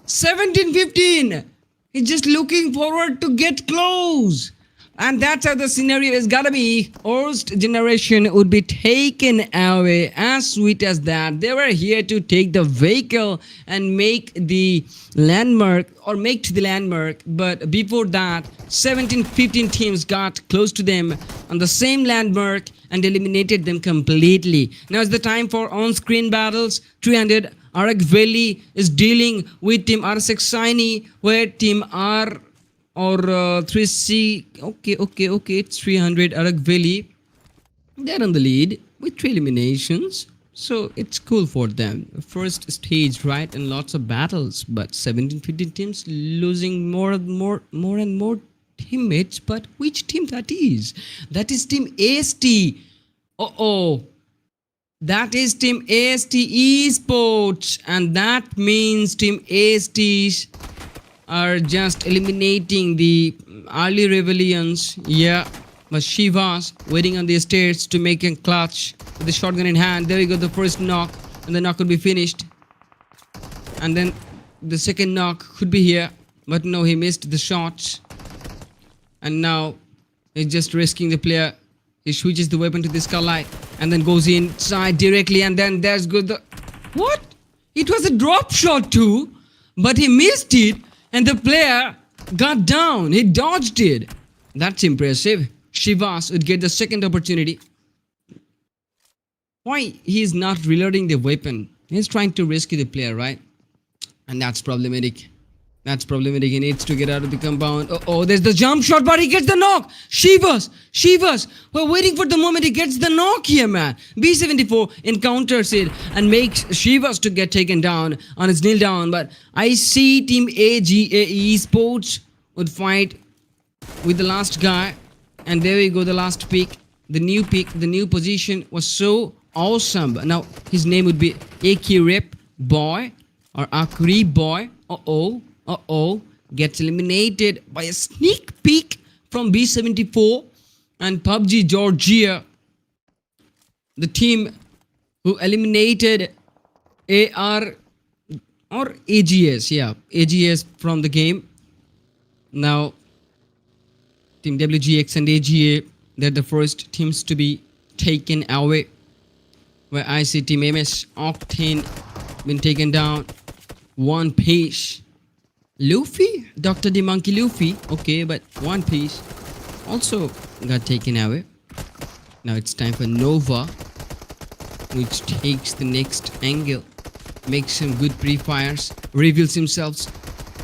17-15. He's just looking forward to get close. And that's how the scenario is gotta be. Orst Generation would be taken away. As sweet as that. They were here to take the vehicle and make the landmark, or make to the landmark. But before that, 17-15 teams got close to them on the same landmark and eliminated them completely. Now it's the time for on-screen battles. 300 ARAGVELI is dealing with Team RSxSYNE, where Team R or 3C, okay, it's 300 ARAGVELI. They're on the lead with 3 eliminations, so it's cool for them. First stage, right, and lots of battles, but 17-15 teams losing more and more teammates. But which team that is? That is Team AST. That is Team AST Esports, and that means Team ASTs are just eliminating the early rebellions. Yeah, but Shiva's waiting on the stairs to make a clutch with the shotgun in hand. There we go, the first knock, and the knock could be finished. And then the second knock could be here, but no, he missed the shots. And now he's just risking the player. He switches the weapon to the Skylight and then goes inside directly, and then there's good. What? It was a drop shot too, but he missed it, and the player got down. He dodged it. That's impressive. Shivas would get the second opportunity. Why he's not reloading the weapon? He's trying to rescue the player, right? And that's problematic. That's problematic. He needs to get out of the compound. Oh, there's the jump shot, but he gets the knock. Shivas. We're waiting for the moment he gets the knock here, man. B74 encounters it and makes Shivas to get taken down on his kneel down. But I see Team AGA Esports would fight with the last guy. And there we go, the last pick. The new position was so awesome. Now, his name would be XTRF Boy or Akri Boy. Gets eliminated by a sneak peek from B74 and PUBG Georgia, the team who eliminated AR or AGS from the game. Now Team WGX and AGA, they're the first teams to be taken away, where I see Team MS Octane been taken down. One piece. Luffy? Dr. the Monkey Luffy. Okay, but One Piece also got taken away. Now it's time for Nova, which takes the next angle, makes some good pre-fires, reveals himself,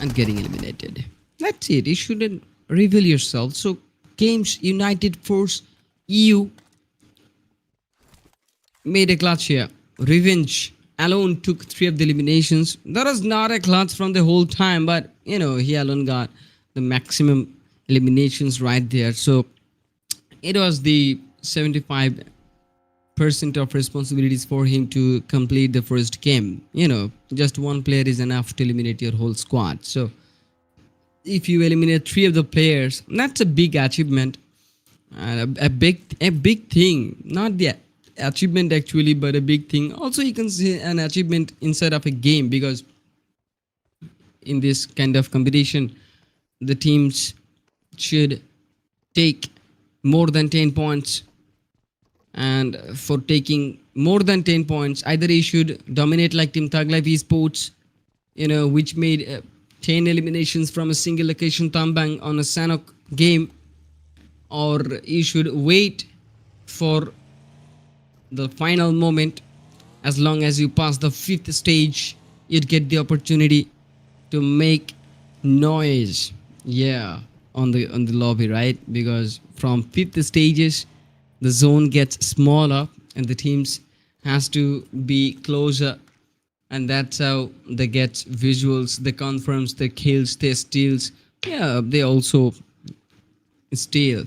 and getting eliminated. That's it. You shouldn't reveal yourself. So Games United Force EU made a clutch here. Revenge alone took 3 of the eliminations. That was not a clutch from the whole time, but he alone got the maximum eliminations right there. So it was the 75% of responsibilities for him to complete the first game. Just one player is enough to eliminate your whole squad. So if you eliminate 3 of the players, that's a big achievement and a big thing. Not the achievement actually, but a big thing. Also, you can see an achievement inside of a game, because in this kind of competition, the teams should take more than 10 points, and for taking more than 10 points, either he should dominate like Team Thug Life Esports, which made 10 eliminations from a single location Tambang on a Sanok game, or you should wait for the final moment. As long as you pass the 5th stage, you'd get the opportunity to make noise on the lobby, right? Because from 5th stages the zone gets smaller and the teams has to be closer, and that's how they get visuals, they confirms, they kills, they steals. They also steal,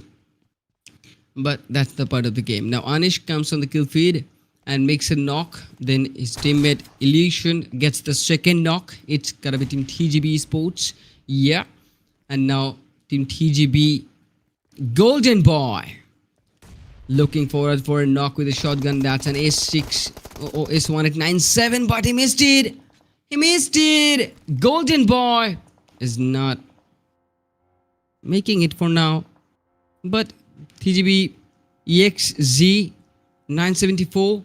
but that's the part of the game. Now Anish comes on the kill feed and makes a knock. Then his teammate Illusion gets the second knock. It's gotta be Team TJB Esports. And now Team TJB Golden Boy looking forward for a knock with a shotgun. That's an S1 at 97, but he missed it. Golden Boy is not making it for now, but TJB EXZ 974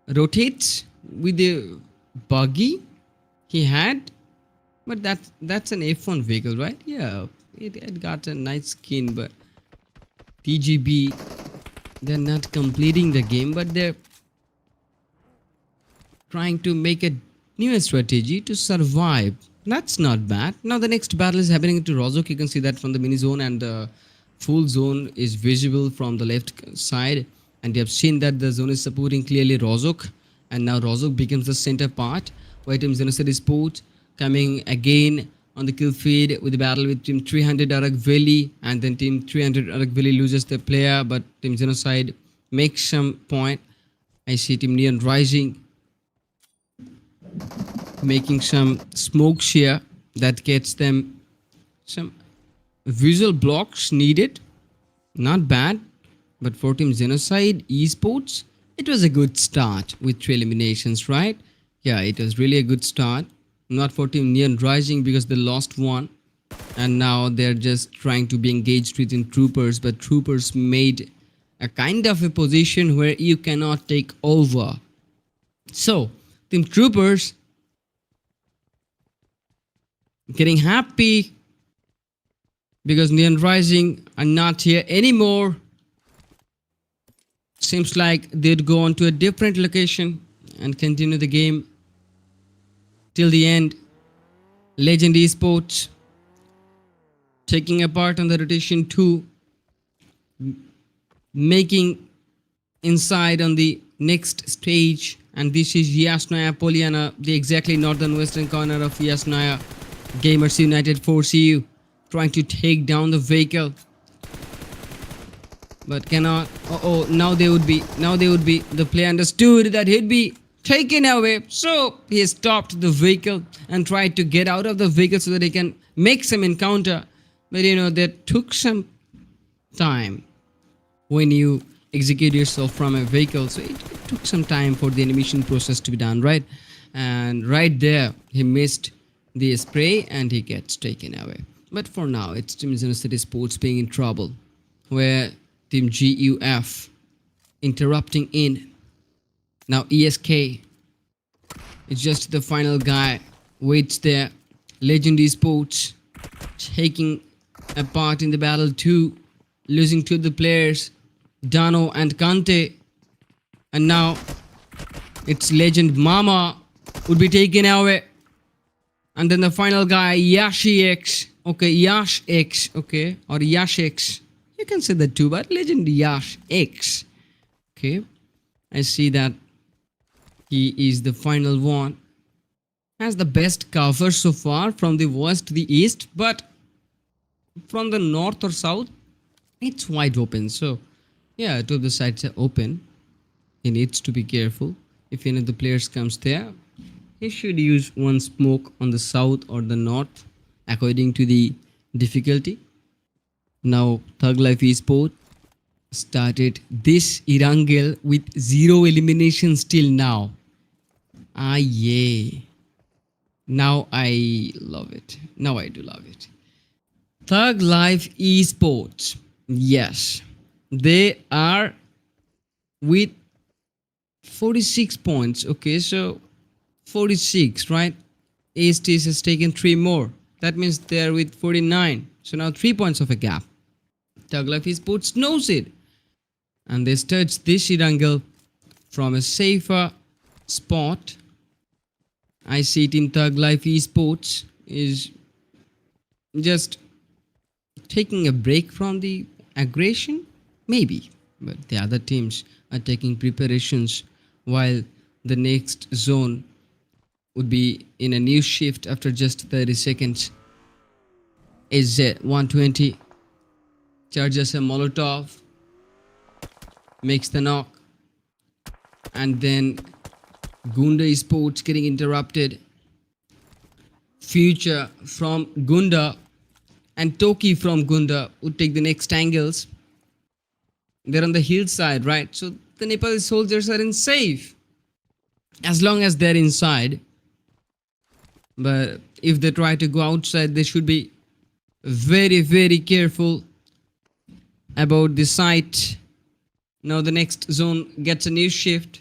rotates with the buggy he had, but that's an F1 vehicle, right? It got a nice skin, but TJB, they're not completing the game, but they're trying to make a new strategy to survive. That's not bad. Now the next battle is happening to Rozok. You can see that from the mini zone, and the full zone is visible from the left side, and you have seen that the zone is supporting clearly Rozok, and now Rozok becomes the center part, where Team XENOCIDE Esports coming again on the kill feed with the battle with Team 300 ARAGVELI, and then Team 300 ARAGVELI loses their player, but Team XENOCIDE makes some point. I see Team Neon Rising making some smokes here that gets them some visual blocks needed. Not bad, but for Team XENOCIDE Esports, it was a good start with 3 eliminations, right? It was really a good start. Not for Team Neon Rising, because they lost one, and now they're just trying to be engaged within Troopers, but Troopers made a kind of a position where you cannot take over. So Team Troopers getting happy because Neon Rising are not here anymore. Seems like they'd go on to a different location and continue the game till the end. Legend Esports taking a part on the rotation 2, making inside on the next stage, and this is Yasnaya Poliana, the exactly northern western corner of Yasnaya. Gamers United 4CU trying to take down the vehicle, but cannot. Now they would be. The player understood that he'd be taken away, so he stopped the vehicle and tried to get out of the vehicle so that he can make some encounter. But that took some time when you execute yourself from a vehicle, so it took some time for the animation process to be done, right? And right there he missed the spray and he gets taken away. But for now it's Team XENOCIDE Esports being in trouble, where Team GUF interrupting in. Now ESK, it's just the final guy waits there. Legend Esports taking a part in the battle too, losing to the players Dano and Kante, and now it's Legend Mama would be taken away, and then the final guy YashX, okay, or YashX, you can say that too, but Legend YashX, okay, I see that he is the final one, has the best cover so far from the west to the east, but from the north or south it's wide open. So yeah, two of the sides are open. He needs to be careful. If any of the players comes there, he should use one smoke on the south or the north according to the difficulty. Now Thug Life Esports started this Erangel with 0 eliminations till now. Yeah. Now I love it. Now I do love it. Thug Life Esports. Yes. They are with 46 points. Okay, so 46, right? ASTS has taken 3 more. That means they're with 49. So now 3 points of a gap. Thug Life Esports knows it, and they start this Erangel from a safer spot. I see Team Thug Life Esports is just taking a break from the aggression, maybe, but the other teams are taking preparations while the next zone would be in a new shift after just 30 seconds. AZ-120 charges a Molotov, makes the knock, and then Gunda Esports getting interrupted. Future from Gunda and Toki from Gunda would take the next angles. They're on the hillside, right? So the Nepali soldiers are in safe as long as they're inside. But if they try to go outside, they should be very, very careful about the site. Now the next zone gets a new shift.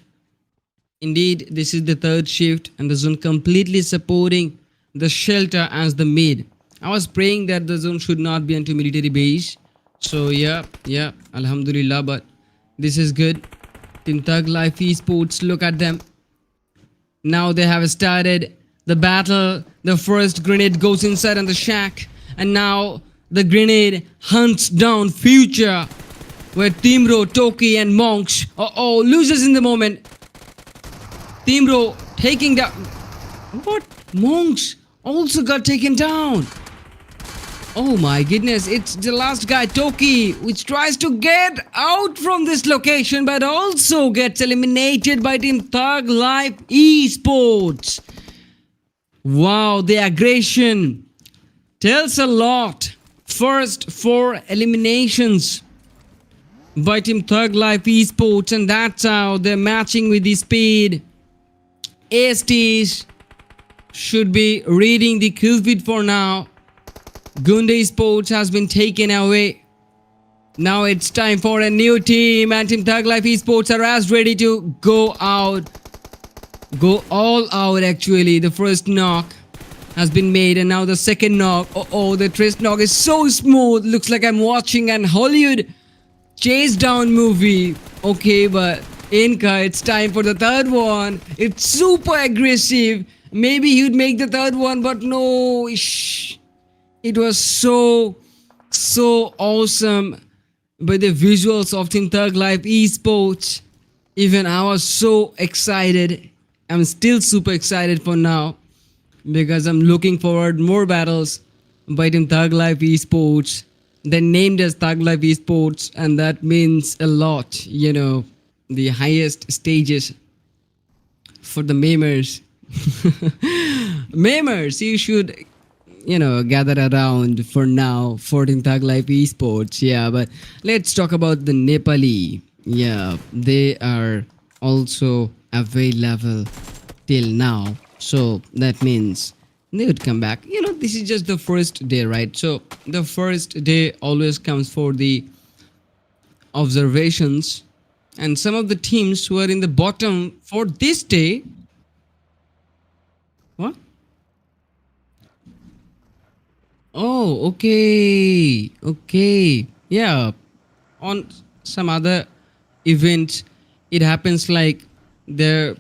Indeed, this is the 3rd shift, and the zone completely supporting the shelter as the mid. I was praying that the zone should not be into military base. So yeah, alhamdulillah, but this is good. Team Thug Life Esports, look at them. Now they have started the battle. The first grenade goes inside on the shack, and now the grenade hunts down Future, where Teamro, Toki and Monks loses in the moment. Teamro taking down. What? Monks also got taken down. Oh my goodness, it's the last guy, Toki, which tries to get out from this location but also gets eliminated by Team Thug Life Esports. Wow, the aggression tells a lot. First 4 eliminations by Team Thug Life Esports, and that's how they're matching with the speed. ASTs should be reading the kill feed for now. Gunda Esports has been taken away. Now it's time for a new team, and Team Thug Life Esports are as ready to go out. Go all out actually. The first knock has been made, and now the second knock. The first knock is so smooth. Looks like I'm watching an Hollywood chase down movie. Okay, but Inca, it's time for the third one. It's super aggressive. Maybe you'd make the third one, but no. It was so awesome. By the visuals of Team Thug Life Esports, even I was so excited. I'm still super excited for now because I'm looking forward more battles by Team Thug Life Esports. They named as Thug Life Esports, and that means a lot. You know, the highest stages for the memers. Memers, you should gather around for now for Team Thug Life Esports. Yeah, but let's talk about the Nepali. Yeah, they are also available till now, so that means they would come back. This is just the first day, right? So the first day always comes for the observations, and some of the teams who are in the bottom for this day. What? Oh, okay. Yeah, on some other events, it happens like there,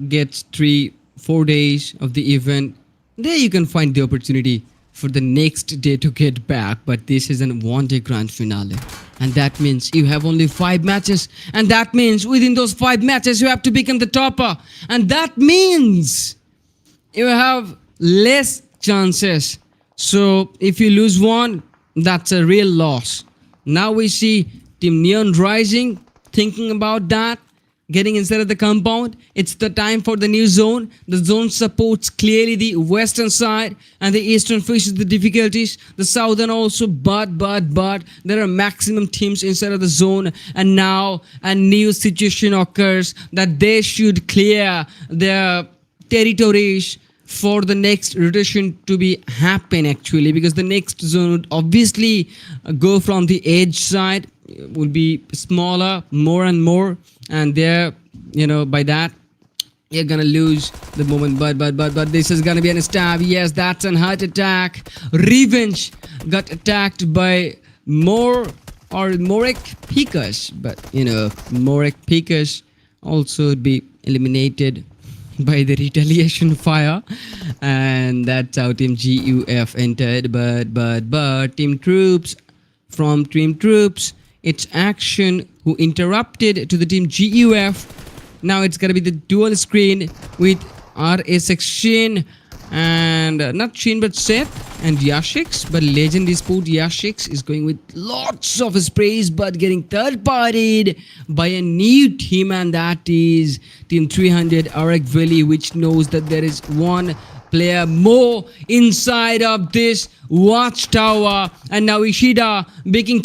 gets 3-4 days of the event. There you can find the opportunity for the next day to get back. But this is an one-day grand finale, and that means you have only 5 matches, and that means within those 5 matches you have to become the topper, and that means you have less chances. So if you lose one, that's a real loss. Now we see Team Neon Rising thinking about that, getting inside of the compound. It's the time for the new zone. The zone supports clearly the western side, and the eastern faces the difficulties. The southern also, but there are maximum teams inside of the zone, and now a new situation occurs that they should clear their territories for the next rotation to be happen, actually, because the next zone would obviously go from the edge side, will be smaller more and more, and there, by that you're gonna lose the moment. But this is gonna be an stab. Yes, that's an heart attack. Revenge got attacked by Morek Pikas, but Morek Pikas also would be eliminated by the retaliation fire, and that's how Team GUF entered. But Team Troops, it's Action who interrupted to the Team GUF. Now it's gonna be the dual screen with RSxSYNE and not Shin but Seth and Yashix, but Legend Esport Yashix is going with lots of sprays but getting third partied by a new team, and that is Team 300 ARAGVELI, which knows that there is one player more inside of this watchtower, and now Ishida being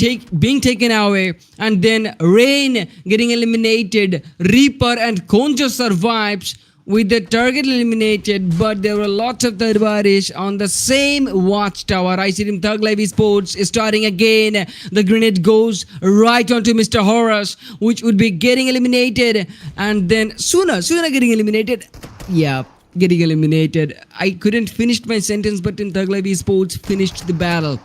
taken away, and then Rain getting eliminated. Reaper and Konjo survives with the target eliminated, but there were lots of third parties on the same watchtower. I see Team Thug Life Esports is starting again. The grenade goes right onto Mr. Horus, which would be getting eliminated, and then Suna getting eliminated. Yeah, getting eliminated. I couldn't finish my sentence, but Team Thug Life Esports finished the battle.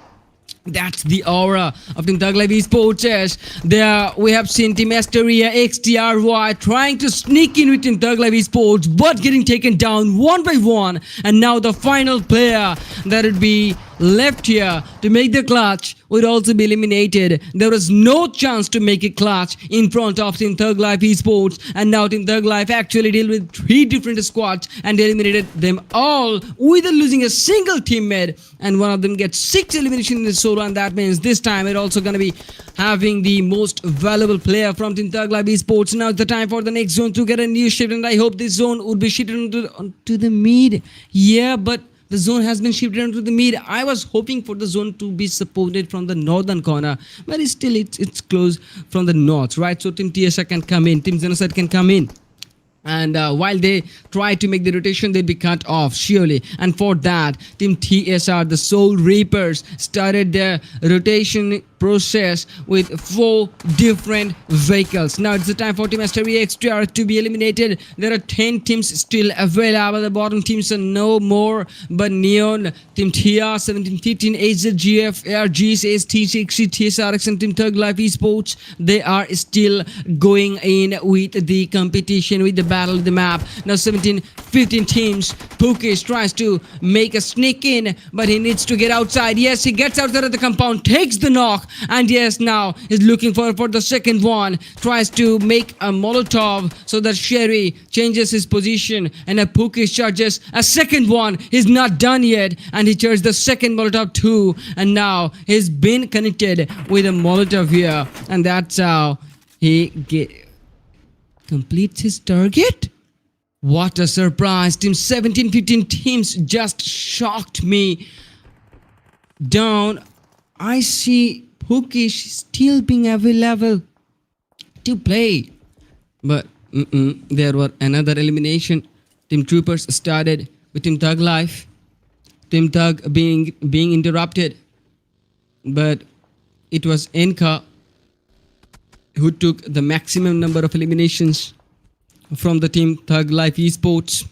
That's the aura of Team Thug Life Esports. Yes, there we have seen Team ASTERIA XTRF trying to sneak in with Team Thug Life Esports, but getting taken down one by one. And now the final player that would be left here to make the clutch would also be eliminated. There was no chance to make a clutch in front of Team Thug Life Esports, and now Team Thug Life actually deal with 3 different squads and eliminated them all without losing a single teammate, and one of them gets 6 elimination in the solo, and that means this time it's also gonna be having the most valuable player from Team Thug Life Esports. Now it's the time for the next zone to get a new shift, and I hope this zone would be shifted onto the mid. Yeah, but the zone has been shifted into the mid. I was hoping for the zone to be supported from the northern corner, but it's close from the north, right? So Team TSA can come in, Team Genocide can come in. And while they try to make the rotation, they'd be cut off surely. And for that, Team TSR, the Soul Reapers, started their rotation process with 4 different vehicles. Now it's the time for Team ASTERIA xTRF to be eliminated. There are 10 teams still available. The bottom teams are no more but Neon, Team TR, 1715, AZGF, ARGs, ASTC, TSRX, and Team Thug Life Esports. They are still going in with the competition, with the battle of the map. Now 17-15 teams. Pukish tries to make a sneak in, but he needs to get outside. Yes, he gets outside of the compound, takes the knock, and yes, now he's looking for the second one. Tries to make a Molotov so that Sherry changes his position, and a Pukish charges a second one. He's not done yet, and he charges the second Molotov too, and now he's been connected with a Molotov here, and that's how he completes his target. What a surprise. Team 17-15 teams just shocked me down. I see Pukish still being available to play, but there were another elimination. Team Troopers started with Team Thug Life. Team Thug being interrupted, but it was Enka who took the maximum number of eliminations from the Team Thug Life Esports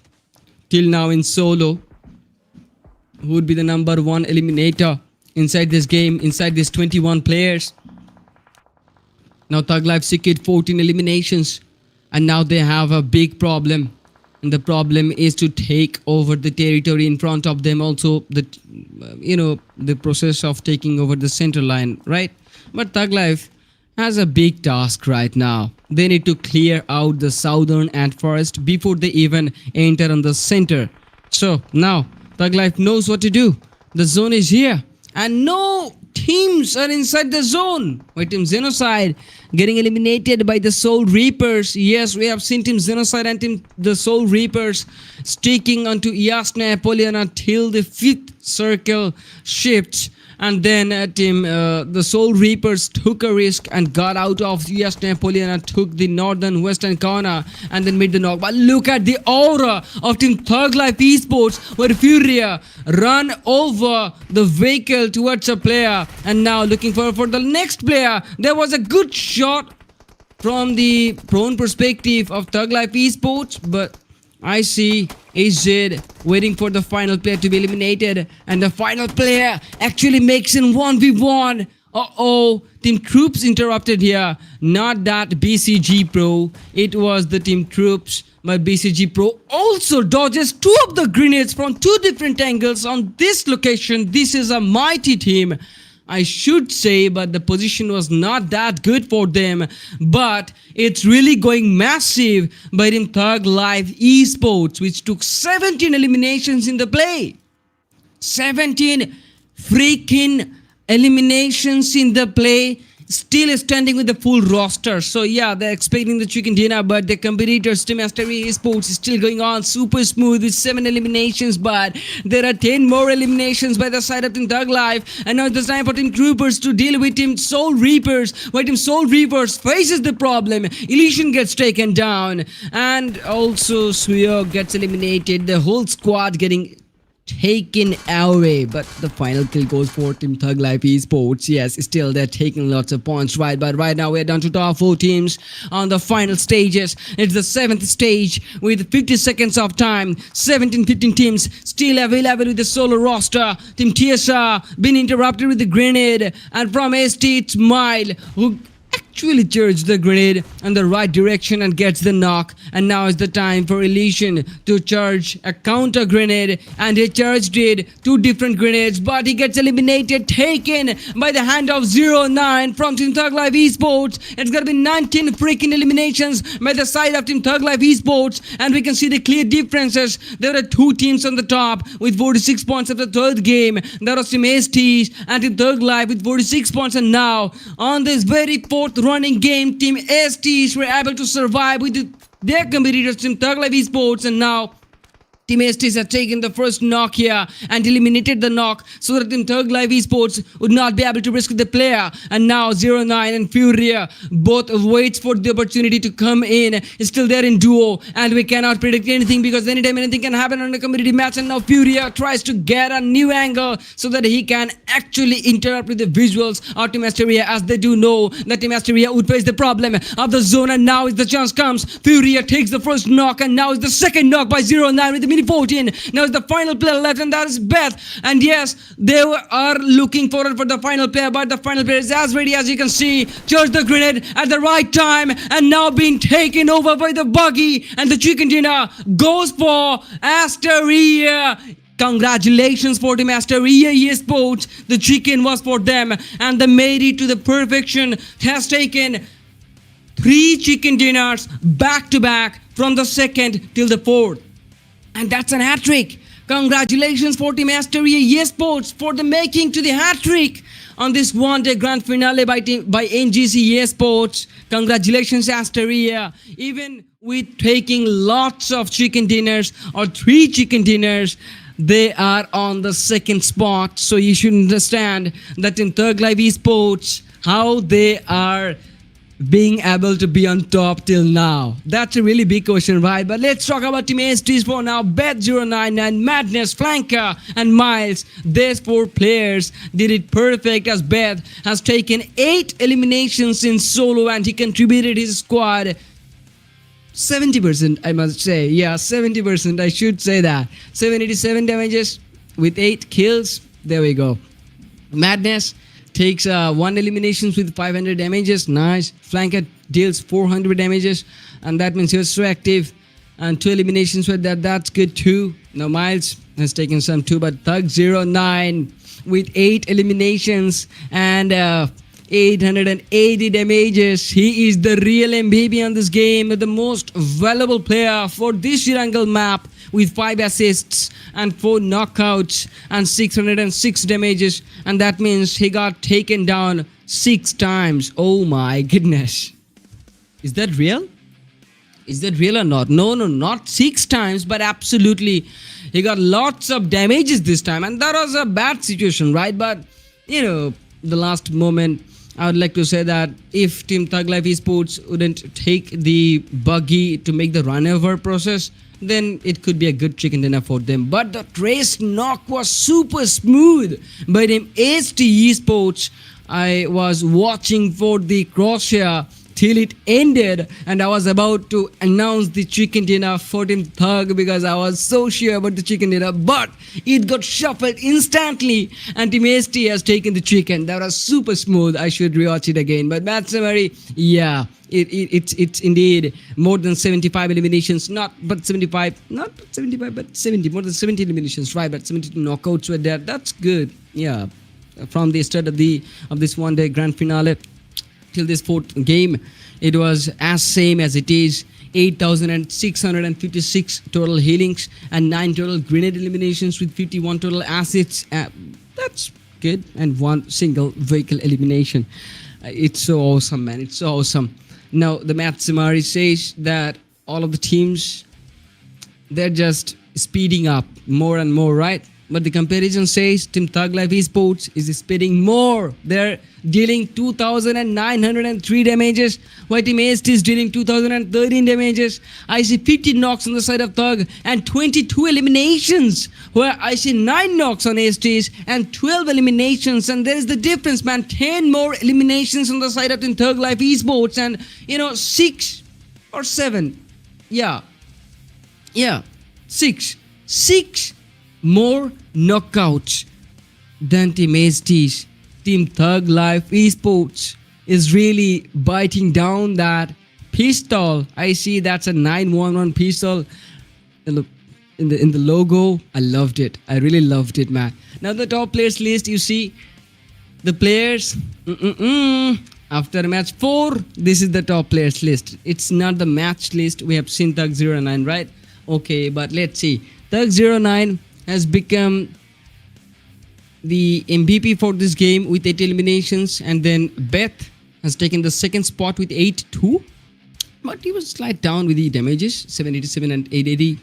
till now in solo. Who would be the number 1 eliminator inside this game, inside these 21 players? Now Thug Life secured 14 eliminations, and now they have a big problem. And the problem is to take over the territory in front of them. Also, the process of taking over the center line, right? But Thug Life has a big task right now. They need to clear out the southern and forest before they even enter on the center. So now Thug Life knows what to do. The zone is here, and no teams are inside the zone. Wait, Team XENOCIDE getting eliminated by the Soul Reapers. Yes, we have seen Team XENOCIDE and the Soul Reapers sticking onto NEPALI until the 5th circle shifts. And then the Soul Reapers took a risk and got out of NEPALI and took the northern western corner and then made the knock. But look at the aura of Team Thug Life Esports, where Furia run over the vehicle towards a player, and now looking for the next player. There was a good shot from the prone perspective of Thug Life Esports, but I see AZ waiting for the final player to be eliminated, and the final player actually makes in 1v1. Team Troops interrupted here. Not that BCG Pro, it was the Team Troops, but BCG Pro also dodges 2 of the grenades from 2 different angles on this location. This is a mighty team, I should say, but the position was not that good for them. But it's really going massive by Team Thug Life Esports, which took 17 eliminations in the play. 17 freaking eliminations in the play. Still standing with the full roster. So yeah, they're expecting the chicken dinner, but the competitors, Team ASTERIA Esports, is still going on super smooth with 7 eliminations, but there are 10 more eliminations by the side of Team Thug Life. And now it's time for Team Troopers to deal with Team Soul Reapers, where Team Soul Reapers faces the problem. Elysian gets taken down, and also Suyok gets eliminated. The whole squad getting taken away, but the final kill goes for Team Thug Life Esports. Yes, still they're taking lots of points, right? But right now we're down to top 4 teams on the final stages. It's the 7th stage with 50 seconds of time. 17-15 teams still available with the solo roster. Team TSR been interrupted with the grenade, and from ST it's Mile who actually charged the grenade in the right direction and gets the knock. And now is the time for Elysian to charge a counter grenade, and he charged it 2 different grenades, but he gets eliminated, taken by the hand of 09 from Team Thug Life Esports. It's gonna be 19 freaking eliminations by the side of Team Thug Life Esports, and we can see the clear differences. There are 2 teams on the top with 46 points at the 3rd game. There are Team STs and Team Thug Life with 46 points, and now on this very 4th running game, Team STs were able to survive with their competitors, Team Thug Life Esports, and now Team Estes had taken the first knock here and eliminated the knock so that Team Thug Life Esports would not be able to risk the player. And now 09 and Furia both waits for the opportunity to come in. Still there in duo, and we cannot predict anything because anytime anything can happen on a community match. And now Furia tries to get a new angle so that he can actually interrupt with the visuals of Team ASTERIA, as they do know that Team ASTERIA would face the problem of the zone. And now is the chance comes. Furia takes the first knock, and now is the second knock by 09 with the mini 14. Now is the final player left, and that is Beth. And yes, they are looking forward for the final player, but the final player is as ready as you can see. Charge the grenade at the right time, and now being taken over by the buggy, and the chicken dinner goes for ASTERIA. Congratulations for Team ASTERIA Esports. The chicken was for them, and they made it to the perfection. Has taken 3 chicken dinners back to back from the second till the fourth, and that's an hat trick. Congratulations for Team ASTERIA Esports for the making to the hat trick on this one-day grand finale by NGC Esports. Congratulations, ASTERIA. Even with taking lots of chicken dinners or 3 chicken dinners, they are on the second spot. So you should understand that in Thug Life Esports, how they are being able to be on top till now. That's a really big question, right? But let's talk about Team ASTs for now. Bet09 and Madness, Flanker and Miles. These 4 players did it perfect, as Beth has taken 8 eliminations in solo, and he contributed his squad 70%, I must say. Yeah, 70%, I should say that. 787 damages with 8 kills. There we go. Madness takes 1 eliminations with 500 damages. Nice. Flanker deals 400 damages, and that means he was so active. And 2 eliminations with that. That's good too. Now Miles has taken some too, but Thug09 with 8 eliminations and 880 damages. He is the real MVP on this game, the most valuable player for this Shirangal map, with 5 assists and 4 knockouts and 606 damages, and that means he got taken down 6 times. Oh my goodness. Is that real? Is that real or not? No, not 6 times, but absolutely he got lots of damages this time, and that was a bad situation, right? But you know, the last moment, I would like to say that if Team Thug Life Esports wouldn't take the buggy to make the runover process, then it could be a good chicken dinner for them. But the trace knock was super smooth by Team AST Esports. I was watching for the crosshair till it ended, and I was about to announce the chicken dinner for Team Thug because I was so sure about the chicken dinner, but it got shuffled instantly, and Team AST has taken the chicken. That was super smooth. I should rewatch it again. But match summary, yeah, it's indeed more than 75 eliminations, not 75, but 70, more than 70 eliminations, right? But 72 knockouts were there. That's good. Yeah, from the start of this one-day grand finale till this 4th game, it was as same as it is. 8,656 total healings and 9 total grenade eliminations with 51 total assets. That's good. And 1 single vehicle elimination. It's so awesome, man. It's so awesome. Now the match summary says that all of the teams, they're just speeding up more and more, right? But the comparison says Team Thug Life Esports is speeding more. They're dealing 2,903 damages, while Team AST is dealing 2,013 damages. I see 50 knocks on the side of Thug and 22 eliminations, where I see 9 knocks on ASTs and 12 eliminations. And there is the difference, man. 10 more eliminations on the side of Team Thug Life Esports, and 6 or 7. Yeah, 6 more knockouts than Team ASTs. Team Thug Life Esports is really biting down that pistol. I see that's a 911 pistol in the logo. I loved it. I really loved it, man. Now the top players list, you see the players. After match 4, this is the top players list. It's not the match list. We have seen Thug09, right? Okay, but let's see. Thug09 has become the MVP for this game with 8 eliminations, and then Beth has taken the second spot with 8-2, but he was slight down with the damages, 787 and 880.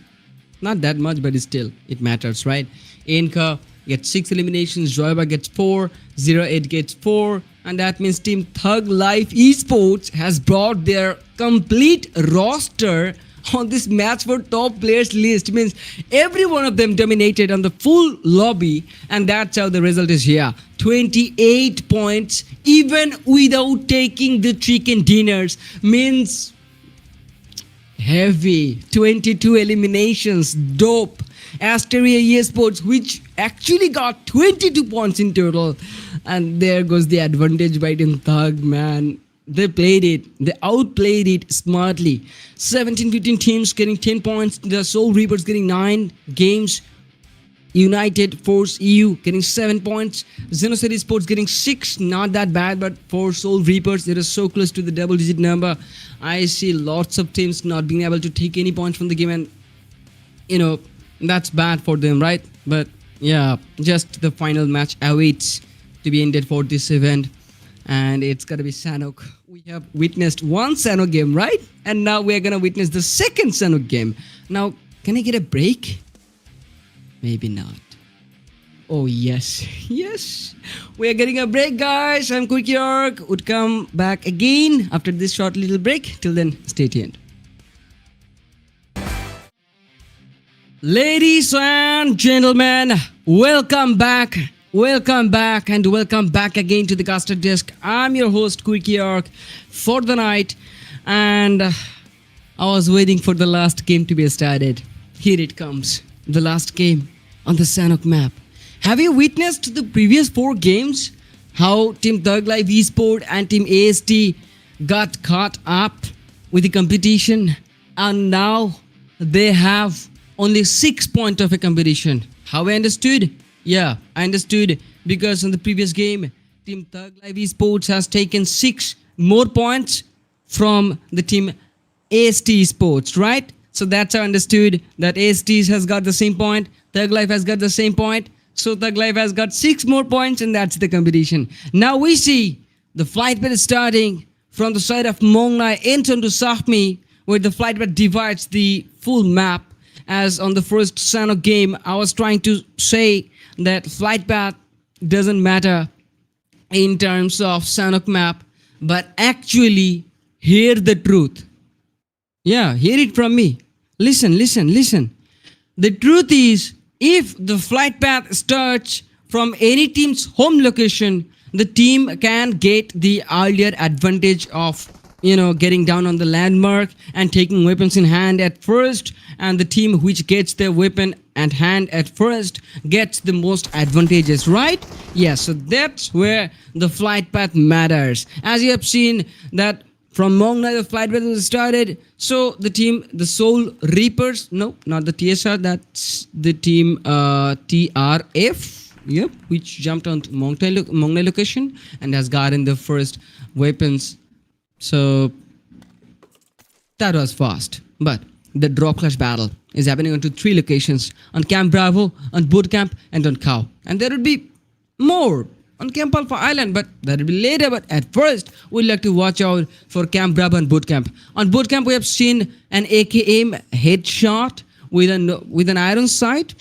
Not that much, but still, it matters, right? Inca gets 6 eliminations, Joyba gets 4, 08 gets 4, and that means Team Thug Life Esports has brought their complete roster on this match for top players list. Means every one of them dominated on the full lobby, and that's how the result is here. 28 points, even without taking the chicken dinners. Means heavy. 22 eliminations. Dope. ASTERIA Esports, which actually got 22 points in total. And there goes the advantage by Team Thug, man. They played it. They outplayed it smartly. 17-15 teams getting 10 points. The Soul Reapers getting 9 games. United Force EU getting 7 points. XENOCIDE Esports getting 6. Not that bad, but for Soul Reapers, it is so close to the double-digit number. I see lots of teams not being able to take any points from the game, and you know that's bad for them, right? But yeah, just the final match awaits to be ended for this event, and it's gonna be Sanok. We have witnessed one Sanok game, right? And now we're gonna witness the second Sanok game. Now, can I get a break? Maybe not. Oh yes, yes. We are getting a break, guys. I'm Quick York. Would come back again after this short little break. Till then, stay tuned. Ladies and gentlemen, welcome back. Welcome back and welcome back again to the caster desk. I'm your host Quick York for the night, and I was waiting for the last game to be started. Here it comes, the last game on the Sanok map. Have you witnessed the previous 4 games? How Team Thug Life Esports and Team AST got caught up with the competition, and now they have only 6 points of a competition. How I understood? Yeah, I understood, because in the previous game, Team Thug Life Esports has taken 6 more points from the Team AST Esports, right? So that's how I understood that AST has got the same point, Thug Life has got the same point, so Thug Life has got 6 more points, and that's the competition. Now we see the flight path starting from the side of Mongnai into Sapmi, where the flight path divides the full map. As on the first Sanok game, I was trying to say that flight path doesn't matter in terms of Sanok map, but actually hear the truth. Yeah, hear it from me. Listen. The truth is, if the flight path starts from any team's home location, the team can get the earlier advantage of getting down on the landmark and taking weapons in hand at first, and the team which gets their weapon at hand at first gets the most advantages, right? Yes, so that's where the flight path matters. As you have seen that from Mongnai the flight path was started, so the Soul Reapers, no, not the TSR, that's the team TRF, yep, which jumped on Mongnai location and has gotten the first weapons. So that was fast, but the drop clash battle is happening on 3 locations: on Camp Bravo, on Bootcamp, and on Cow. And there will be more on Camp Alpha Island, but that will be later. But at first, we'd like to watch out for Camp Bravo and Bootcamp. On Bootcamp, we have seen an AKM headshot with an iron sight,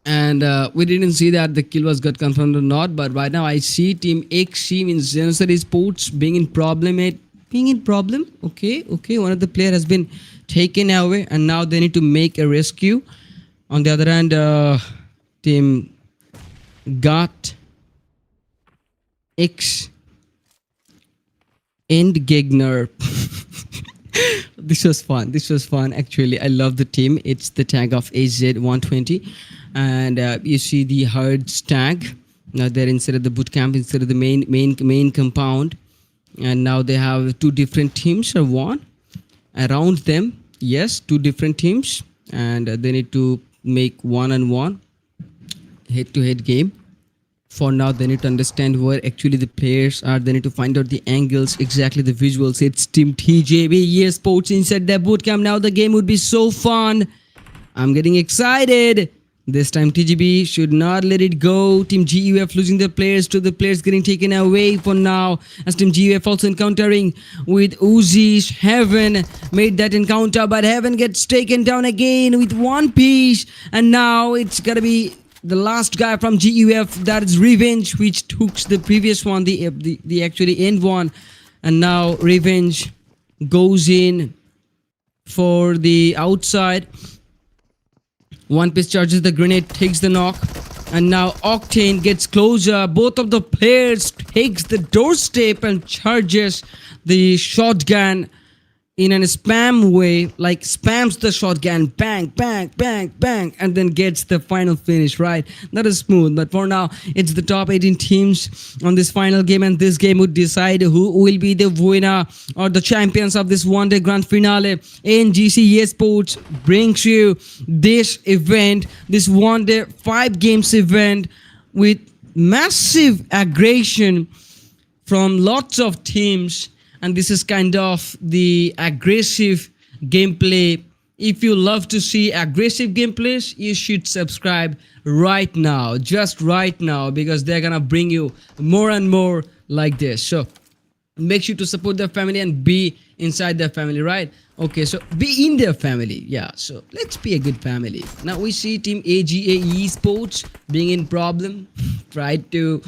and we didn't see that the kill was got confirmed or not. But right now, I see Team XC means XENOCIDE Esports being in problem. Okay. One of the player has been taken away, and now they need to make a rescue. On the other hand, Team GOTTxENDGEGNER. This was fun. Actually, I love the team. It's the tag of AZ120, and you see the herds tag. Now they're inside of the bootcamp, instead of the main compound, and now they have 2 different teams or one around them. Yes, 2 different teams, and they need to make 1-on-1 head-to-head game. For now, they need to understand where actually the players are. They need to find out the angles, exactly the visuals. It's Team TJB Esports inside their bootcamp. Now the game would be so fun. I'm getting excited. This time TGB should not let it go. Team GUF losing their players to the players getting taken away for now. As Team GUF also encountering with Uzi's. Heaven made that encounter, but Heaven gets taken down again with one piece. And now it's gonna be the last guy from GUF, that is Revenge, which took the previous one, the actually end one. And now Revenge goes in for the outside. One piece charges the grenade, takes the knock, and now Octane gets closer. Both of the players takes the doorstep and charges the shotgun in a spam way, like spams the shotgun, bang, bang, bang, bang, and then gets the final finish, right? That is smooth, but for now, it's the top 18 teams on this final game, and this game would decide who will be the winner or the champions of this one-day grand finale. NGC Esports brings you this event, this one-day 5 games event with massive aggression from lots of teams. And this is kind of the aggressive gameplay. If you love to see aggressive gameplays, you should subscribe right now, just right now, because they're gonna bring you more and more like this. So make sure to support their family and be inside their family, right? Okay, so be in their family. Yeah, so let's be a good family. Now we see Team AGA Esports being in problem, tried to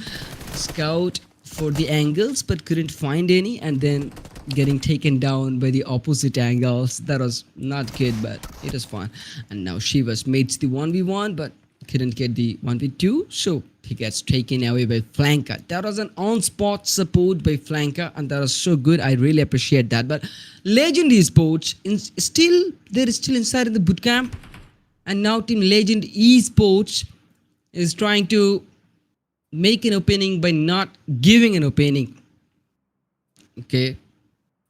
scout for the angles but couldn't find any, and then getting taken down by the opposite angles. That was not good, but it was fun. And now Shivas mates the 1v1 but couldn't get the 1v2, so he gets taken away by Flanker. That was an on-spot support by Flanker, and that was so good. I really appreciate that. But Legend Esports they're still inside of the bootcamp, and now Team Legend Esports is trying to make an opening by not giving an opening. Okay,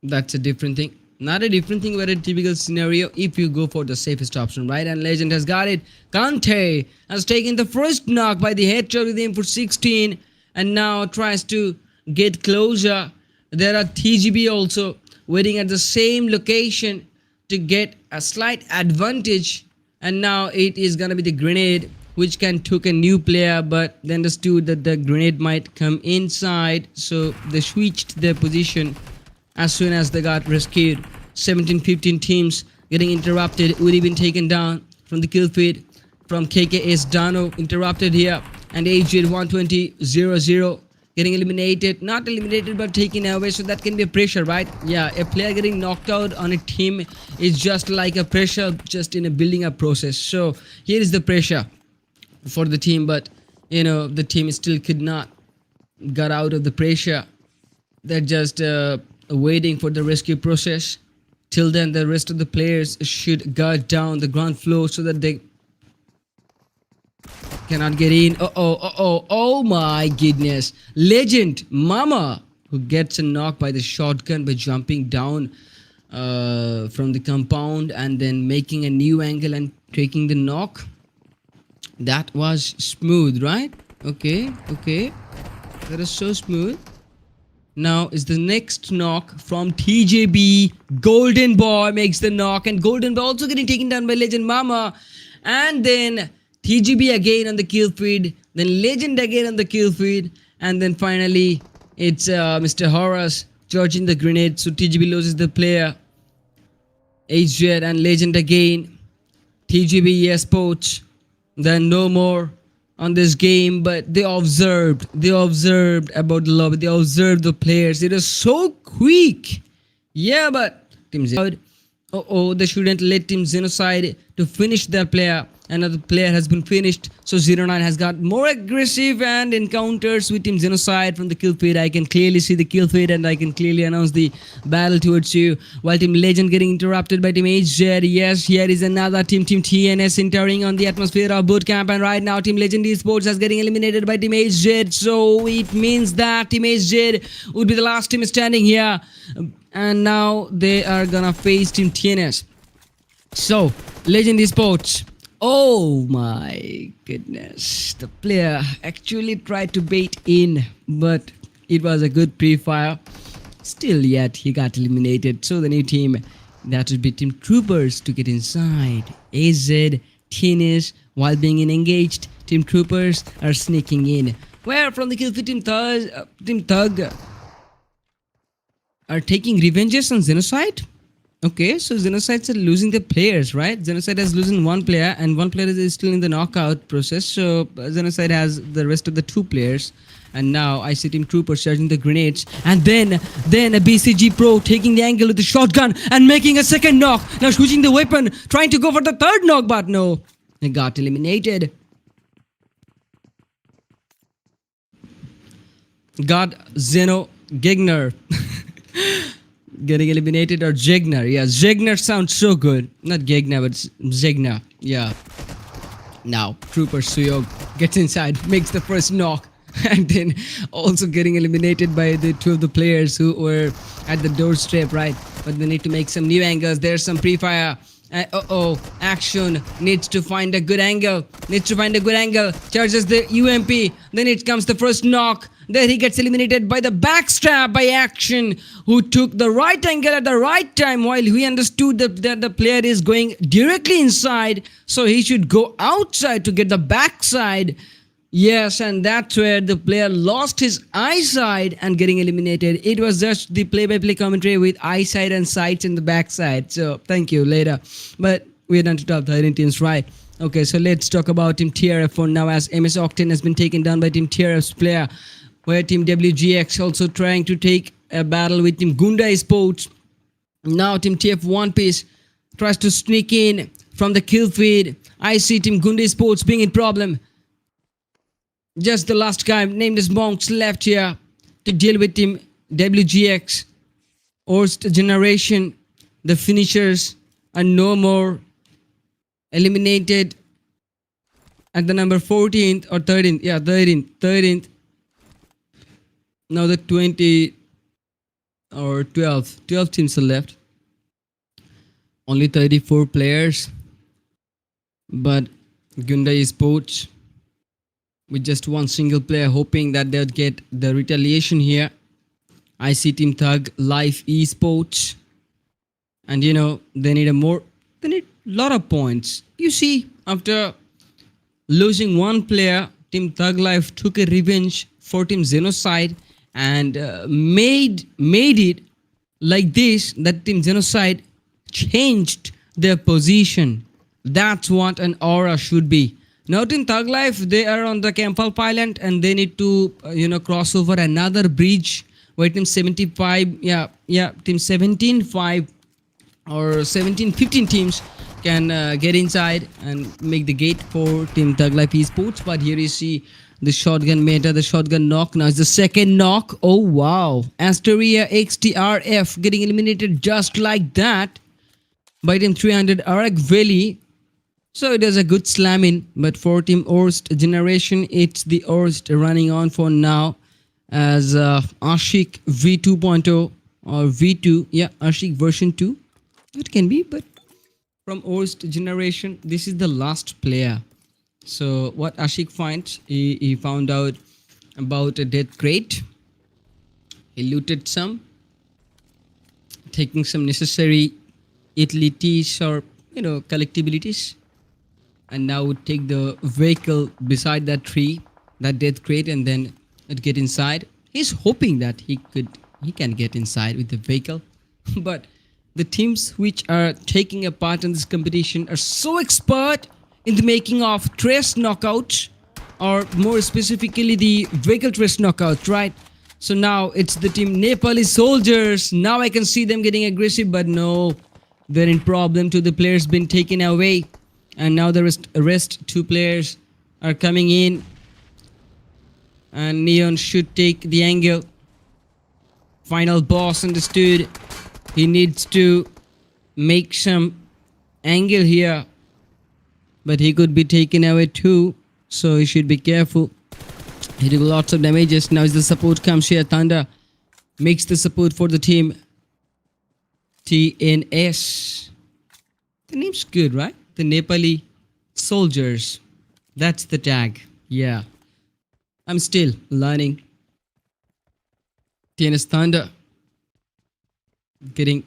that's a different thing. Not a different thing, but a typical scenario if you go for the safest option, right? And Legend has got it. Kante has taken the first knock by the headshot with him for 16, and now tries to get closer. There are TGB also waiting at the same location to get a slight advantage, and now it is gonna be the grenade which can took a new player, but they understood that the grenade might come inside, so they switched their position as soon as they got rescued. 17-15 teams getting interrupted. Would have been taken down from the kill feed from KKS Dano, interrupted here, and AJ 120-0-0 getting eliminated, not eliminated but taken away, so that can be a pressure, right? Yeah, a player getting knocked out on a team is just like a pressure, just in a building up process. So here is the pressure for the team, but you know, the team still could not get out of the pressure. They're just waiting for the rescue process. Till then, the rest of the players should guard down the ground floor so that they cannot get in. Oh my goodness. Legend Mama, who gets a knock by the shotgun by jumping down from the compound and then making a new angle and taking the knock. That was smooth, right? Okay. That is so smooth. Now is the next knock from TJB. Golden Boy makes the knock, and Golden Boy also getting taken down by Legend Mama. And then TGB again on the kill feed. Then Legend again on the kill feed. And then finally it's Mr. Horace charging the grenade. So TGB loses the player. HZ and Legend again. TJB Esports. Then no more on this game, but they observed about the lobby, they observed the players. It is so quick. Yeah, but Team Genocide, they shouldn't let Team Genocide to finish their player. Another player has been finished, so 09 has got more aggressive and encounters with Team Genocide from the kill feed. I can clearly see the kill feed, and I can clearly announce the battle towards you, while Team Legend getting interrupted by Team HZ. Yes, here is another team TNS entering on the atmosphere of bootcamp, and right now Team Legend Esports is getting eliminated by Team HZ, so it means that Team HZ would be the last team standing here, and now they are gonna face Team TNS. So Legend Esports, oh my goodness, the player actually tried to bait in, but it was a good pre-fire. Still yet he got eliminated, so the new team, that would be Team Troopers, to get inside. AZ, TNS while being engaged, Team Troopers are sneaking in. Where from the kill feed, Team Thug are taking revenges on Xenocide. Okay, so Xenocides are losing their players, right? Xenocide has losing one player, and one player is still in the knockout process. So Xenocide has the rest of the two players. And now I see Team Troopers charging the grenades, and then a BCG Pro taking the angle with the shotgun and making a second knock. Now switching the weapon, trying to go for the third knock, but no, he got eliminated. Got XENOCIDE getting eliminated, or Gegner. Yeah, Gegner sounds so good. Not Gegner, but Gegner. Yeah. Now Trooper Suyog gets inside, makes the first knock, and then also getting eliminated by the two of the players who were at the doorstep, right? But they need to make some new angles. There's some pre-fire. Action needs to find a good angle. Charges the UMP. Then it comes the first knock. Then he gets eliminated by the backstab by Action, who took the right angle at the right time, while he understood that the player is going directly inside, so he should go outside to get the backside. Yes, and that's where the player lost his eyesight and getting eliminated. It was just the play-by-play commentary with eyesight and sights in the backside. So thank you later. But we're done to top 13 teams, right? Okay, so let's talk about Team TRF for now, as MS Octane has been taken down by Team TRF's player, where Team WGX also trying to take a battle with Team Gunda Esports. Now Team TF One Piece tries to sneak in from the kill feed. I see Team Gunda Esports being in problem. Just the last guy named as Monks left here to deal with Team WGX. Worst generation. The finishers are no more. Eliminated at the number 14th or 13th. Yeah, 13th. Now the 20 or 12 teams are left. Only 34 players. But Gunda Esports with just one single player, hoping that they'll get the retaliation here. I see Team Thug Life Esports, and you know they need a lot of points. You see, after losing one player, Team Thug Life took a revenge for Team Xenocide and made it like this, that Team Xenocide changed their position. That's what an aura should be. Now Team Thug Life, they are on the Campalp Island, and they need to cross over another bridge where Team 75, Team 17-5 or 17-15 teams can get inside and make the gate for Team Thug Life Esports. But here you see the shotgun meta, the shotgun knock. Now it's the second knock. Oh wow, ASTERIA xTRF getting eliminated just like that by Team 300 ARAGVELI. So it is a good slamming, but for Team Orst Generation, it's the Orst running on for now, as Ashik V2.0 or V2, yeah, Ashik version 2. It can be, but from Orst Generation, this is the last player. So what Ashik finds, he found out about a death crate. He looted some, taking some necessary utilities or collectibilities, and now would take the vehicle beside that tree, that death crate, and then it get inside. He's hoping that he can get inside with the vehicle. But the teams which are taking a part in this competition are so expert in the making of trace knockouts, or more specifically the vehicle trace knockouts, right? So now it's the Team Nepali soldiers. Now I can see them getting aggressive, but no, they're in problem. To the players been taken away. And now the rest two players are coming in, and Neon should take the angle. Final boss understood. He needs to make some angle here, but he could be taken away too, so he should be careful. He did lots of damages. Now as the support comes here, Thunder makes the support for the team TNS. The name's good, right? The Nepali soldiers. That's the tag. Yeah. I'm still learning. TNS Thunder getting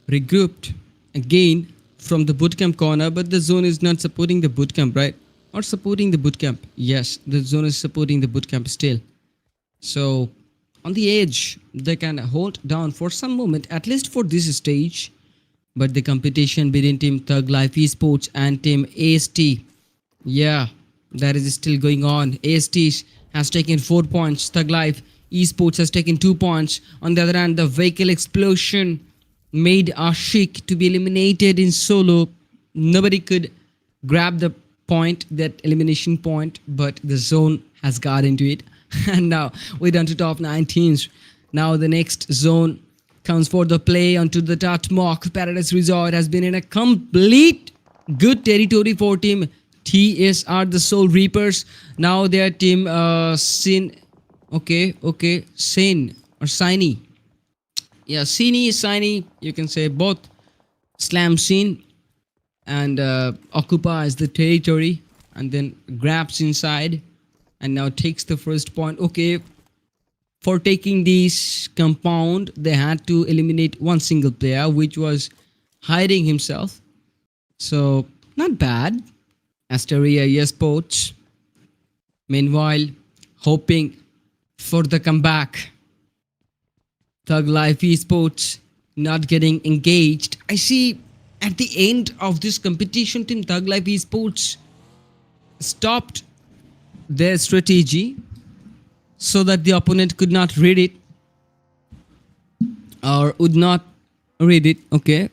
regrouped again from the bootcamp corner, but the zone is not supporting the bootcamp, right? Or supporting the bootcamp. Yes, the zone is supporting the bootcamp still. So on the edge, they can hold down for some moment, at least for this stage. But the competition between Team Thug Life Esports and Team AST, yeah, that is still going on. AST has taken 4 points. Thug Life Esports has taken 2 points. On the other hand, the vehicle explosion made Ashik to be eliminated in solo. Nobody could grab the point, that elimination point, but the zone has got into it. And now we're down to top 19s. Now the next zone comes for the play onto the Tatmok. Paradise Resort has been in a complete good territory for Team TSR, the Soul Reapers. Now their team Sin, Sin or Siny. Yeah, Siny, you can say both. Slam Sin and occupies the territory and then grabs inside and now takes the first point. Okay, for taking this compound, they had to eliminate one single player, which was hiding himself. So, not bad. ASTERIA Esports, meanwhile, hoping for the comeback. Thug Life Esports not getting engaged. I see at the end of this competition, Team Thug Life Esports stopped their strategy so that the opponent could not read it or would not read it. Okay,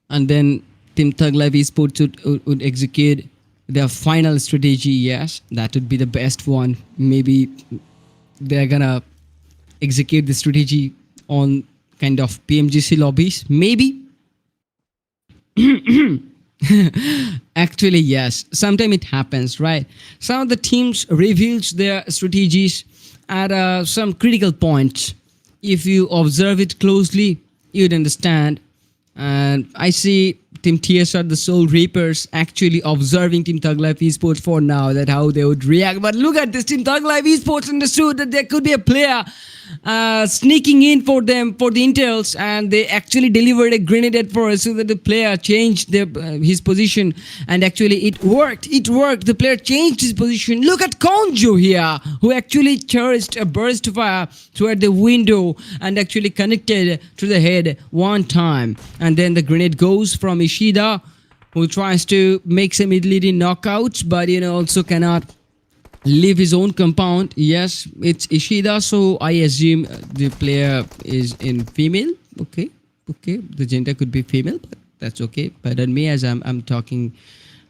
and then Team Thug Life Esports would execute their final strategy. Yes, that would be the best one. Maybe they're gonna execute the strategy on kind of PMGC lobbies. Maybe. Actually, yes. Sometimes it happens, right? Some of the teams reveals their strategies at some critical points. If you observe it closely, you'd understand. And I see Team TSR, the Soul Reapers, actually observing Team Thug Life Esports for now, that how they would react. But look at this, Team Thug Life Esports understood that there could be a player sneaking in for them for the intels, and they actually delivered a grenade at first so that the player changed his position, and actually it worked. The player changed his position. Look at Konjo here, who actually charged a burst fire toward the window and actually connected to the head one time, and then the grenade goes from Ishida, who tries to make some mid-leading knockouts, but also cannot leave his own compound. Yes, it's Ishida, so I assume the player is in female. Okay, the gender could be female, but that's okay. Pardon me, as I'm talking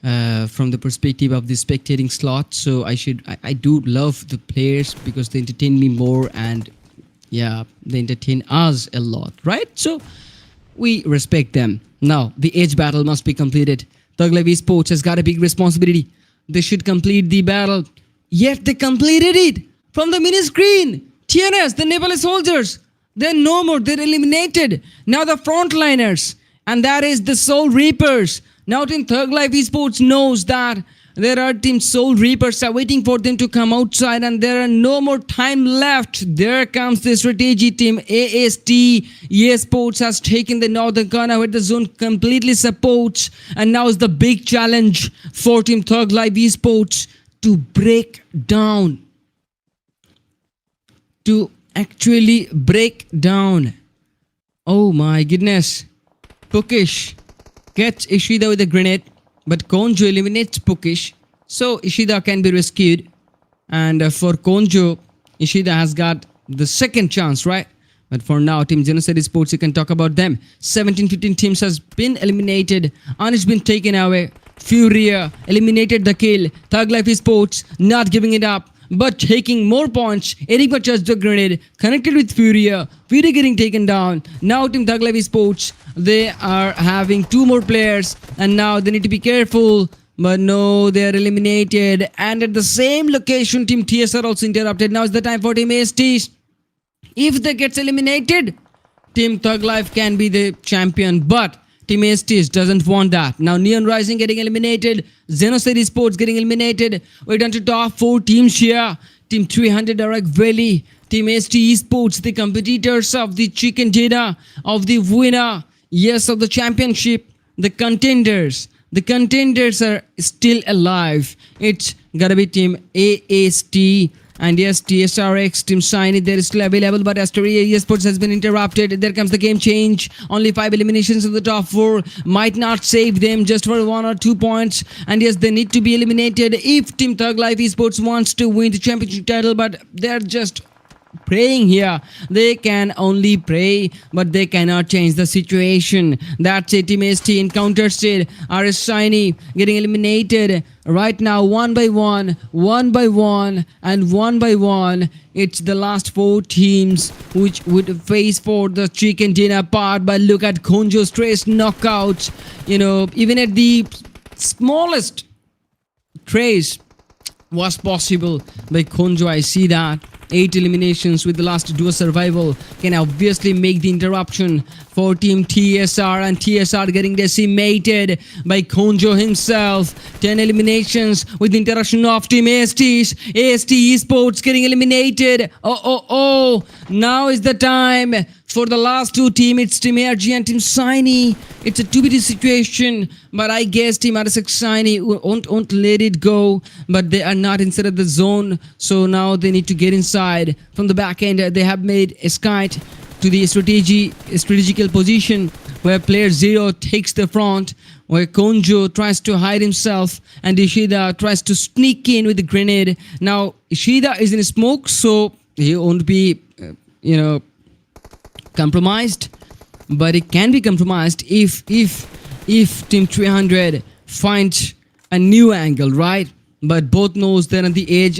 from the perspective of the spectating slot. So I do love the players because they entertain me more, and yeah, they entertain us a lot, right? So we respect them. Now the edge battle must be completed. Thug Life Esports has got a big responsibility. They should complete the battle. Yet they completed it from the mini screen. TNS, the Nepali soldiers, they're no more. They're eliminated. Now the frontliners, and that is the Soul Reapers. Now Team Thug Life Esports knows that there are Team Soul Reapers are waiting for them to come outside, and there are no more time left. There comes the strategy. Team AST Esports has taken the northern corner where the zone completely supports, and now is the big challenge for Team Thug Life Esports to break down, to actually break down. Oh my goodness. Pukish gets Ishida with a grenade, but Konjo eliminates Pukish, so Ishida can be rescued. And for Konjo, Ishida has got the second chance, right? But for now, Team Genocide Esports, you can talk about them. 17-15 teams has been eliminated. Anish been taken away. Furia eliminated the kill. Thug Life Esports not giving it up, but taking more points. Enigma charged the grenade, connected with Furia. Furia getting taken down. Now Team Thug Life Esports, they are having 2 more players, and now they need to be careful. But no, they are eliminated. And at the same location, Team TSR also interrupted. Now is the time for Team AST. If they gets eliminated, Team Thug Life can be the champion, but Team AST doesn't want that. Now Neon Rising getting eliminated. Xenocide Esports getting eliminated. We're down to top 4 teams here. Team 300 ARAGVELI. Team AST Esports, the competitors of the chicken dinner, of the winner, yes, of the championship. The contenders are still alive. It's gotta be team AST and yes, TSRX, Team Shiny, they're still available, but ASTERIA Esports has been interrupted. There comes the game change. Only 5 eliminations in the top 4 might not save them just for 1 or 2 points. And yes, they need to be eliminated if Team Thug Life Esports wants to win the championship title, but they're just praying here. They can only pray, but they cannot change the situation. That's it. Team ST encounters it. RSxSYNE getting eliminated right now, one by one, and one by one. It's the last 4 teams which would face for the chicken dinner part. But look at Konjo's trace knockouts. Even at the smallest trace was possible by Konjo. I see that 8 eliminations with the last duo survival can obviously make the interruption for Team TSR, and TSR getting decimated by Konjo himself. 10 eliminations with the interruption of Team AST Esports getting eliminated. Now is the time for the last 2 teams. It's Team ARG and Team Shiny. It's a 2v2 situation, but I guess Team RSxSYNE won't let it go, but they are not inside of the zone, so now they need to get inside. From the back end, they have made a skite to the strategical position where player 0 takes the front, where Konjo tries to hide himself and Ishida tries to sneak in with the grenade. Now Ishida is in smoke, so he won't be compromised, but it can be compromised if Team 300 finds a new angle, right? But both knows they're on the edge,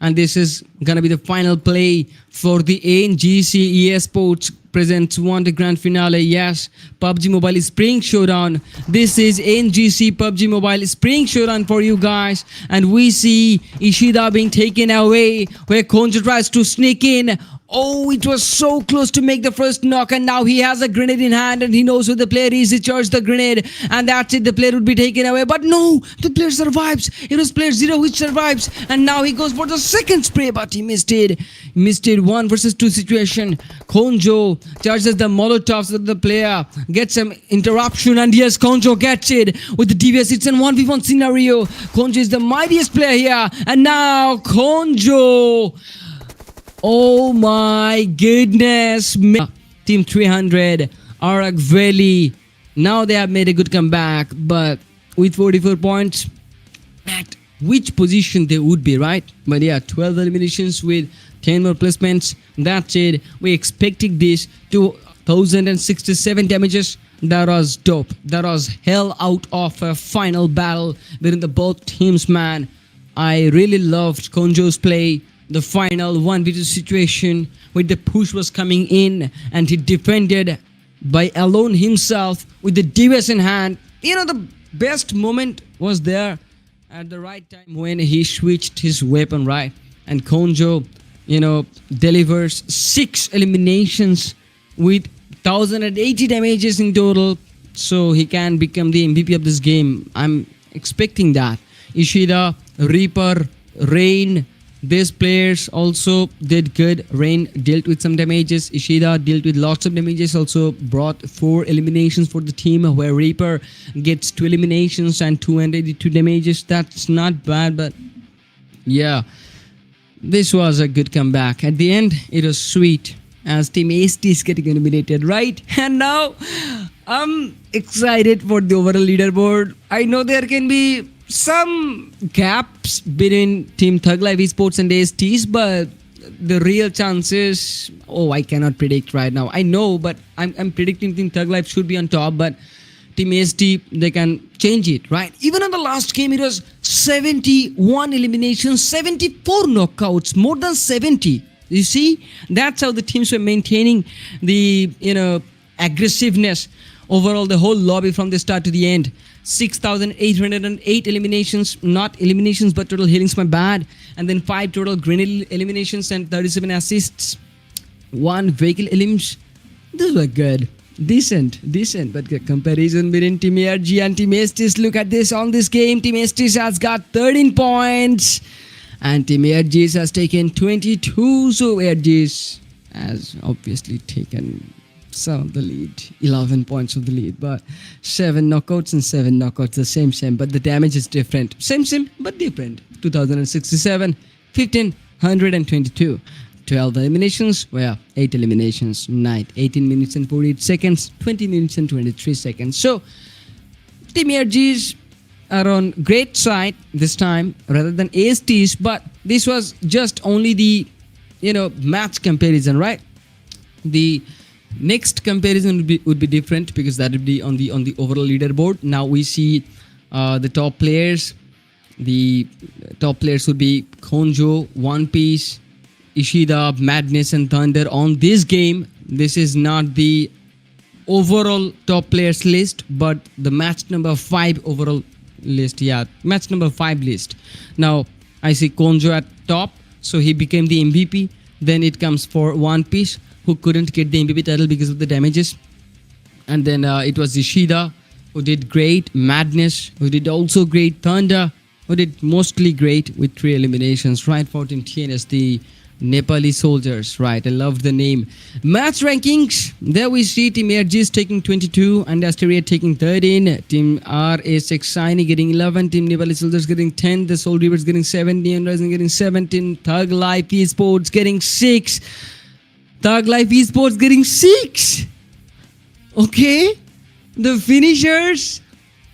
and this is gonna be the final play for the NGC Esports presents one the grand finale. Yes, PUBG Mobile Spring Showdown. This is NGC PUBG Mobile Spring Showdown for you guys, and we see Ishida being taken away where Konjo tries to sneak in. Oh, it was so close to make the first knock, and now he has a grenade in hand and he knows who the player is. He charged the grenade and that's it. The player would be taken away, but no, the player survives. It was player 0 which survives, and now he goes for the second spray, but he missed it. 1 versus 2 situation. Konjo charges the Molotov so that the player gets some interruption, and yes, Konjo gets it with the DVS. It's a 1v1 scenario. Konjo is the mightiest player here, and now Konjo. Oh my goodness. Team 300, ARAGVELI. Now they have made a good comeback, but with 44 points, at which position they would be, right? But yeah, 12 eliminations with 10 more placements. That's it. We expecting this to 1067 damages. That was dope. That was hell out of a final battle between the both teams, man. I really loved Konjo's play. The final 1v2 situation with the push was coming in and he defended by alone himself with the DVS in hand. The best moment was there at the right time when he switched his weapon, right? And Konjo, delivers 6 eliminations with 1080 damages in total. So he can become the MVP of this game. I'm expecting that. Ishida, Reaper, Rain, these players also did good. Rain dealt with some damages. Ishida dealt with lots of damages. Also brought 4 eliminations for the team, where Reaper gets 2 eliminations and 282 damages. That's not bad, but yeah, this was a good comeback. At the end, it was sweet as Team AST is getting eliminated, right? And now I'm excited for the overall leaderboard. I know there can be some gaps between Team Thug Life Esports and ASTs, but the real chances, I cannot predict right now. I know, but I'm predicting Team Thug Life should be on top, but Team AST, they can change it, right? Even on the last game, it was 71 eliminations, 74 knockouts, more than 70. You see, that's how the teams were maintaining the aggressiveness overall, the whole lobby from the start to the end. 6,808 eliminations, not eliminations but total healings, my bad, and then 5 total grenade eliminations and 37 assists, 1 vehicle elims. Those were good, decent, but the comparison between Team ARG and Team Estes, look at this on this game. Team Estes has got 13 points and Team ARG has taken 22, so ARG has obviously taken So the lead, 11 points of the lead, but 7 knockouts and 7 knockouts, the same, but the damage is different. Same, but different. 2067, 1522. 12 eliminations, 8 eliminations, night, 18 minutes and 48 seconds, 20 minutes and 23 seconds. So, Team ARGs are on great side this time rather than ASTs, but this was just only the, match comparison, right? The next comparison would be different because that would be on the overall leaderboard. Now we see the top players. The top players would be Konjo, One Piece, Ishida, Madness and Thunder on this game. This is not the overall top players list, but the match number 5 overall list. Yeah, match number 5 list. Now I see Konjo at top, so he became the MVP. Then it comes for One Piece, who couldn't get the MVP title because of the damages. And then it was Ishida, who did great. Madness, who did also great. Thunder, who did mostly great with 3 eliminations, right? For Team TNS, the Nepali soldiers, right? I love the name. Match rankings, there we see Team ARGs taking 22 and ASTERIA taking 13. Team RSxSYNE getting 11. Team Nepali soldiers getting 10. The Soul Reavers getting 7. Neon Rising getting 17. Thug Life Esports getting 6. Thug Life Esports getting 6. Okay. The finishers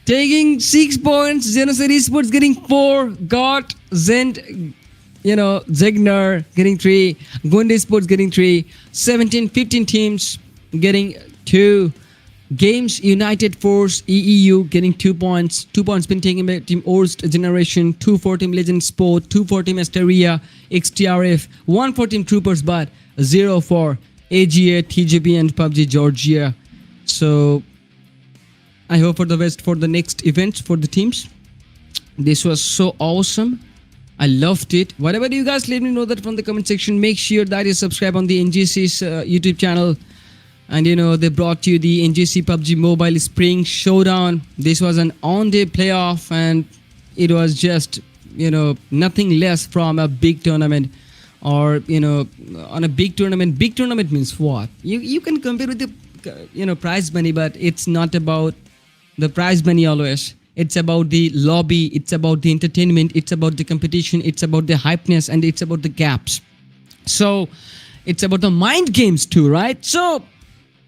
taking 6 points. XENOCIDE Esports getting 4. GOTTxENGEGNER getting 3. Gunda Esports getting 3. 15 teams getting 2. Games United Force EEU getting 2 points. 2 points been taken by Team Orst Generation. 2 for Team Legend Sport. 2 for Team ASTERIA xTRF. 1 for Team Troopers, but 0 for AGA, TJB and PUBG Georgia. So I hope for the best for the next events for the teams. This was so awesome. I loved it. Whatever you guys, let me know that from the comment section. Make sure that you subscribe on the NGC's YouTube channel. And they brought you the NGC PUBG Mobile Spring Showdown. This was an on-day playoff, and it was just nothing less from a big tournament. Or on a big tournament. Big tournament means what? You can compare with the prize money, but it's not about the prize money always. It's about the lobby, it's about the entertainment, it's about the competition, it's about the hypeness, and it's about the gaps. So it's about the mind games too, right? So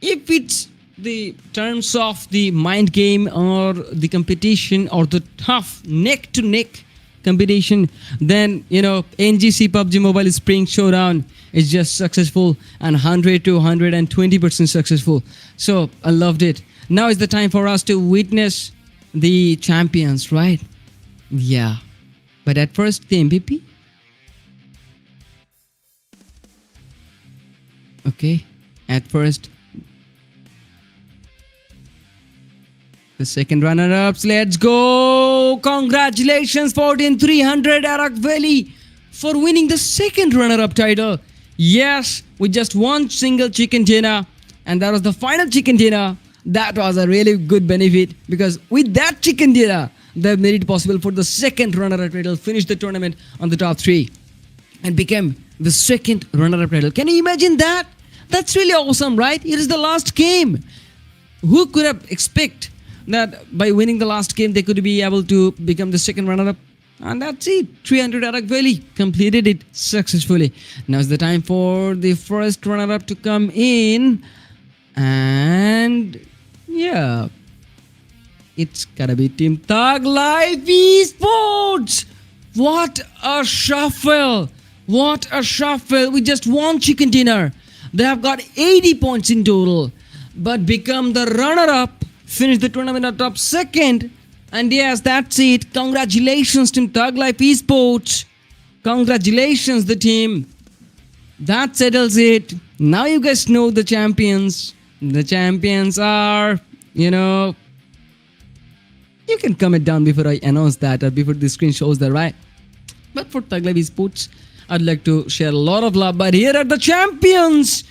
if it's the terms of the mind game or the competition or the tough neck to neck competition, then NGC PUBG Mobile Spring Showdown is just successful and 100 to 120% successful. So I loved it. Now is the time for us to witness the champions, right? Yeah, but at first the MVP. Okay, at first the second runner-ups. Let's go! Congratulations for Team 300 ARAGVELI for winning the second runner-up title. Yes, with just one single chicken dinner, and that was the final chicken dinner. That was a really good benefit because with that chicken dinner, they made it possible for the second runner-up title, finish the tournament on the top 3 and became the second runner-up title. Can you imagine that? That's really awesome, right? It is the last game. Who could have expected that by winning the last game, they could be able to become the second runner-up? And that's it. 300 ARAGVELI completed it successfully. Now is the time for the first runner-up to come in. And yeah, it's gotta be Team Thug Life Esports. What a shuffle! What a shuffle! With just one chicken dinner, they have got 80 points in total, but become the runner-up, finish the tournament at top 2nd. And yes, that's it. Congratulations, Team Thug Life Esports. Congratulations, the team. That settles it. Now you guys know the champions. The champions are, you can comment down before I announce that or before the screen shows that, right? But for Thug Life Esports, I'd like to share a lot of love. But here are the champions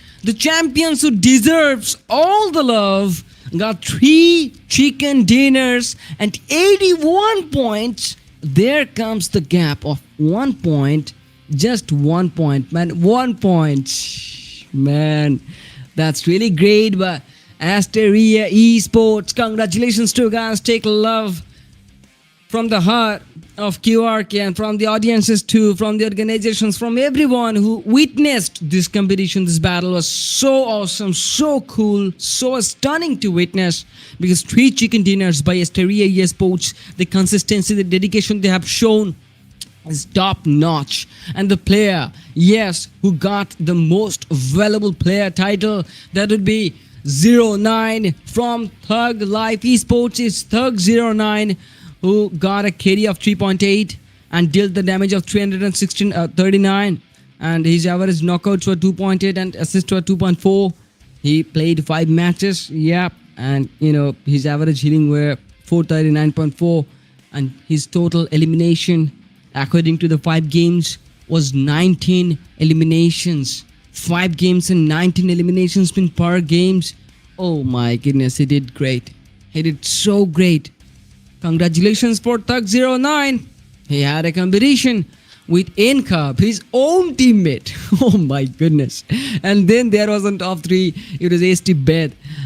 who deserves all the love. Got 3 chicken dinners and 81 points. There comes the gap of 1 point. Just 1 point, man. 1 point. Man, That's really great. But ASTERIA Esports, congratulations to you guys. Take love from the heart of QRK and from the audiences too, from the organizations, from everyone who witnessed this competition. This battle was so awesome, so cool, so stunning to witness, because 3 chicken dinners by ASTERIA Esports, the consistency, the dedication they have shown is top notch. And the player, yes, who got the most valuable player title, that would be 09 from Thug Life Esports. It's Thug09 who got a KD of 3.8 and dealt the damage of 39, and his average knockouts were 2.8 and assists were 2.4. He played 5 matches, and his average healing were 439.4, and his total elimination according to the 5 games was 19 eliminations. 5 games and 19 eliminations per games. Oh my goodness, he did great. He did so great. Congratulations for Thug09. He had a competition with NCUB, his own teammate. Oh my goodness. And then there was on top 3, it was AST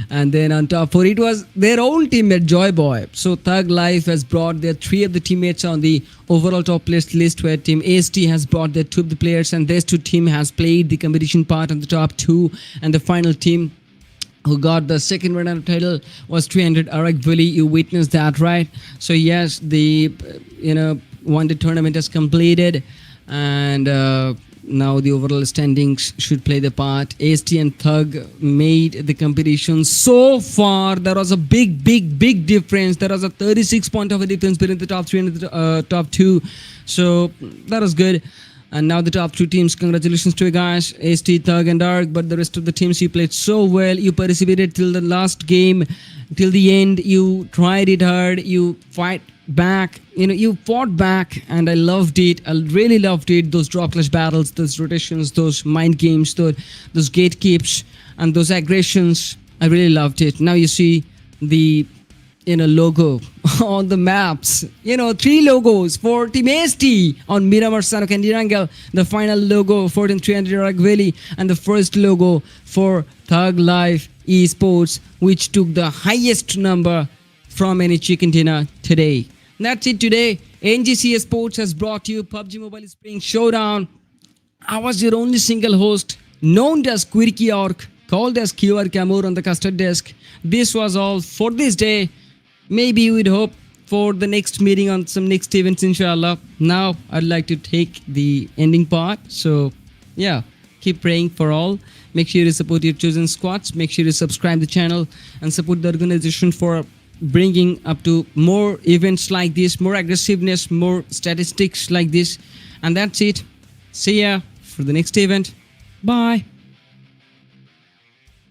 and then on top 4, it was their own teammate Joy Boy. So Thug Life has brought their 3 of the teammates on the overall top list, where team AST has brought their 2 of the players, and these 2 team has played the competition part on the top 2, and the final team who got the second runner title was 300 ARAGVELI. You witnessed that, right? So yes, the one-day tournament has completed, and now the overall standings should play the part. AST and Thug made the competition. So far, there was a big difference. There was a 36 point of a difference between the top 3 and the top 2. So that was good. And now the top 2 teams, congratulations to you guys, AST, Thug and Dark. But the rest of the teams, you played so well. You persevered till the last game, till the end. You tried it hard. You fight back. You fought back, and I loved it. I really loved it. Those drop clash battles, those rotations, those mind games, those gatekeeps, and those aggressions. I really loved it. Now you see the logo on the maps. 3 logos for Team AST on Miramar, Sanok and Irangal. The final logo for Team 300 ARAGVELI, and the first logo for Thug Life Esports, which took the highest number from any chicken dinner today. That's it today. NGC Esports has brought you PUBG Mobile is playing Showdown. I was your only single host, known as Quirky Orc, called as QR Camor on the custard desk. This was all for this day. Maybe we'd hope for the next meeting on some next events, inshallah. Now I'd like to take the ending part. So keep praying for all. Make sure you support your chosen squads. Make sure you subscribe the channel and support the organization for bringing up to more events like this, more aggressiveness, more statistics like this. And that's it. See ya for the next event. Bye.